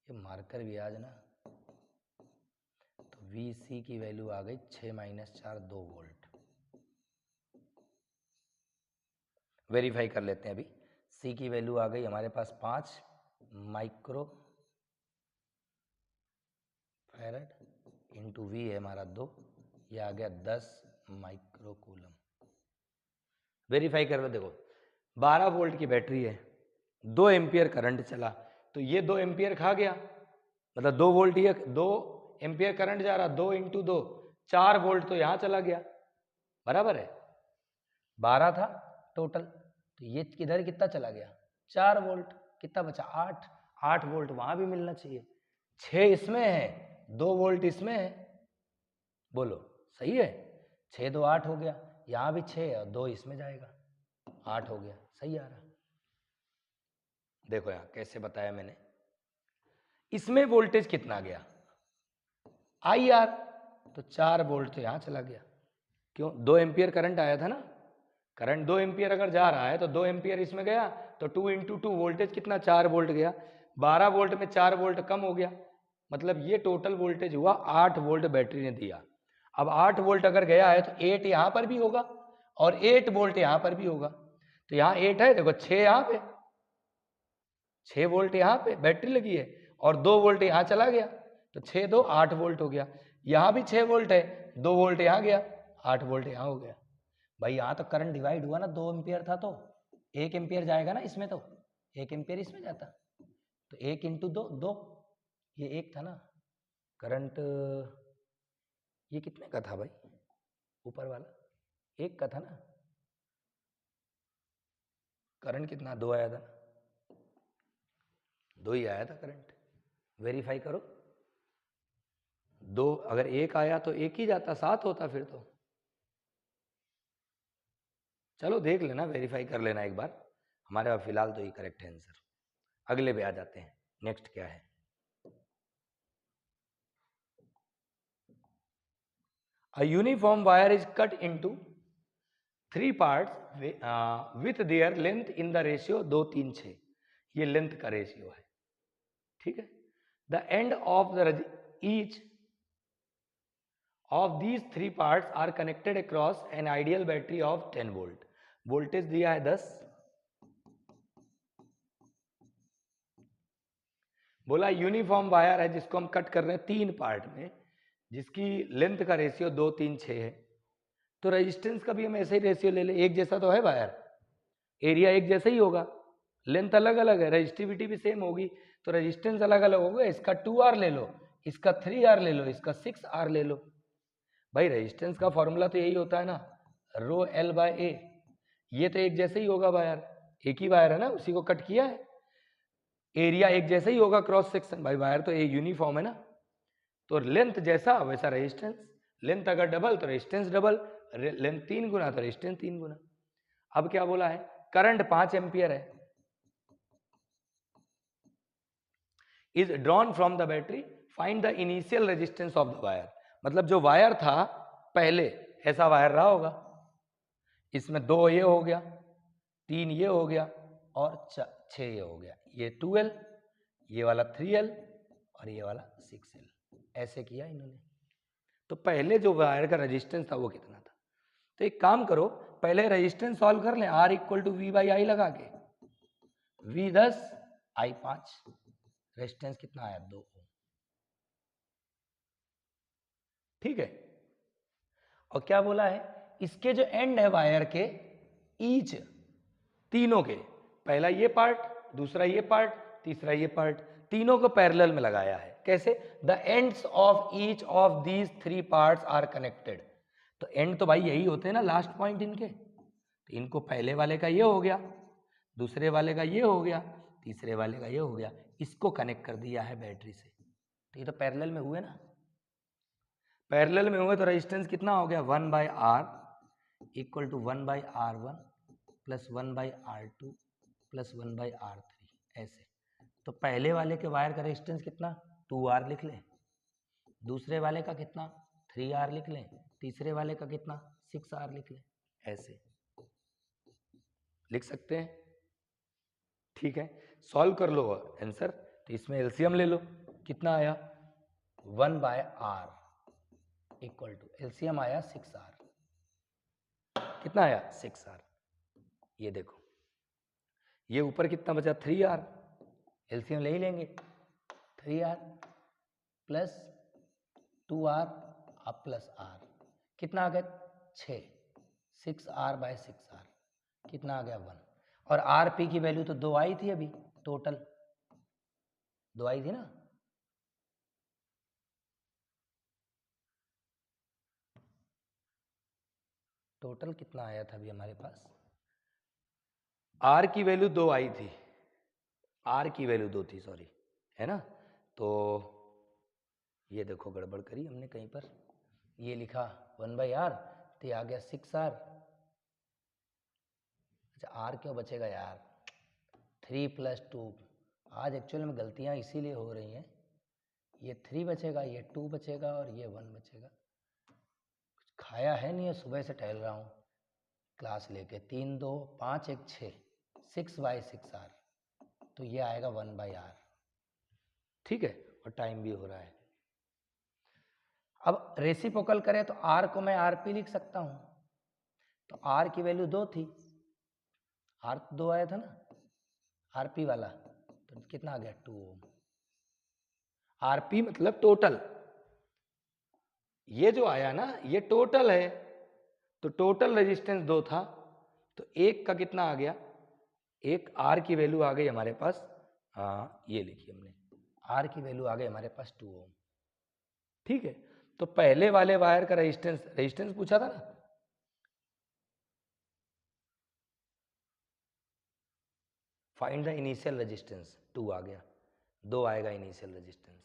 ये मार्कर भी आज ना, तो VC की वैल्यू आ गई 6 माइनस 4 2 वोल्ट। वेरीफाई कर लेते हैं अभी। C की वैल्यू आ गई हमारे पास 5 माइक्रो फैरड इंटू V है हमारा 2, ये आ गया 10 माइक्रो कूलम। वेरीफाई कर लो। देखो 12 वोल्ट की बैटरी है, 2 एम्पियर करंट चला, तो ये 2 एम्पियर खा गया, मतलब 2 वोल्ट, ये 2 एम्पियर करंट जा रहा, 2 इंटू 2 4 वोल्ट, तो यहाँ चला गया, बराबर है। 12 था टोटल, तो ये किधर कितना चला गया 4 वोल्ट, कितना बचा 8। 8 वोल्ट वहां भी मिलना चाहिए, 6 इसमें है, 2 वोल्ट इसमें है, बोलो सही है। 6 2 8 हो गया, यहाँ भी 6 और 2 इसमें जाएगा, 8 हो गया, सही आ रहा। देखो यहाँ कैसे बताया मैंने। इसमें वोल्टेज कितना गया IR, तो 4 वोल्ट तो यहाँ चला गया, क्यों 2 एम्पियर करंट आया था ना, करंट 2 एम्पियर अगर जा रहा है तो 2 एम्पियर इसमें गया, तो 2 इंटू 2 वोल्टेज कितना 4 वोल्ट गया, 12 वोल्ट में 4 वोल्ट कम हो गया, मतलब ये टोटल वोल्टेज हुआ 8 वोल्ट बैटरी ने दिया। अब 8 वोल्ट अगर गया है तो 8 यहाँ पर भी होगा और 8 वोल्ट यहाँ पर भी होगा, तो यहाँ 8 है, देखो 6 यहाँ पे, 6 वोल्ट यहाँ पे बैटरी लगी है और 2 वोल्ट यहाँ चला गया, तो 6 2 8 वोल्ट हो गया। यहाँ भी 6 वोल्ट है, 2 वोल्ट यहाँ गया, 8 वोल्ट यहाँ हो गया। भाई यहाँ तो करंट डिवाइड हुआ ना, 2 एम्पियर था तो 1 एम्पियर जाएगा ना इसमें, तो 1 एम्पियर इसमें जाता, तो 1 इंटू 2 2, ये 1 था ना करंट, ये कितने का था भाई ऊपर वाला, 1 का था ना करंट, कितना 2 आया था, 2 ही आया था करंट। वेरीफाई करो, 2 अगर 1 आया तो 1 ही जाता, 7 होता फिर तो। चलो देख लेना, वेरीफाई कर लेना एक बार, हमारे पास फिलहाल तो ये करेक्ट है आंसर। अगले पे आ जाते हैं, नेक्स्ट क्या है। A uniform wire is cut into 3 parts with their length in the ratio 2 3 6, ये लेंथ का रेशियो है, ठीक है। The end of the each of these 3 parts are connected across an ideal battery of 10 volt. Voltage दिया है 10, बोला uniform wire है जिसको हम कट कर रहे हैं 3 पार्ट में, जिसकी लेंथ का रेशियो 2 3 6 है, तो रेजिस्टेंस का भी हम ऐसे ही रेशियो ले ले, एक जैसा तो है वायर, एरिया एक जैसा ही होगा, लेंथ अलग अलग है, रेजिस्टिविटी भी सेम होगी, तो रेजिस्टेंस अलग अलग हो गए, इसका 2R ले लो, इसका 3R ले लो, इसका 6R ले लो। भाई रेजिस्टेंस का फॉर्मूला तो यही होता है ना, रो L बाय ए। ये तो एक जैसे ही होगा वायर, एक ही वायर है ना, उसी को कट किया है। एरिया एक जैसा ही होगा क्रॉस सेक्शन, भाई वायर तो एक यूनिफॉर्म है ना। तो लेंथ जैसा वैसा रेजिस्टेंस, लेंथ अगर डबल तो रेजिस्टेंस डबल, लेंथ 3 गुना तो रेजिस्टेंस 3 गुना। अब क्या बोला है, करंट 5 एम्पियर है, is drawn from the battery, find the initial resistance of the wire. मतलब जो वायर था पहले ऐसा वायर रहा होगा, इसमें 2 ये हो गया, 3 ये हो गया और 6 ये हो गया, ये 2L, ये वाला 3L और ये वाला 6L, ऐसे किया इन्होंने। तो पहले जो वायर का रेजिस्टेंस था वो कितना था। तो एक काम करो, पहले रेजिस्टेंस सॉल्व कर लें, R equal to V by I लगा के, V 10 I 5, रेजिस्टेंस कितना आया 2 ओम। ठीक है, और क्या बोला है, इसके जो एंड है वायर के, ईच तीनों के, पहला ये पार्ट, दूसरा ये पार्ट, तीसरा ये पार्ट, तीनों को पैरेलल में लगाया है। कैसे, the ends of each of these 3 parts are connected. तो एंड तो भाई यही होते हैं ना, लास्ट पॉइंट इनके। तो इनको पहले वाले का ये हो गया, दूसरे वाले का ये हो गया, तीसरे वाले का ये हो गया, इसको कनेक्ट कर दिया है बैटरी से। तो ये तो पैरेलल में हुए ना, पैरेलल में हुए तो रेजिस्टेंस कितना हो गया, 1 by R equal to 1 by R1 plus 1 by R2 plus 1 by R3, ऐसे। तो पहले वाले के वायर का रेजिस्टेंस कितना, 2R लिख लें, दूसरे वाले का कितना 3R लिख लें, तीसरे वाले का कितना 6R लिख लें, ऐसे लिख सकते हैं। ठीक है, सॉल्व कर लो आंसर। तो इसमें एलसीएम ले लो, कितना आया 1 by R equal to, LCM आया 6R, कितना आया 6R। ये देखो, ये ऊपर कितना बचा 3R, एलसीएम ले ही लेंगे, 3R प्लस 2R अब प्लस R, कितना आ गया 6, 6R बाय 6R, कितना आ गया 1। और आर पी की वैल्यू तो 2 आई थी अभी, टोटल 2 आई थी ना। टोटल कितना आया था अभी हमारे पास, आर की वैल्यू 2 आई थी, आर की वैल्यू 2 थी, सॉरी, है ना। तो ये देखो गड़बड़ करी हमने कहीं पर, ये लिखा 1 बाई आर तो आ गया 6R। अच्छा आर क्यों बचेगा यार, 3 प्लस 2, आज एक्चुअल में गलतियाँ इसीलिए हो रही हैं। ये 3 बचेगा, ये 2 बचेगा और ये 1 बचेगा। कुछ खाया है नहीं है, सुबह से टहल रहा हूँ क्लास लेके, 3 2 5 1 6, 6 बाई 6R, तो ये आएगा 1 बाई आर। ठीक है, और टाइम भी हो रहा है। अब रेसिप्रोकल करें तो R को मैं RP लिख सकता हूँ, तो R की वैल्यू 2 थी, R 2 आया था ना RP वाला, तो कितना आ गया 2 ओम। RP मतलब टोटल, ये जो आया ना ये टोटल है, तो टोटल रेजिस्टेंस 2 था, तो एक का कितना आ गया, एक R की वैल्यू आ गई हमारे पास, हाँ ये लिखी हमने, R की वैल्यू आ गई हमारे पास 2 ओम। ठीक है, तो पहले वाले वायर का रेजिस्टेंस पूछा था ना, फाइंड द इनिशियल रेजिस्टेंस, 2 आ गया, 2 आएगा इनिशियल रेजिस्टेंस।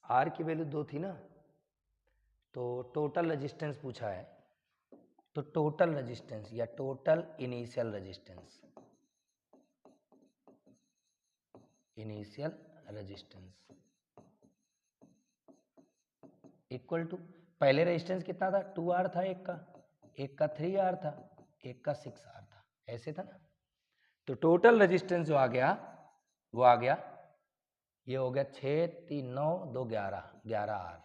R की वैल्यू 2 थी ना, तो टोटल रेजिस्टेंस पूछा है, तो टोटल रेजिस्टेंस या total initial resistance, initial resistance equal to, पहले रेजिस्टेंस कितना था 2R था, एक का 3R था, एक का 6R था, ऐसे था ना। तो टोटल रेजिस्टेंस जो आ गया वो आ गया, ये हो गया 6 3 9 2 11, 11R,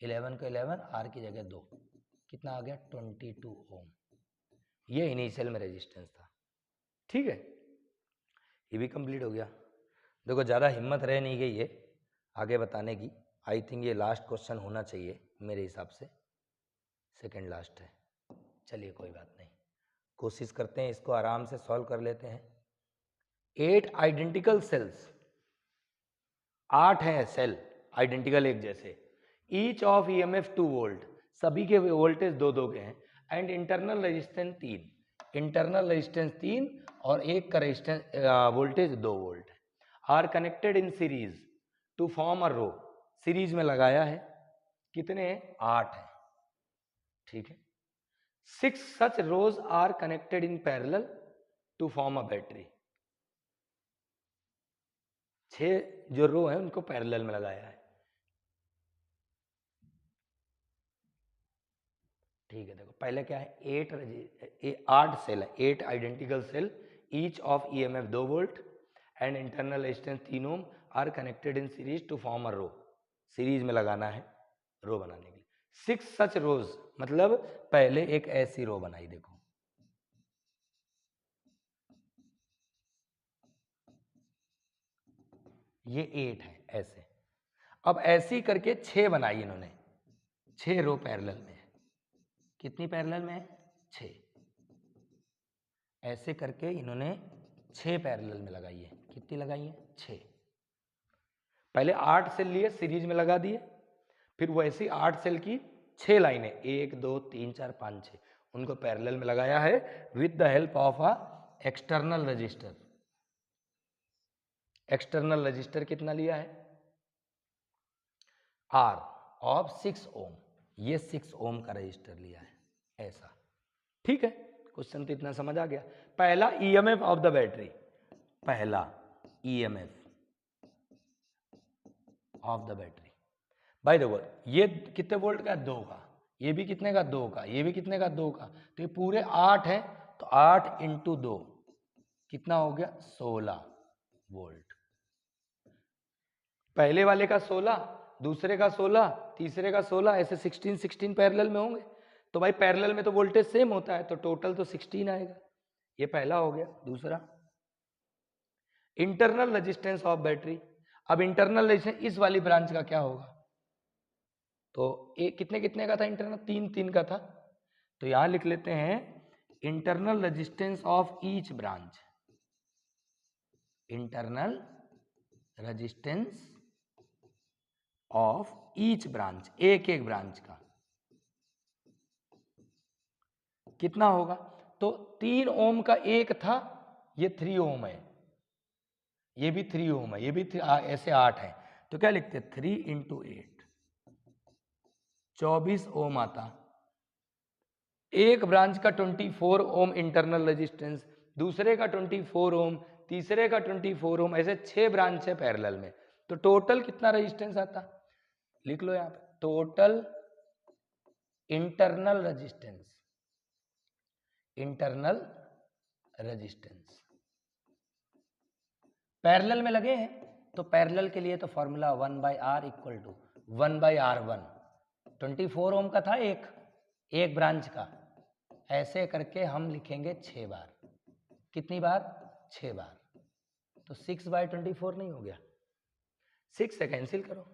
11 को 11, R की जगह 2, कितना आ गया 22 ओम। ये इनिशियल में रेजिस्टेंस था। ठीक है, ये भी कंप्लीट हो गया। देखो ज़्यादा हिम्मत रह नहीं गई है आगे बताने की, आई थिंक ये लास्ट क्वेश्चन होना चाहिए मेरे हिसाब से, सेकंड लास्ट है। चलिए कोई बात नहीं, कोशिश करते हैं इसको आराम से सॉल्व कर लेते हैं। 8 आइडेंटिकल सेल्स, 8 हैं सेल आइडेंटिकल एक जैसे, ईच ऑफ ईएमएफ 2 वोल्ट, सभी के वोल्टेज 2 के हैं, and internal resistance 3, internal resistance 3 और एक का resistance voltage 2 volt, are connected in series to form a row, series में लगाया है, कितने हैं? 8 हैं, ठीक है। 6 such rows are connected in parallel to form a battery, 6 जो रो है उनको पैरेलल में लगाया है, ठीक है। देखो पहले क्या है, 8 सेल है, 8 identical cell, each of EMF 2 volt and internal resistance 3 ohm are connected in series to form a row, series में लगाना है रो बनाने के लिए। 6 सच रोज मतलब पहले एक ऐसी रो बनाई, देखो ये 8 है ऐसे, अब ऐसी करके 6 बनाई इन्होंने, 6 रो पैरेलल में है, कितनी पैरेलल में है? 6, ऐसे करके इन्होंने 6 पैरेलल में लगाई है, कितनी लगाई है? 6। पहले 8 सेल लिए सीरीज में लगा दिए, फिर वैसी 8 सेल की 6 लाइनें 1 2 3 4 5 6 उनको पैरेलल में लगाया है with the help of a external register. External register कितना लिया है? आर ऑफ 6 ओम, ये 6 ओम का रजिस्टर लिया है, ऐसा, ठीक है। क्वेश्चन तो इतना समझ आ गया। पहला ईएमएफ ऑफ द बैटरी, पहला ईएमएफ ऑफ द बैटरी, भाई देखो ये कितने वोल्ट का है? 2 का, ये भी कितने का? 2 का, ये भी कितने का? 2 का, तो ये पूरे 8 है, तो 8 इंटू 2 कितना हो गया? 16 वोल्ट। पहले वाले का 16, दूसरे का 16, तीसरे का 16, ऐसे 16 16 पैरेलल में होंगे, तो भाई पैरेलल में तो वोल्टेज सेम होता है, तो टोटल तो 16 आएगा। ये पहला हो गया। दूसरा इंटरनल रेजिस्टेंस ऑफ बैटरी, अब इंटरनल रेजिस्टेंस इस वाली ब्रांच का क्या होगा? तो एक कितने कितने का था इंटरनल? 3 3 का था, तो यहां लिख लेते हैं internal resistance of each branch, internal resistance of each branch, एक एक ब्रांच का कितना होगा? तो 3 ओम का एक था, ये 3 ओम है, ये भी 3 ओम है, ये भी ऐसे 8 है, तो क्या लिखते? 3 इंटू 8 24 ओम आता। एक ब्रांच का 24 ओम इंटरनल रेजिस्टेंस, दूसरे का 24 ओम, तीसरे का 24 ओम, ऐसे 6 ब्रांच है पैरेलल में, तो टोटल कितना रेजिस्टेंस आता? लिख लो यहां पे, total internal resistance, internal resistance parallel में लगे हैं, तो पैरेलल के लिए तो formula 1/r equal to 1/r1, 24 ओम का था एक ब्रांच का, ऐसे करके हम लिखेंगे 6 बार, कितनी बार? 6 बार, तो 6/24 नहीं हो गया? 6 से कैंसिल करो,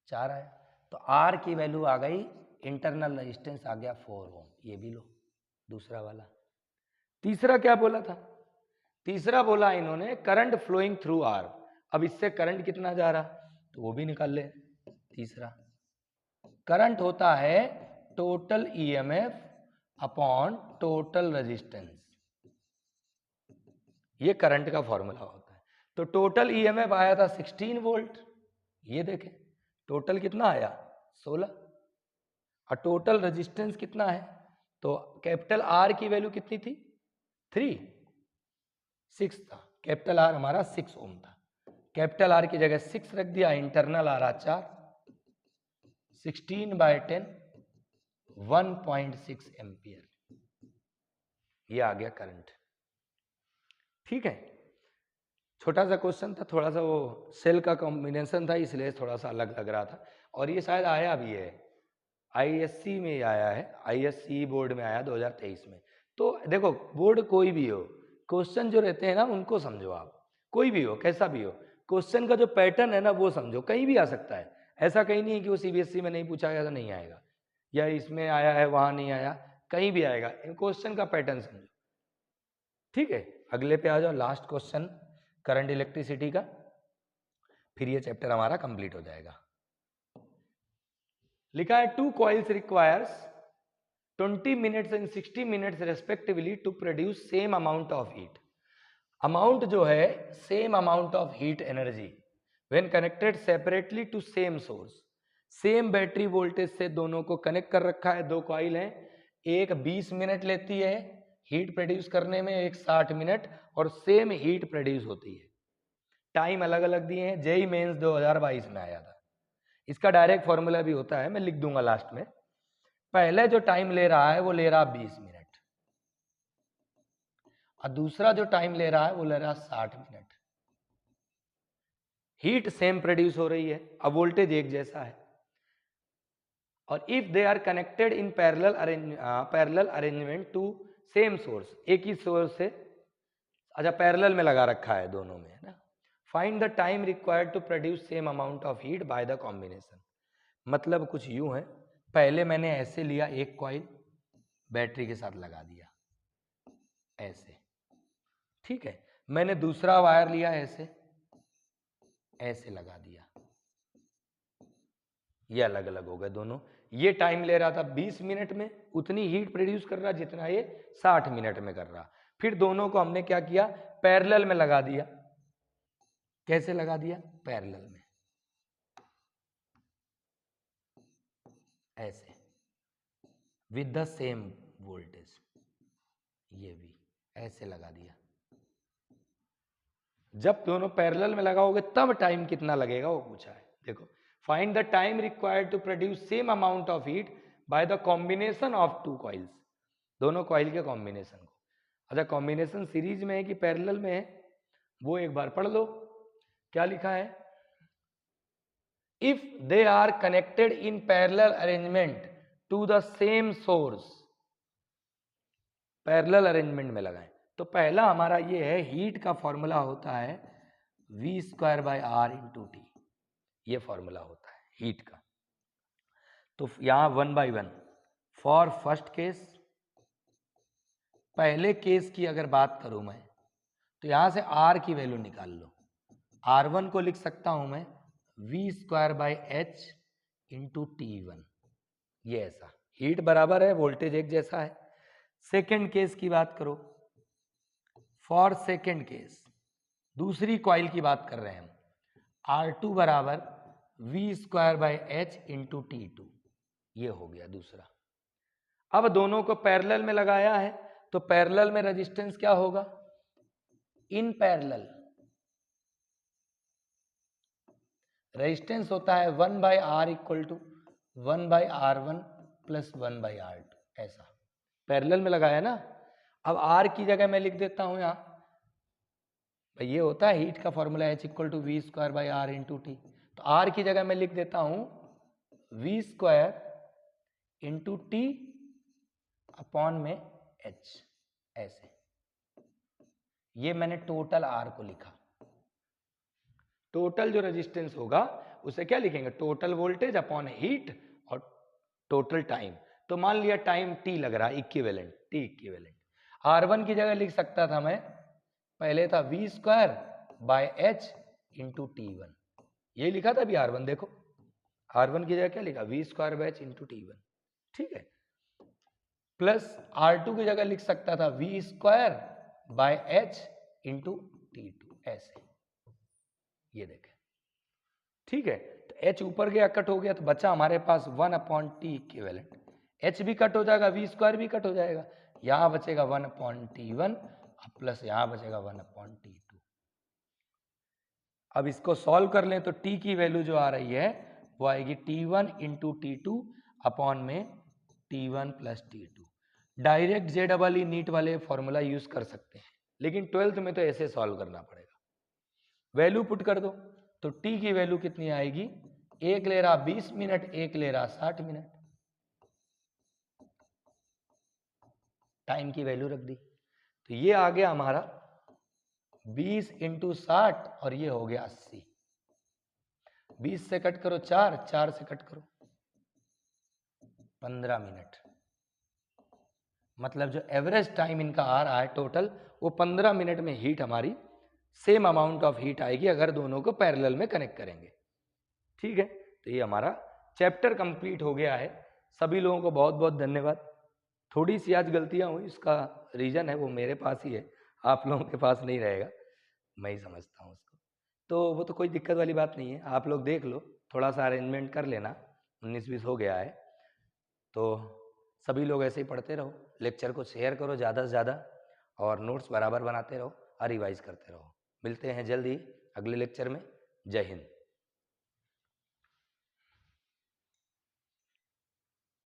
4 आया, तो R की वैल्यू आ गई, इंटरनल रेजिस्टेंस आ गया 4 ओम, ये भी लो दूसरा वाला। तीसरा क्या बोला था? तीसरा बोला इन्होंने करंट फ्लोइंग थ्रू आर, अब इससे करंट कितना जा रहा, तो वो भी निकाल ले। तीसरा करंट होता है total EMF upon total resistance, ये करंट का फॉर्मूला होता है। तो टोटल ईएमएफ आया था 16 वोल्ट, ये देखें टोटल कितना आया? 16, और टोटल रेजिस्टेंस कितना है? तो कैपिटल आर की वैल्यू कितनी थी? 3, 6 था, कैपिटल आर हमारा 6 ओम था, कैपिटल आर की जगह 6 रख दिया, इंटरनल आर 4, 16/10 1.6 एम्पियर, ये आ गया करंट, ठीक है। छोटा सा क्वेश्चन था, थोड़ा सा वो सेल का कॉम्बिनेशन था, इसलिए थोड़ा सा अलग लग रहा था, और ये शायद आया भी है आईएससी में आया है, आईएससी बोर्ड में आया 2023 में। तो देखो बोर्ड कोई भी हो, क्वेश्चन जो रहते हैं ना उनको समझो आप, कोई भी हो कैसा भी हो, क्वेश्चन का जो पैटर्न है ना वो समझो, कहीं भी आ सकता है, ऐसा कहीं नहीं है कि वो सीबीएसई में नहीं पूछा गया तो नहीं आएगा, या इसमें आया है वहां नहीं आया, कहीं भी आएगा, क्वेश्चन का पैटर्न समझो, ठीक है। अगले पे आ जाओ, लास्ट क्वेश्चन करंट इलेक्ट्रिसिटी का, फिर ये चैप्टर हमारा कंप्लीट हो जाएगा। लिखा है 2 coils requires 20 minutes and 60 minutes respectively to produce same amount of heat. Amount जो है same amount of heat energy when connected separately to same source. Same battery voltage से दोनों को कनेक्ट कर रखा है, दो कॉइल हैं, एक 20 मिनट लेती है हीट प्रोड्यूस करने में, एक 60 मिनट, और सेम हीट प्रोड्यूस होती है। टाइम अलग अलग दिए हैं, जेई मेंस 2022 में आया था। इसका डायरेक्ट फॉर्मूला भी होता है, मैं लिख दूंगा लास्ट में। पहले जो टाइम ले रहा है वो ले रहा 20 मिनट, और दूसरा जो टाइम ले रहा है वो ले रहा 60 मिनट। हीट सेम प्रोड्यूस हो रही है, अब वोल्टेज एक जैसा है, और if they are connected in parallel arrangement to same source, एक ही सोर्स से, अच्छा पैरेलल में लगा रखा है दोनों में, है ना। Find the time required to produce same amount of heat by the combination. मतलब कुछ यूं है, पहले मैंने ऐसे लिया एक कॉइल, बैटरी के साथ लगा दिया ऐसे, ठीक है। मैंने दूसरा वायर लिया ऐसे, ऐसे लगा दिया, ये अलग अलग हो गए दोनों। ये टाइम ले रहा था 20 मिनट में, उतनी हीट प्रोड्यूस कर रहा जितना ये 60 मिनट में कर रहा। फिर दोनों को हमने क्या किया, पैरेलल में लगा दिया। कैसे लगा दिया, पैरेलल में ऐसे, विद द सेम वोल्टेज, ये भी ऐसे लगा दिया। जब दोनों पैरेलल में लगाओगे तब टाइम कितना लगेगा वो पूछा है। देखो, find the time required to produce same amount of heat by the combination of two coils, दोनों कॉइल के कॉम्बिनेशन को। अच्छा, कॉम्बिनेशन सीरीज में है कि पैरेलल में है, वो एक बार पढ़ लो। क्या लिखा है, if they are connected in parallel arrangement to the same source, parallel arrangement में लगाएं। तो पहला हमारा ये है, हीट का फॉर्मूला होता है V²/R×T, ये फॉर्मूला होता है हीट का। तो यहां 1/1 फॉर फर्स्ट केस, पहले केस की अगर बात करूं मैं, तो यहां से R की वैल्यू निकाल लो। R1 को लिख सकता हूं मैं V²/H×T1, ये ऐसा, हीट बराबर है, वोल्टेज एक जैसा है। सेकेंड केस की बात करो, फॉर सेकेंड केस, दूसरी कॉइल की बात कर रहे हैं हम, R2 बराबर V²/H×T2, ये हो गया दूसरा। अब दोनों को पैरेलल में लगाया है, तो पैरेलल में रेजिस्टेंस क्या होगा, इन पैरेलल रेजिस्टेंस होता है 1/R=1/R1 + 1/R2, ऐसा पैरेलल में लगाया ना। अब R की जगह मैं लिख देता हूं यहां, भाई ये होता है हीट का फॉर्मूला H=V²/R×T, तो R की जगह मैं लिख देता हूं V²×T/H, ऐसे। ये मैंने टोटल R को लिखा। टोटल जो रेजिस्टेंस होगा उसे क्या लिखेंगे, टोटल वोल्टेज अपॉन हीट और टोटल टाइम। तो मान लिया टाइम T लग रहा है, इक्विवेलेंट, T इक्विवेलेंट। R1 की जगह लिख सकता था मैं, पहले था V²/H×T1, ये लिखा था अभी R1, देखो R1 की जगह क्या लिखा, V²/H×T1, ठीक है। प्लस R2 की जगह लिख सकता था V²/H×T2, ऐसे, ये देखें, ठीक है। तो H ऊपर गया, कट हो गया, तो बचा हमारे पास 1/T इक्विवेलेंट। H भी कट हो जाएगा, V² भी कट हो जाएगा, यहां बचेगा 1/T1 प्लस यहां बचेगा 1/T2। अब इसको सॉल्व कर लें तो T की वैल्यू जो आ रही है वो आएगी T1×T2 अपॉन में T1 + T2। Direct JEE NEET वाले फॉर्मूला यूज कर सकते हैं, लेकिन 12th में तो ऐसे सॉल्व करना पड़ेगा। वैल्यू पुट कर दो, तो T की वैल्यू कितनी आएगी, एक ले रहा 20 मिनट, एक ले रहा 60 मिनट, टाइम की वैल्यू रख दी। तो ये आ गया हमारा 20×60 और ये हो गया 80। 20 से कट करो 4, 4 से कट करो 15 मिनट, मतलब जो एवरेज टाइम इनका आ रहा है टोटल, वो 15 मिनट में हीट हमारी सेम अमाउंट ऑफ हीट आएगी अगर दोनों को पैरेलल में कनेक्ट करेंगे। ठीक है, तो ये हमारा चैप्टर कंप्लीट हो गया है। सभी लोगों को बहुत बहुत धन्यवाद। थोड़ी सी आज गलतियां हुई, इसका रीजन है वो मेरे पास ही है, आप लोगों के पास नहीं रहेगा, मैं ही समझता हूँ उसको। तो वो तो कोई दिक्कत वाली बात नहीं है, आप लोग देख लो, थोड़ा सा अरेंजमेंट कर लेना, 19-20 हो गया है। तो सभी लोग ऐसे ही पढ़ते रहो, लेक्चर को शेयर करो ज़्यादा से ज़्यादा, और नोट्स बराबर बनाते रहो और रिवाइज करते रहो। मिलते हैं जल्द ही अगले लेक्चर में। जय हिंद।